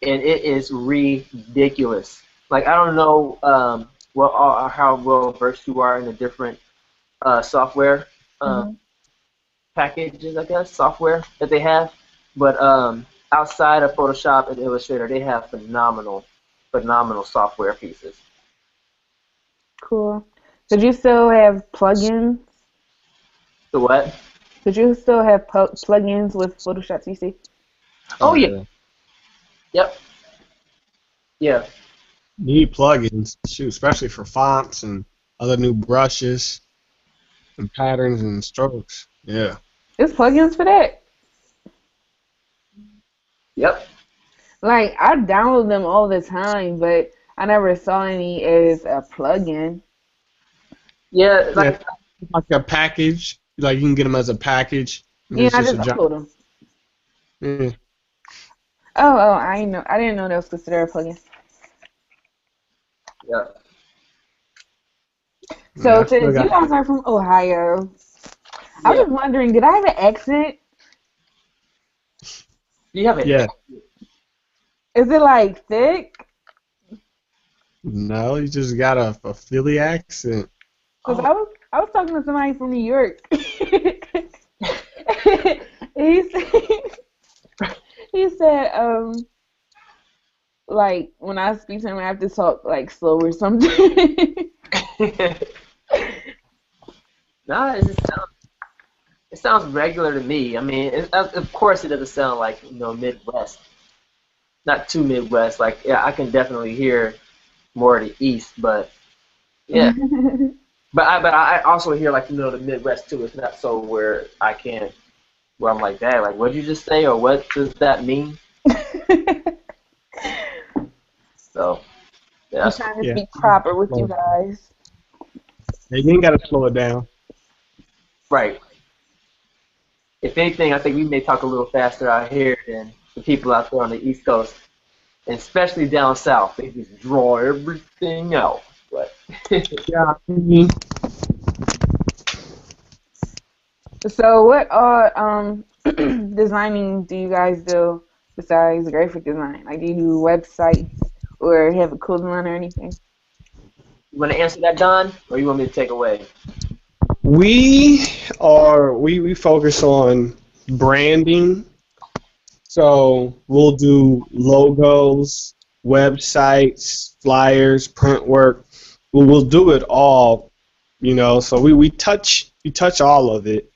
and it is ridiculous. Like I don't know how well versed you are in the different software Mhm. packages, I guess, software that they have, but outside of Photoshop and Illustrator, they have phenomenal software pieces. Cool. Could you still have plugins? So what? Could you still have plugins with Photoshop CC? Oh yeah. Yep. Yeah. You need plugins, shoot, especially for fonts and other new brushes and patterns and strokes. Yeah. There's plugins for that. Yep. Like I download them all the time, but I never saw any as a plugin. Yeah. Yeah, like a package. Like you can get them as a package. And Yeah, it's I just just a job. upload them. Yeah. Oh, I know. I didn't know that was considered a plugin. Yeah. So I still since you got. guys are from Ohio, I was Yeah. just wondering, did I have an accent? Do you have it? Yeah. Is it like thick? No, you just got a Philly accent. Because Oh. I was talking to somebody from New York. he said, he said, like when I speak to him, I have to talk like slow or something. No, it sounds regular to me. I mean, of course, it doesn't sound like Midwest. Not too Midwest. Like, yeah, I can definitely hear more of the East, but yeah. But I also hear like the Midwest too. It's not so where I'm like that. Like, what did you just say, or what does that mean? So yeah, I'm that's trying cool. to Yeah. speak proper with you guys. Yeah, you ain't got to slow it down. Right. If anything, I think we may talk a little faster out here than the people out there on the East Coast, and especially down south. They just draw everything out. But Yeah. Mhm. So what designing do you guys do besides graphic design? Like do you do websites or have a cool design or anything? you want to answer that, Don, or you want me to take away? We focus on branding. So we'll do logos, websites, flyers, print work. We'll do it all, So we touch all of it.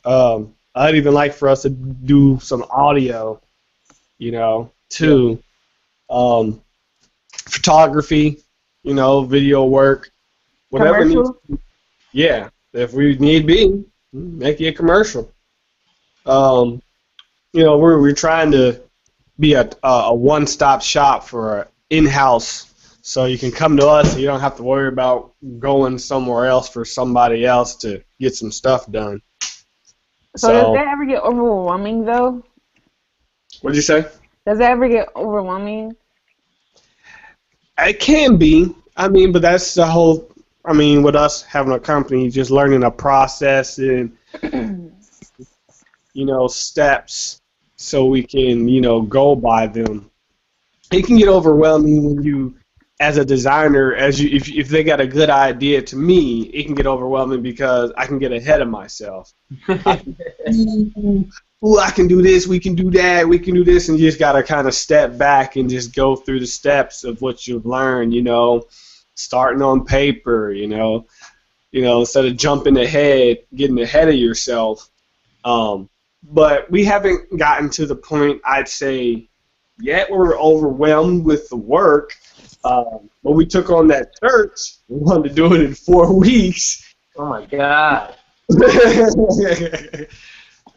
I'd even like for us to do some audio, Yeah. too. Photography, video work, whatever needs. Commercial? Yeah, if we need be, make it a commercial. Um, we're trying to be a one-stop shop for in-house, so you can come to us and you don't have to worry about going somewhere else for somebody else to get some stuff done. So does that ever get overwhelming though? What'd you say? Does that ever get overwhelming? It can be. I mean, but that's the whole. I mean, with us having a company, just learning a process and steps so we can go by them. It can get overwhelming when you, as a designer, if they got a good idea to me, it can get overwhelming because I can get ahead of myself. Ooh, I can do this, we can do that, we can do this, and you just gotta kind of step back and just go through the steps of what you've learned. Starting on paper. Instead of jumping ahead, getting ahead of yourself. But we haven't gotten to the point, I'd say, yet where we're overwhelmed with the work. But we took on that church. We wanted to do it in 4 weeks. Oh my God.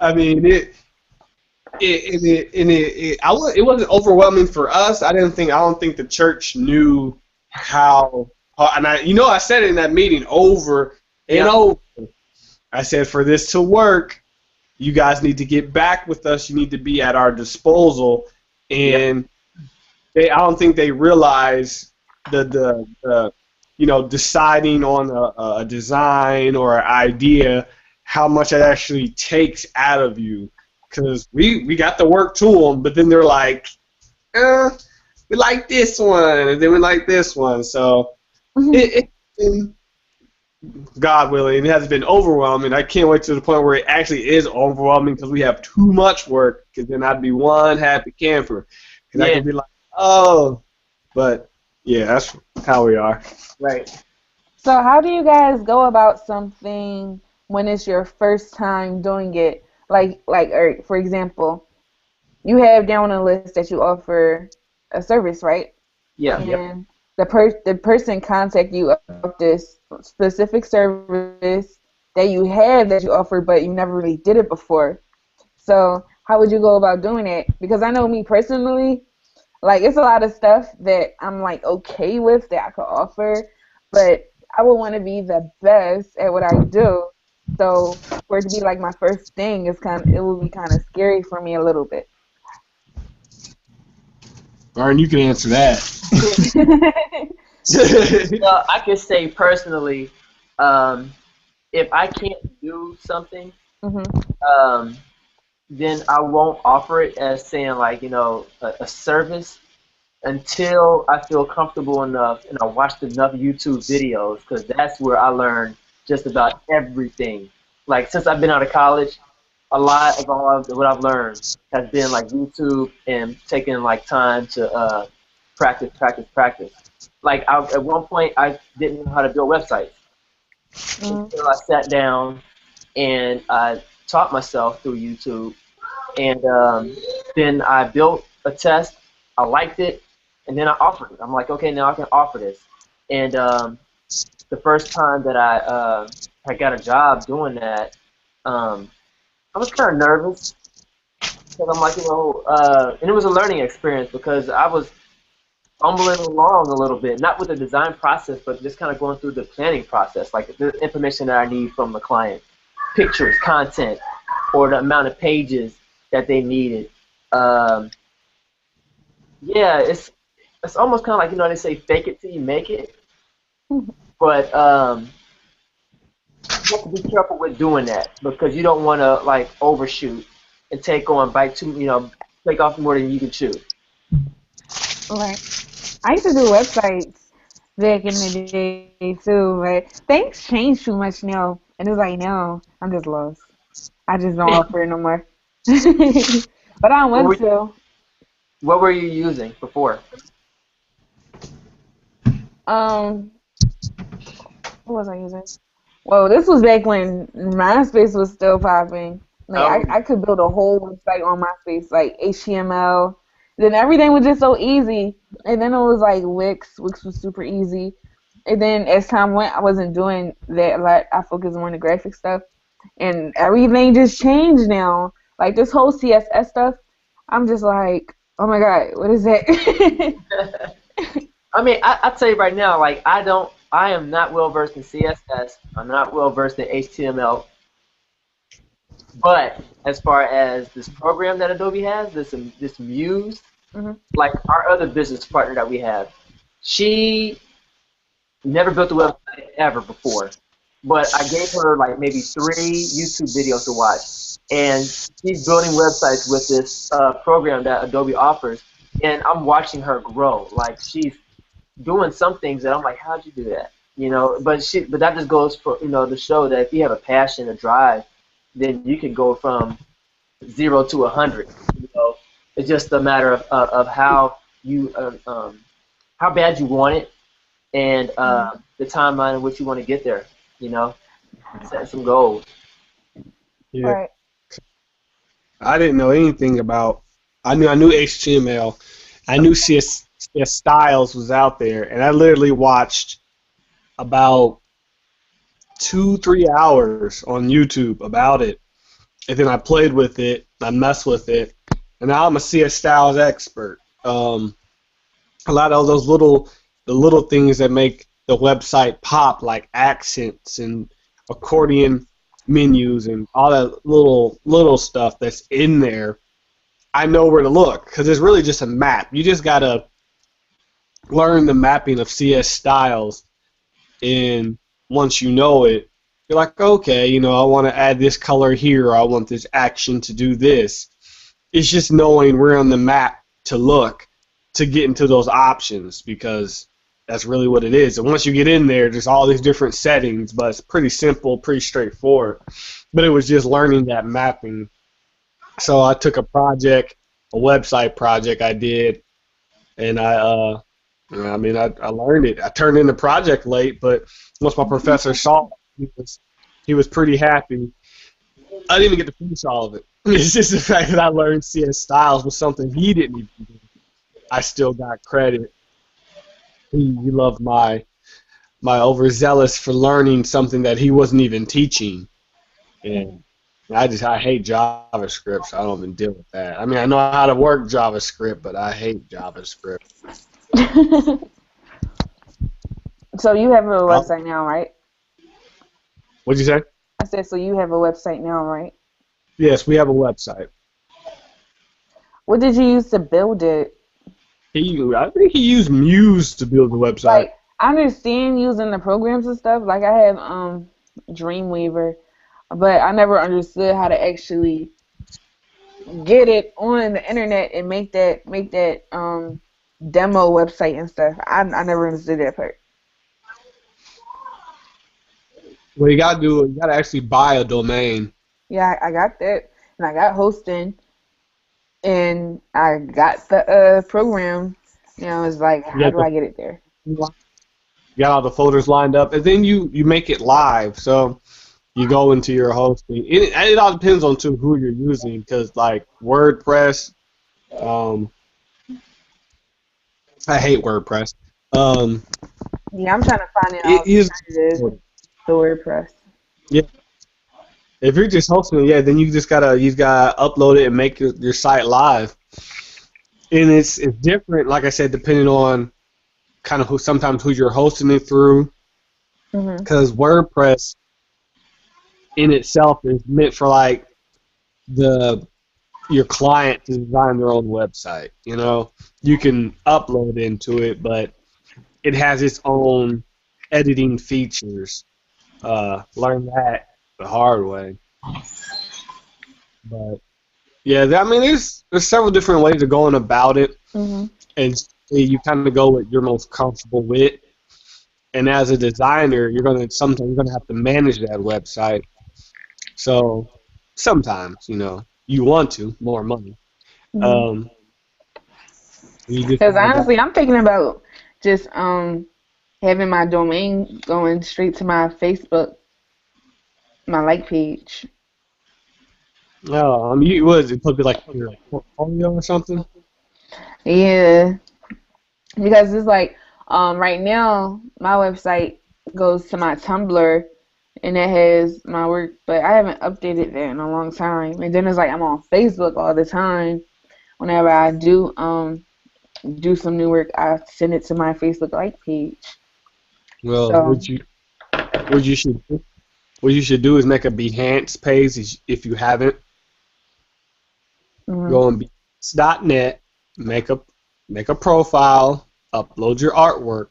I mean, it wasn't overwhelming for us. I don't think the church knew how. And I said it in that meeting over and over. I said, for this to work, you guys need to get back with us. You need to be at our disposal. And I don't think they realize the deciding on a design or an idea, how much it actually takes out of you. Because we got the work to them, but then they're like, we like this one, and then we like this one. So it's been, God willing, it has been overwhelming. I can't wait to the point where it actually is overwhelming because we have too much work, because then I'd be one happy camper. Because I can be like, oh, but yeah, that's how we are. Right. So how do you guys go about something when it's your first time doing it? Like, or for example, you have down a list that you offer a service, right? Yeah. And the person contact you about this specific service that you have that you offer, but you never really did it before. So how would you go about doing it? Because I know me personally, like it's a lot of stuff that I'm like okay with that I could offer, but I would want to be the best at what I do. So for it to be like my first thing is it would be kind of scary for me a little bit. Byron, you can answer that. Well, I could say personally, if I can't do something, um, then I won't offer it as saying like a service until I feel comfortable enough and I watched enough YouTube videos, because that's where I learned just about everything. Like since I've been out of college, a lot of what I've learned has been like YouTube and taking like time to practice. Like at one point I didn't know how to build websites until I sat down and I taught myself through YouTube, and then I built a test. I liked it, and then I offered it. I'm like, okay, now I can offer this. And the first time that I got a job doing that, I was kind of nervous because I'm like, and it was a learning experience because I was fumbling along a little bit, not with the design process, but just kind of going through the planning process, like the information that I need from the client, pictures, content, or the amount of pages that they needed. Yeah, it's almost kind of like, they say fake it till you make it, but you have to be careful with doing that because you don't want to like overshoot and take off more than you can chew. Right. I used to do websites back in the day too, but things change too much now. And it's like, no, I'm just lost. I just don't offer it no more. But I want to. What were you using before? What was I using? Well, this was back when MySpace was still popping. Like I could build a whole website on MySpace, like HTML. Then everything was just so easy. And then it was like Wix. Wix was super easy. And then as time went, I wasn't doing that a lot. I focused more on the graphic stuff. And everything just changed now. Like this whole CSS stuff, I'm just like, oh my God, what is that? I mean, I'll tell you right now, like I am not well versed in CSS. I'm not well versed in HTML. But as far as this program that Adobe has, this Muse, like our other business partner that we have, she never built a website ever before. But I gave her like maybe 3 YouTube videos to watch, and she's building websites with this program that Adobe offers, and I'm watching her grow. Like she's doing some things that I'm like, how'd you do that? But that just goes for to show that if you have a passion, a drive, then you can go from 0 to 100. It's just a matter of how you how bad you want it and the timeline in which you want to get there. Set some goals. Yeah. Right. I didn't know anything about. I knew HTML. I knew CS Styles was out there, and I literally watched about 2-3 hours on YouTube about it, and then I played with it, I messed with it, and now I'm a CS Styles expert. A lot of those little things that make the website pop, like accents and accordion menus and all that little stuff that's in there, I know where to look because it's really just a map. You just gotta learn the mapping of CS Styles, and once you know it, you're like, okay, I want to add this color here, or I want this action to do this. It's just knowing where on the map to look to get into those options, because that's really what it is. And once you get in there, there's all these different settings, but it's pretty simple, pretty straightforward. But it was just learning that mapping. So I took a website project I did, and I learned it. I turned in the project late, but once my professor saw it, he was pretty happy. I didn't even get to finish all of it. It's just the fact that I learned CS Styles was something he didn't even do. I still got credit. He loved my overzealous for learning something that he wasn't even teaching. And I hate JavaScript, so I don't even deal with that. I mean, I know how to work JavaScript, but I hate JavaScript. So you have a website now, right? What'd you say? I said, so you have a website now, right? Yes, we have a website. What did you use to build it? I think he used Muse to build the website. Like, I understand using the programs and stuff. Like, I have Dreamweaver, but I never understood how to actually get it on the internet and make that demo website and stuff. I never understood that part. What you gotta do, you gotta actually buy a domain. Yeah, I got that, and I got hosting, and I got the program. You know, it's like, how do I get it there? You got all the folders lined up, and then you make it live. So you go into your hosting. It all depends on who you're using, because like WordPress, I hate WordPress. Yeah, I'm trying to find out the WordPress. Yeah. If you're just hosting it, yeah, then you gotta upload it and make your site live. And it's different, like I said, depending on kind of sometimes who you're hosting it through. Because WordPress in itself is meant for like your client to design their own website. You know, you can upload into it, but it has its own editing features. Learn that the hard way. But yeah, I mean, there's several different ways of going about it, and you kind of go what you're most comfortable with. And as a designer, sometimes you're gonna have to manage that website. So sometimes, you want to more money. Because honestly, I'm thinking about just having my domain going straight to my Facebook, my like page. No, I mean, it could be like your portfolio or something. Yeah, because it's like right now my website goes to my Tumblr, and it has my work, but I haven't updated that in a long time. And then it's like I'm on Facebook all the time. Whenever I do some new work, I send it to my Facebook like page. Well, what you should do is make a Behance page if you haven't. Go on Behance.net, make a profile, upload your artwork,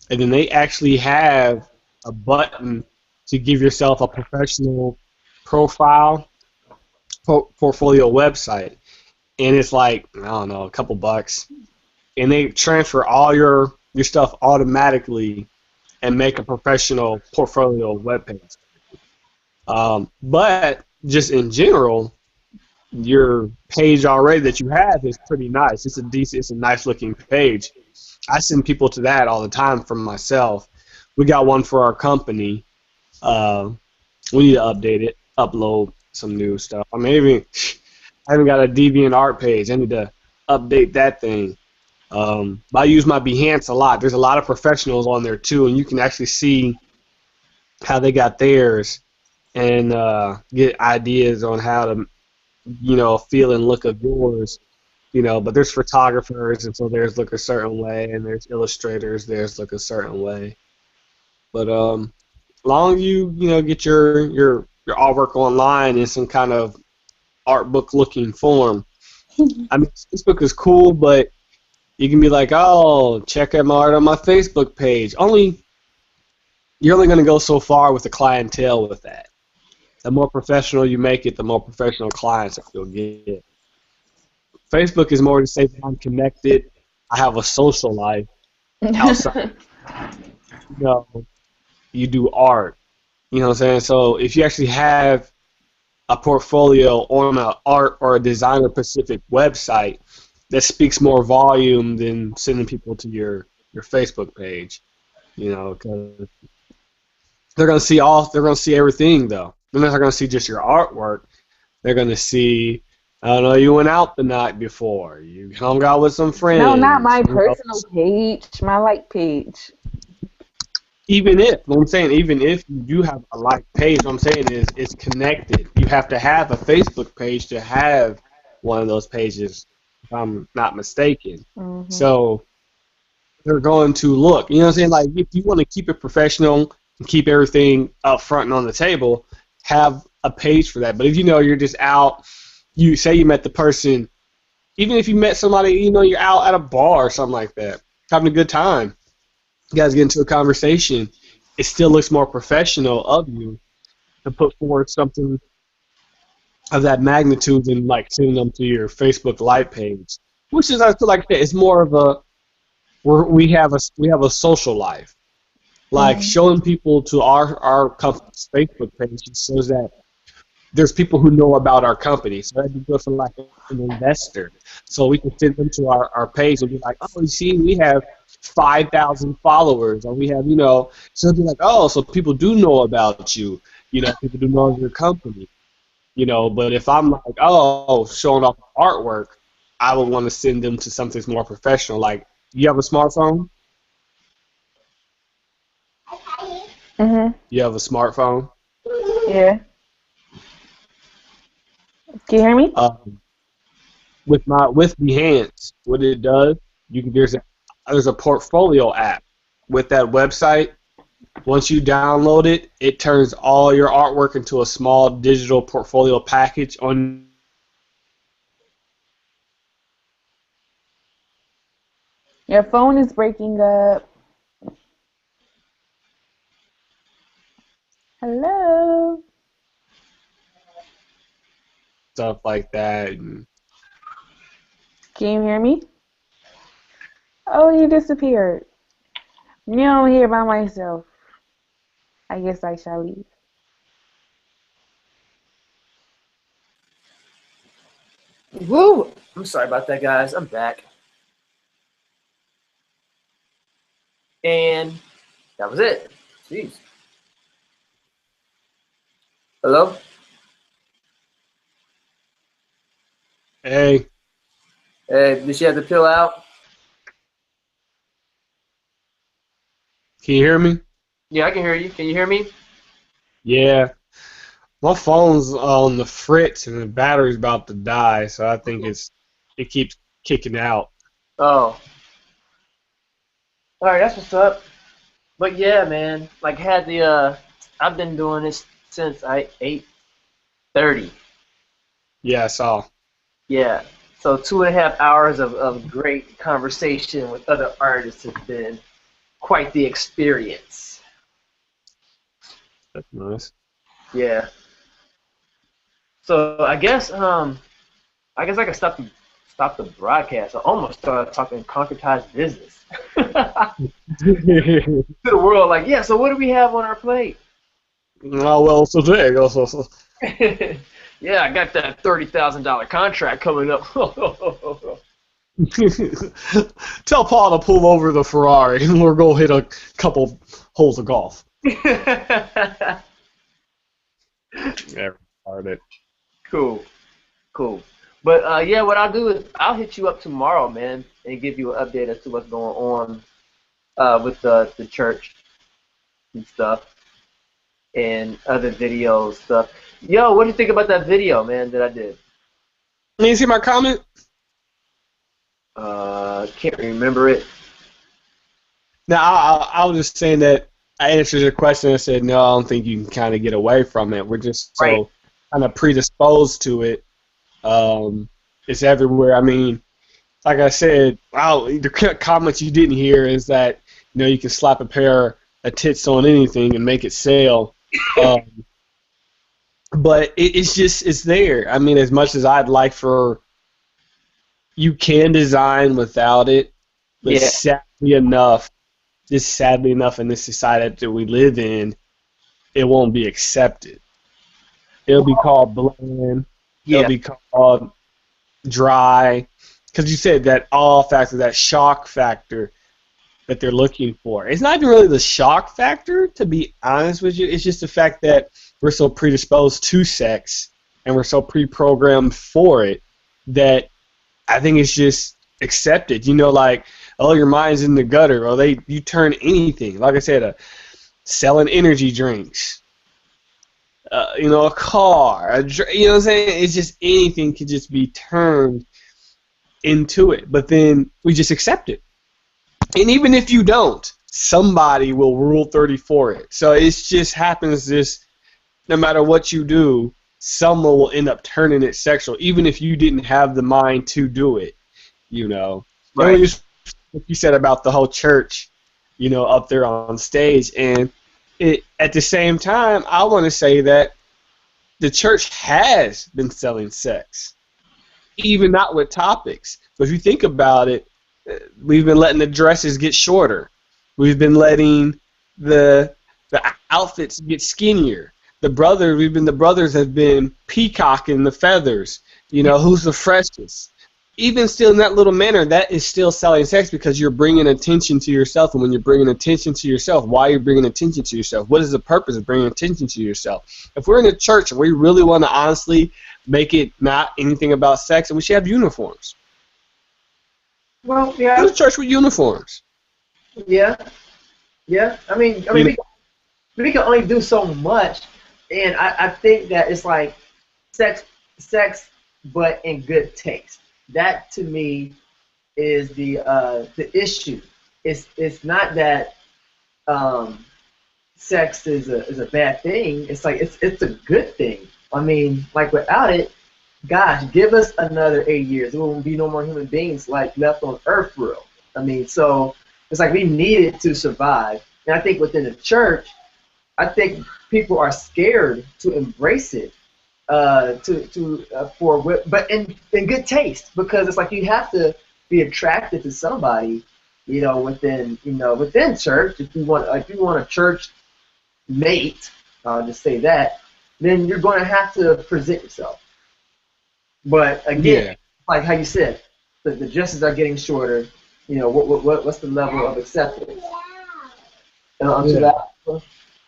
and then they actually have a button to give yourself a professional profile portfolio website, and it's like, I don't know, a couple bucks, and they transfer all your stuff automatically and make a professional portfolio webpage. But just in general, your page already that you have is pretty nice. It's a nice looking page. I send people to that all the time from myself. We got one for our company. We need to update it, upload some new stuff. I mean, I haven't got a Deviant art page. I need to update that thing. But I use my Behance a lot. There's a lot of professionals on there too, and you can actually see how they got theirs and get ideas on how to, feel and look of yours. But there's photographers, and so theirs look a certain way, and there's illustrators, theirs look a certain way. But long as you get your artwork online in some kind of art book looking form. I mean, Facebook is cool, but you can be like, oh, check out my art on my Facebook page. You're only going to go so far with the clientele with that. The more professional you make it, the more professional clients you'll get. Facebook is more to say that I'm connected. I have a social life outside. You do art. You know what I'm saying? So if you actually have a portfolio on an art or a designer-specific website, that speaks more volume than sending people to your Facebook page. Because they're gonna see everything though. They're not going to see just your artwork. They're going to see, I don't know, you went out the night before. You hung out with some friends. No, not my personal page. My like page. Even if, what I'm saying, even if you do have a like page, what I'm saying is it's connected. You have to have a Facebook page to have one of those pages, if I'm not mistaken. Mm-hmm. So they're going to look. You know what I'm saying? Like, if you want to keep it professional and keep everything up front and on the table, have a page for that. But if you know you're just out, you say you met the person, even if you met somebody, you know, you're out at a bar or something like that, having a good time. You guys get into a conversation, it still looks more professional of you to put forward something of that magnitude than like sending them to your Facebook Live page, which is, I feel like it's more of a we have a social life, like showing people to our company's Facebook page shows that there's people who know about our company, so that'd be good for like an investor. So we can send them to our page and be like, oh, you see, we have 5,000 followers, or we have, you know, so it'd be like, oh, so people do know about you, you know, people do know your company, you know. But if I'm like, oh, showing off artwork, I would want to send them to something more professional. Like, you have a smartphone? Mhm. You have a smartphone? Yeah. Can you hear me? With Behance, what it does, there's a portfolio app with that website. Once you download it, it turns all your artwork into a small digital portfolio package on. Your phone is breaking up. Hello. Stuff like that. And Can you hear me? Oh, you disappeared. Now I'm here by myself. I guess I shall leave. Woo! I'm sorry about that, guys. I'm back. And that was it. Jeez. Hello? hey, Hey, did she have to peel out? can you hear me? Yeah, I can hear you. Can you hear me? Yeah. My phone's on the fritz and the battery's about to die, so I think it keeps kicking out. Oh. Alright, that's what's up. But yeah, man, like I've been doing this since 8:30. Yeah, I saw. Yeah. So 2.5 hours of great conversation with other artists has been quite the experience. That's nice. Yeah. So I guess I can stop the broadcast. I almost started talking concretized business. To the world, like, yeah, so what do we have on our plate? Oh, well, so there you go. So. Yeah, I got that $30,000 contract coming up. Tell Paul to pull over the Ferrari and we'll go hit a couple holes of golf. Yeah, Retarded. cool. But yeah, what I'll do is I'll hit you up tomorrow, man, and give you an update as to what's going on with the church and stuff and other video stuff. Yo, what do you think about that video, man, that I did? You see my comment? Can't remember it. Now, I was just saying that I answered your question and said, no, I don't think you can kind of get away from it. We're just so kind of predisposed to it. It's everywhere. I mean, like I said, the comments you didn't hear is that, you know, you can slap a pair of tits on anything and make it sell. But it's there. I mean, as much as I'd like for, you can design without it, but sadly enough in this society that we live in, it won't be accepted. It'll be called bland. It'll be called dry. Because you said that awe factor, that shock factor, that they're looking for. It's not even really the shock factor, to be honest with you. It's just the fact that we're so predisposed to sex and we're so pre-programmed for it that I think it's just accepted. You know, like, oh, your mind's in the gutter. Or you turn anything. Like I said, selling energy drinks. You know, a car. You know what I'm saying? It's just anything could just be turned into it. But then we just accept it. And even if you don't, somebody will Rule 30 for it. So it just happens this, no matter what you do, someone will end up turning it sexual, even if you didn't have the mind to do it, you know. Right. Just what you said about the whole church, you know, up there on stage. And at the same time, I want to say that the church has been selling sex, even not with topics. But if you think about it, we've been letting the dresses get shorter. We've been letting the outfits get skinnier. The brothers have been peacocking the feathers. You know, who's the freshest? Even still in that little manner, that is still selling sex because you're bringing attention to yourself. And when you're bringing attention to yourself, why are you bringing attention to yourself? What is the purpose of bringing attention to yourself? If we're in a church and we really want to honestly make it not anything about sex, and we should have uniforms. Well, yeah. Go to church with uniforms. Yeah. I mean, we can only do so much, and I think that it's like sex, but in good taste. That to me is the issue. It's not that sex is a bad thing. It's like it's a good thing. I mean, like without it, gosh, give us another 8 years. There won't be no more human beings like left on Earth for real. I mean, so it's like we need it to survive. And I think within the church, I think people are scared to embrace it, but in good taste, because it's like you have to be attracted to somebody, you know, within church. If you want a church mate, I'll just say that, then you're going to have to present yourself. But again, like how you said, the dresses are getting shorter. You know, what's the level of acceptance? Too loud?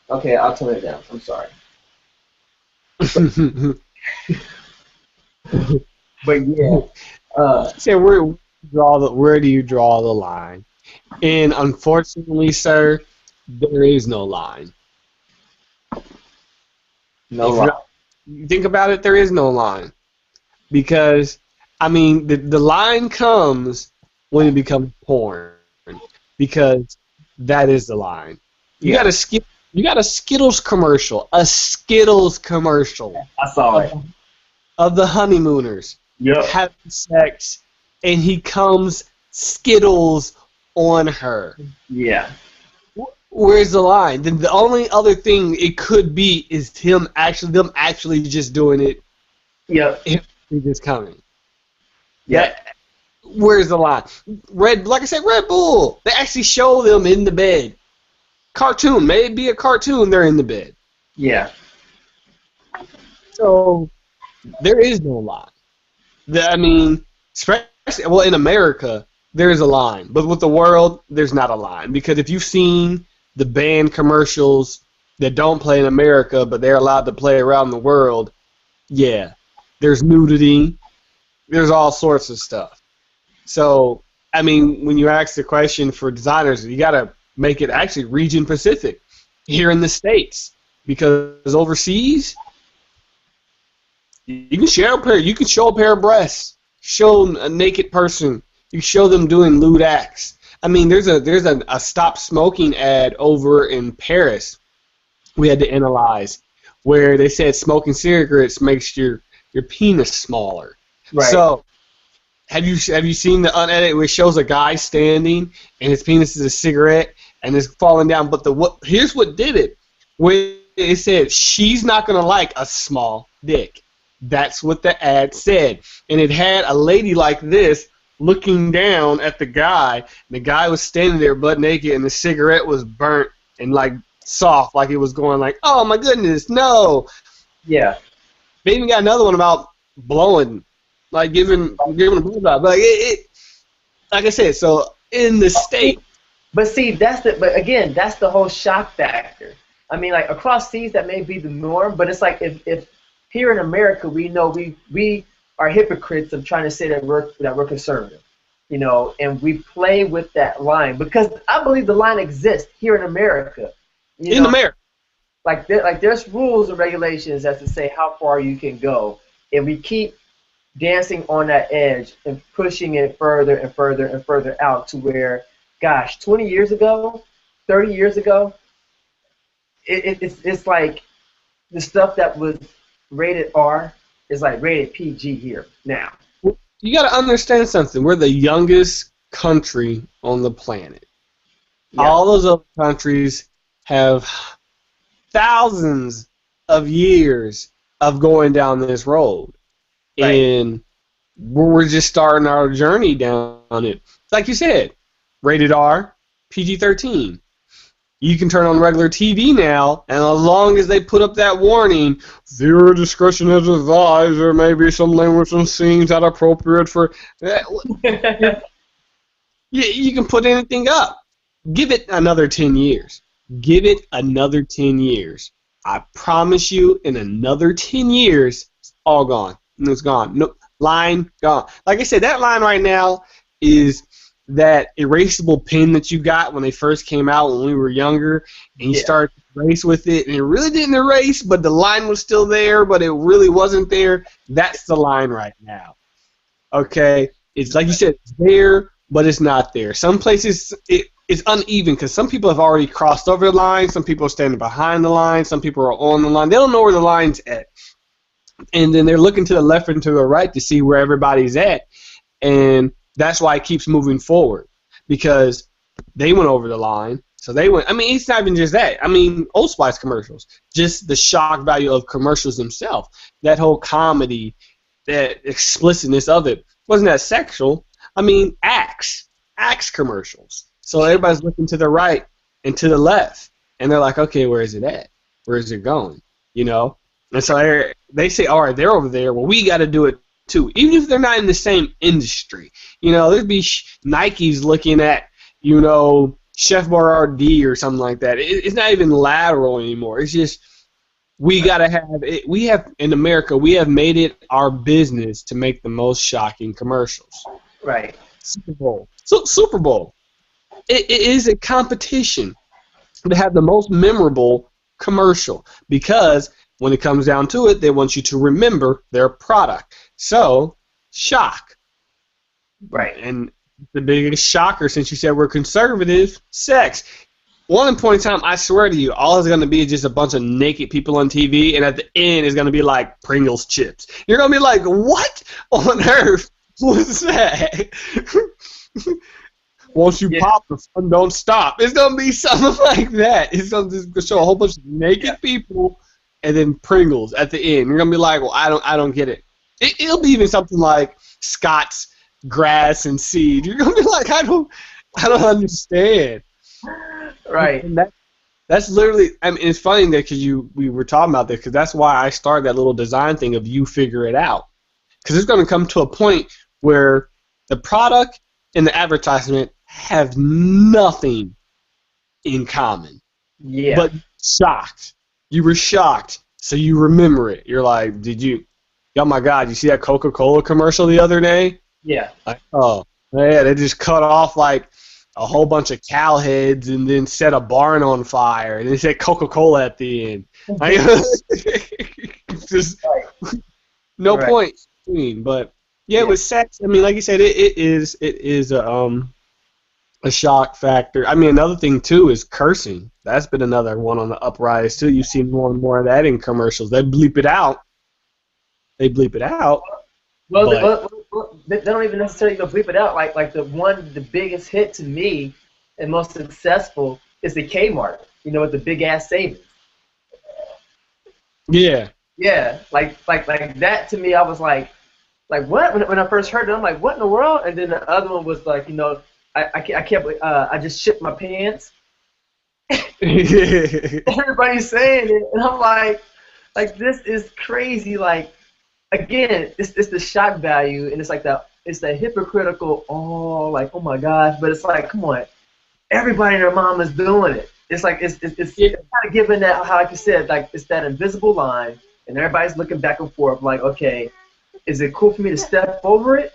Okay, I'll turn it down. I'm sorry. But yeah. So where do you draw the line? And unfortunately, sir, there is no line. No line. You think about it, there is no line. Because, I mean, the line comes when it becomes porn. Because that is the line. You got a Skittles commercial. A Skittles commercial. I saw it. Of the honeymooners having sex, and he comes Skittles on her. Yeah. Where's the line? Then the only other thing it could be is them actually just doing it. Yep. He's just coming. Yeah. Where's the line? Like I said, Red Bull. They actually show them in the bed. Cartoon. Maybe a cartoon. They're in the bed. Yeah. So there is no line. I mean, especially in America, there is a line, but with the world, there's not a line, because if you've seen the band commercials that don't play in America, but they're allowed to play around the world, yeah, there's nudity, there's all sorts of stuff. So, I mean, when you ask the question for designers, you got to make it actually region specific here in the States, because overseas, you can show a pair of breasts, show a naked person, you show them doing lewd acts. I mean, there's a stop smoking ad over in Paris we had to analyze, where they said smoking cigarettes makes your penis smaller. Right. So, have you seen the unedited where it shows a guy standing and his penis is a cigarette and it's falling down? But here's what did it. Where it said she's not gonna like a small dick. That's what the ad said, and it had a lady like this looking down at the guy, and the guy was standing there butt naked, and the cigarette was burnt and like soft, like it was going like, oh my goodness, no. Yeah. They even got another one about blowing, like giving a blowjob. Like like I said, so in the state, But see, but again, that's the whole shock factor. I mean, like across seas, that may be the norm, but it's like if here in America, we know we are hypocrites of trying to say that we're conservative, you know, and we play with that line because I believe the line exists here in America. In America. Like there's rules and regulations as to say how far you can go, and we keep dancing on that edge and pushing it further and further and further out to where, gosh, 20 years ago, 30 years ago, it's like the stuff that was rated R is like rated PG here now. You got to understand something. We're the youngest country on the planet. Yeah. All those other countries have thousands of years of going down this road. Right. And we're just starting our journey down it. Like you said, rated R, PG-13. You can turn on regular TV now, and as long as they put up that warning, viewer discretion is advised, there may be some language and scenes that are appropriate for... you can put anything up. Give it another 10 years. Give it another 10 years. I promise you, in another 10 years, it's all gone. It's gone. No, line gone. Like I said, that line right now is that erasable pen that you got when they first came out when we were younger, and you started to erase with it, and it really didn't erase, but the line was still there, but it really wasn't there. That's the line right now. Okay? It's like you said, it's there, but it's not there. Some places it's uneven because some people have already crossed over the line, some people are standing behind the line, some people are on the line. They don't know where the line's at. And then they're looking to the left and to the right to see where everybody's at. And that's why it keeps moving forward, because they went over the line. So they went. I mean, it's not even just that. I mean, Old Spice commercials, just the shock value of commercials themselves. That whole comedy, that explicitness of it, wasn't that sexual. I mean, Axe commercials. So everybody's looking to the right and to the left, and they're like, okay, where is it at? Where is it going? You know. And so they say, all right, they're over there. Well, we got to do it too, even if they're not in the same industry. You know, there'd be Nike's looking at, you know, Chef Boyardee or something like that. It's not even lateral anymore. It's just we got to have it. We have, in America, we have made it our business to make the most shocking commercials. Right. Super Bowl. So Super Bowl. It is a competition to have the most memorable commercial, because when it comes down to it, they want you to remember their product. So, shock. Right. And the biggest shocker, since you said we're conservative, sex. One point in time, I swear to you, all it's going to be is just a bunch of naked people on TV, and at the end it's going to be like Pringles chips. You're going to be like, what on earth was that? Once you pop, the fun don't stop. It's going to be something like that. It's going to show a whole bunch of naked people and then Pringles at the end. You're going to be like, well, I don't get it. It'll be even something like Scott's grass and seed. You're going to be like, I don't understand. Right. And that's literally, I mean, it's funny that because we were talking about this, because that's why I started that little design thing of you figure it out. Because it's going to come to a point where the product and the advertisement have nothing in common. Yeah. But shocked. You were shocked, so you remember it. You're like, oh my God, you see that Coca-Cola commercial the other day? Yeah. Like, oh, yeah, they just cut off like a whole bunch of cow heads and then set a barn on fire, and they said Coca-Cola at the end. Just no point between, but yeah, with sex, I mean, like you said, it is a shock factor. I mean, another thing too is cursing. That's been another one on the uprise too. You've seen more and more of that in commercials. They bleep it out. Well, they don't even necessarily go bleep it out. Like the biggest hit to me and most successful is the Kmart. You know, with the big ass savings. Yeah. Yeah, like that to me, I was like what? When I first heard it, I'm like, what in the world? And then the other one was like, you know, I can't. I just shit my pants. Everybody's saying it, and I'm like this is crazy. Like, again, it's the shock value, and it's the hypocritical. Oh my gosh! But it's like, come on, everybody and their mom is doing it. It's like it's kind of giving that, how like you said, like it's that invisible line, and everybody's looking back and forth, like, okay, is it cool for me to step over it?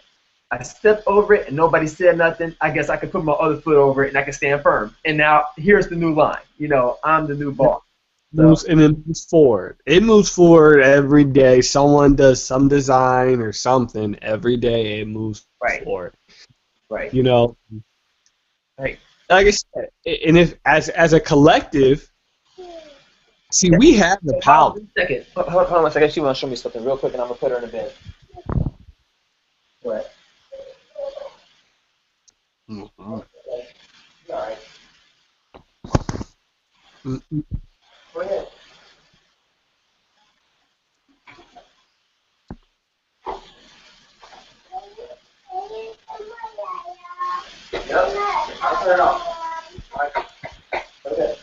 I stepped over it and nobody said nothing. I guess I could put my other foot over it and I can stand firm. And now here's the new line. You know, I'm the new boss. Moves, and it moves forward. It moves forward every day. Someone does some design or something every day. It moves forward. Right. You know. Right. Like I said, and if as a collective, see, we have the power. Hold on a second. Hold on a second. She wants to show me something real quick, and I'm gonna put her in the bed. What? All right. Go ahead. Yep. I'll turn it off. All right. Okay.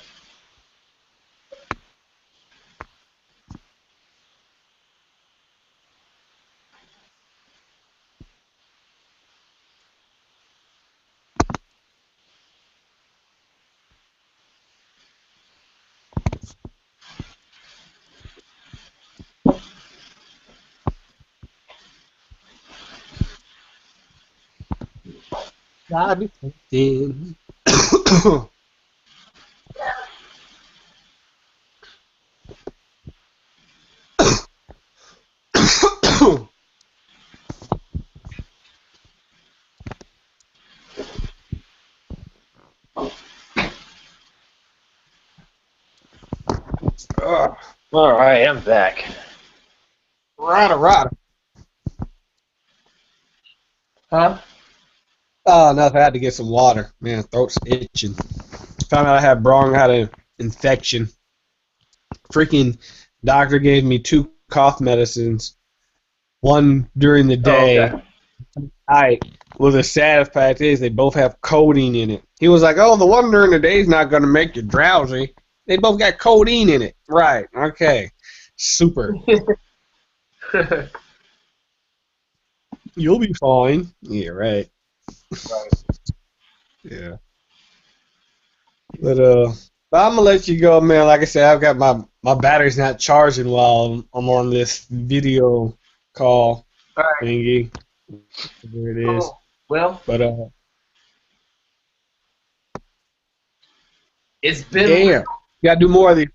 Gotta be something. All right, I'm back. Rada. Huh? Oh, nothing. I had to get some water. Man, throat's itching. Found out I had bronchitis infection. Freaking doctor gave me 2 cough medicines. One during the day. Oh, okay. Well, the sad fact is they both have codeine in it. He was like, oh, the one during the day is not going to make you drowsy. They both got codeine in it. Right. Okay. Super. You'll be fine. Yeah, right. Yeah. But I'm gonna let you go, man. Like I said, I've got my battery's not charging while I'm on this video call thingy. There it is. Oh, well, But it's been damn, you gotta do more of these.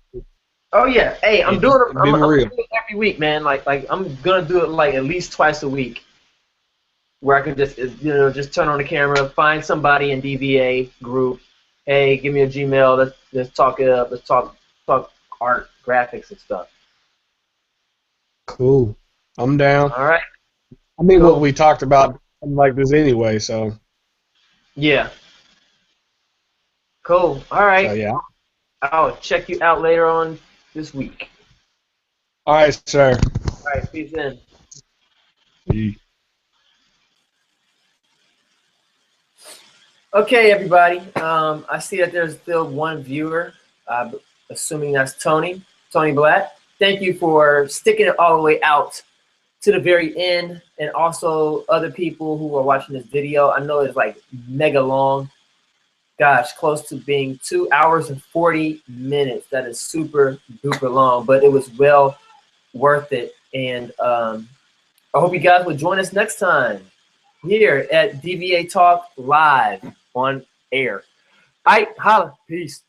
Oh yeah, hey, I'm doing it. I'm real. doing it every week, man. Like I'm gonna do it like at least twice a week, where I can just just turn on the camera, find somebody in DVA group. Hey, give me a Gmail. Let's talk it up. Let's talk art, graphics, and stuff. Cool. I'm down. All right. I mean, Cool. what we talked about like this anyway, so. Yeah. Cool. All right. So, yeah. I'll check you out later on this week. All right, sir. All right. Peace in. Yeah. Okay, everybody. I see that there's still one viewer. Assuming that's Tony Black. Thank you for sticking it all the way out to the very end, and also other people who are watching this video. I know it's like mega long. Gosh, close to being 2 hours and 40 minutes. That is super duper long, but it was well worth it. And I hope you guys will join us next time here at DVA Talk live on air. All right, holla, peace.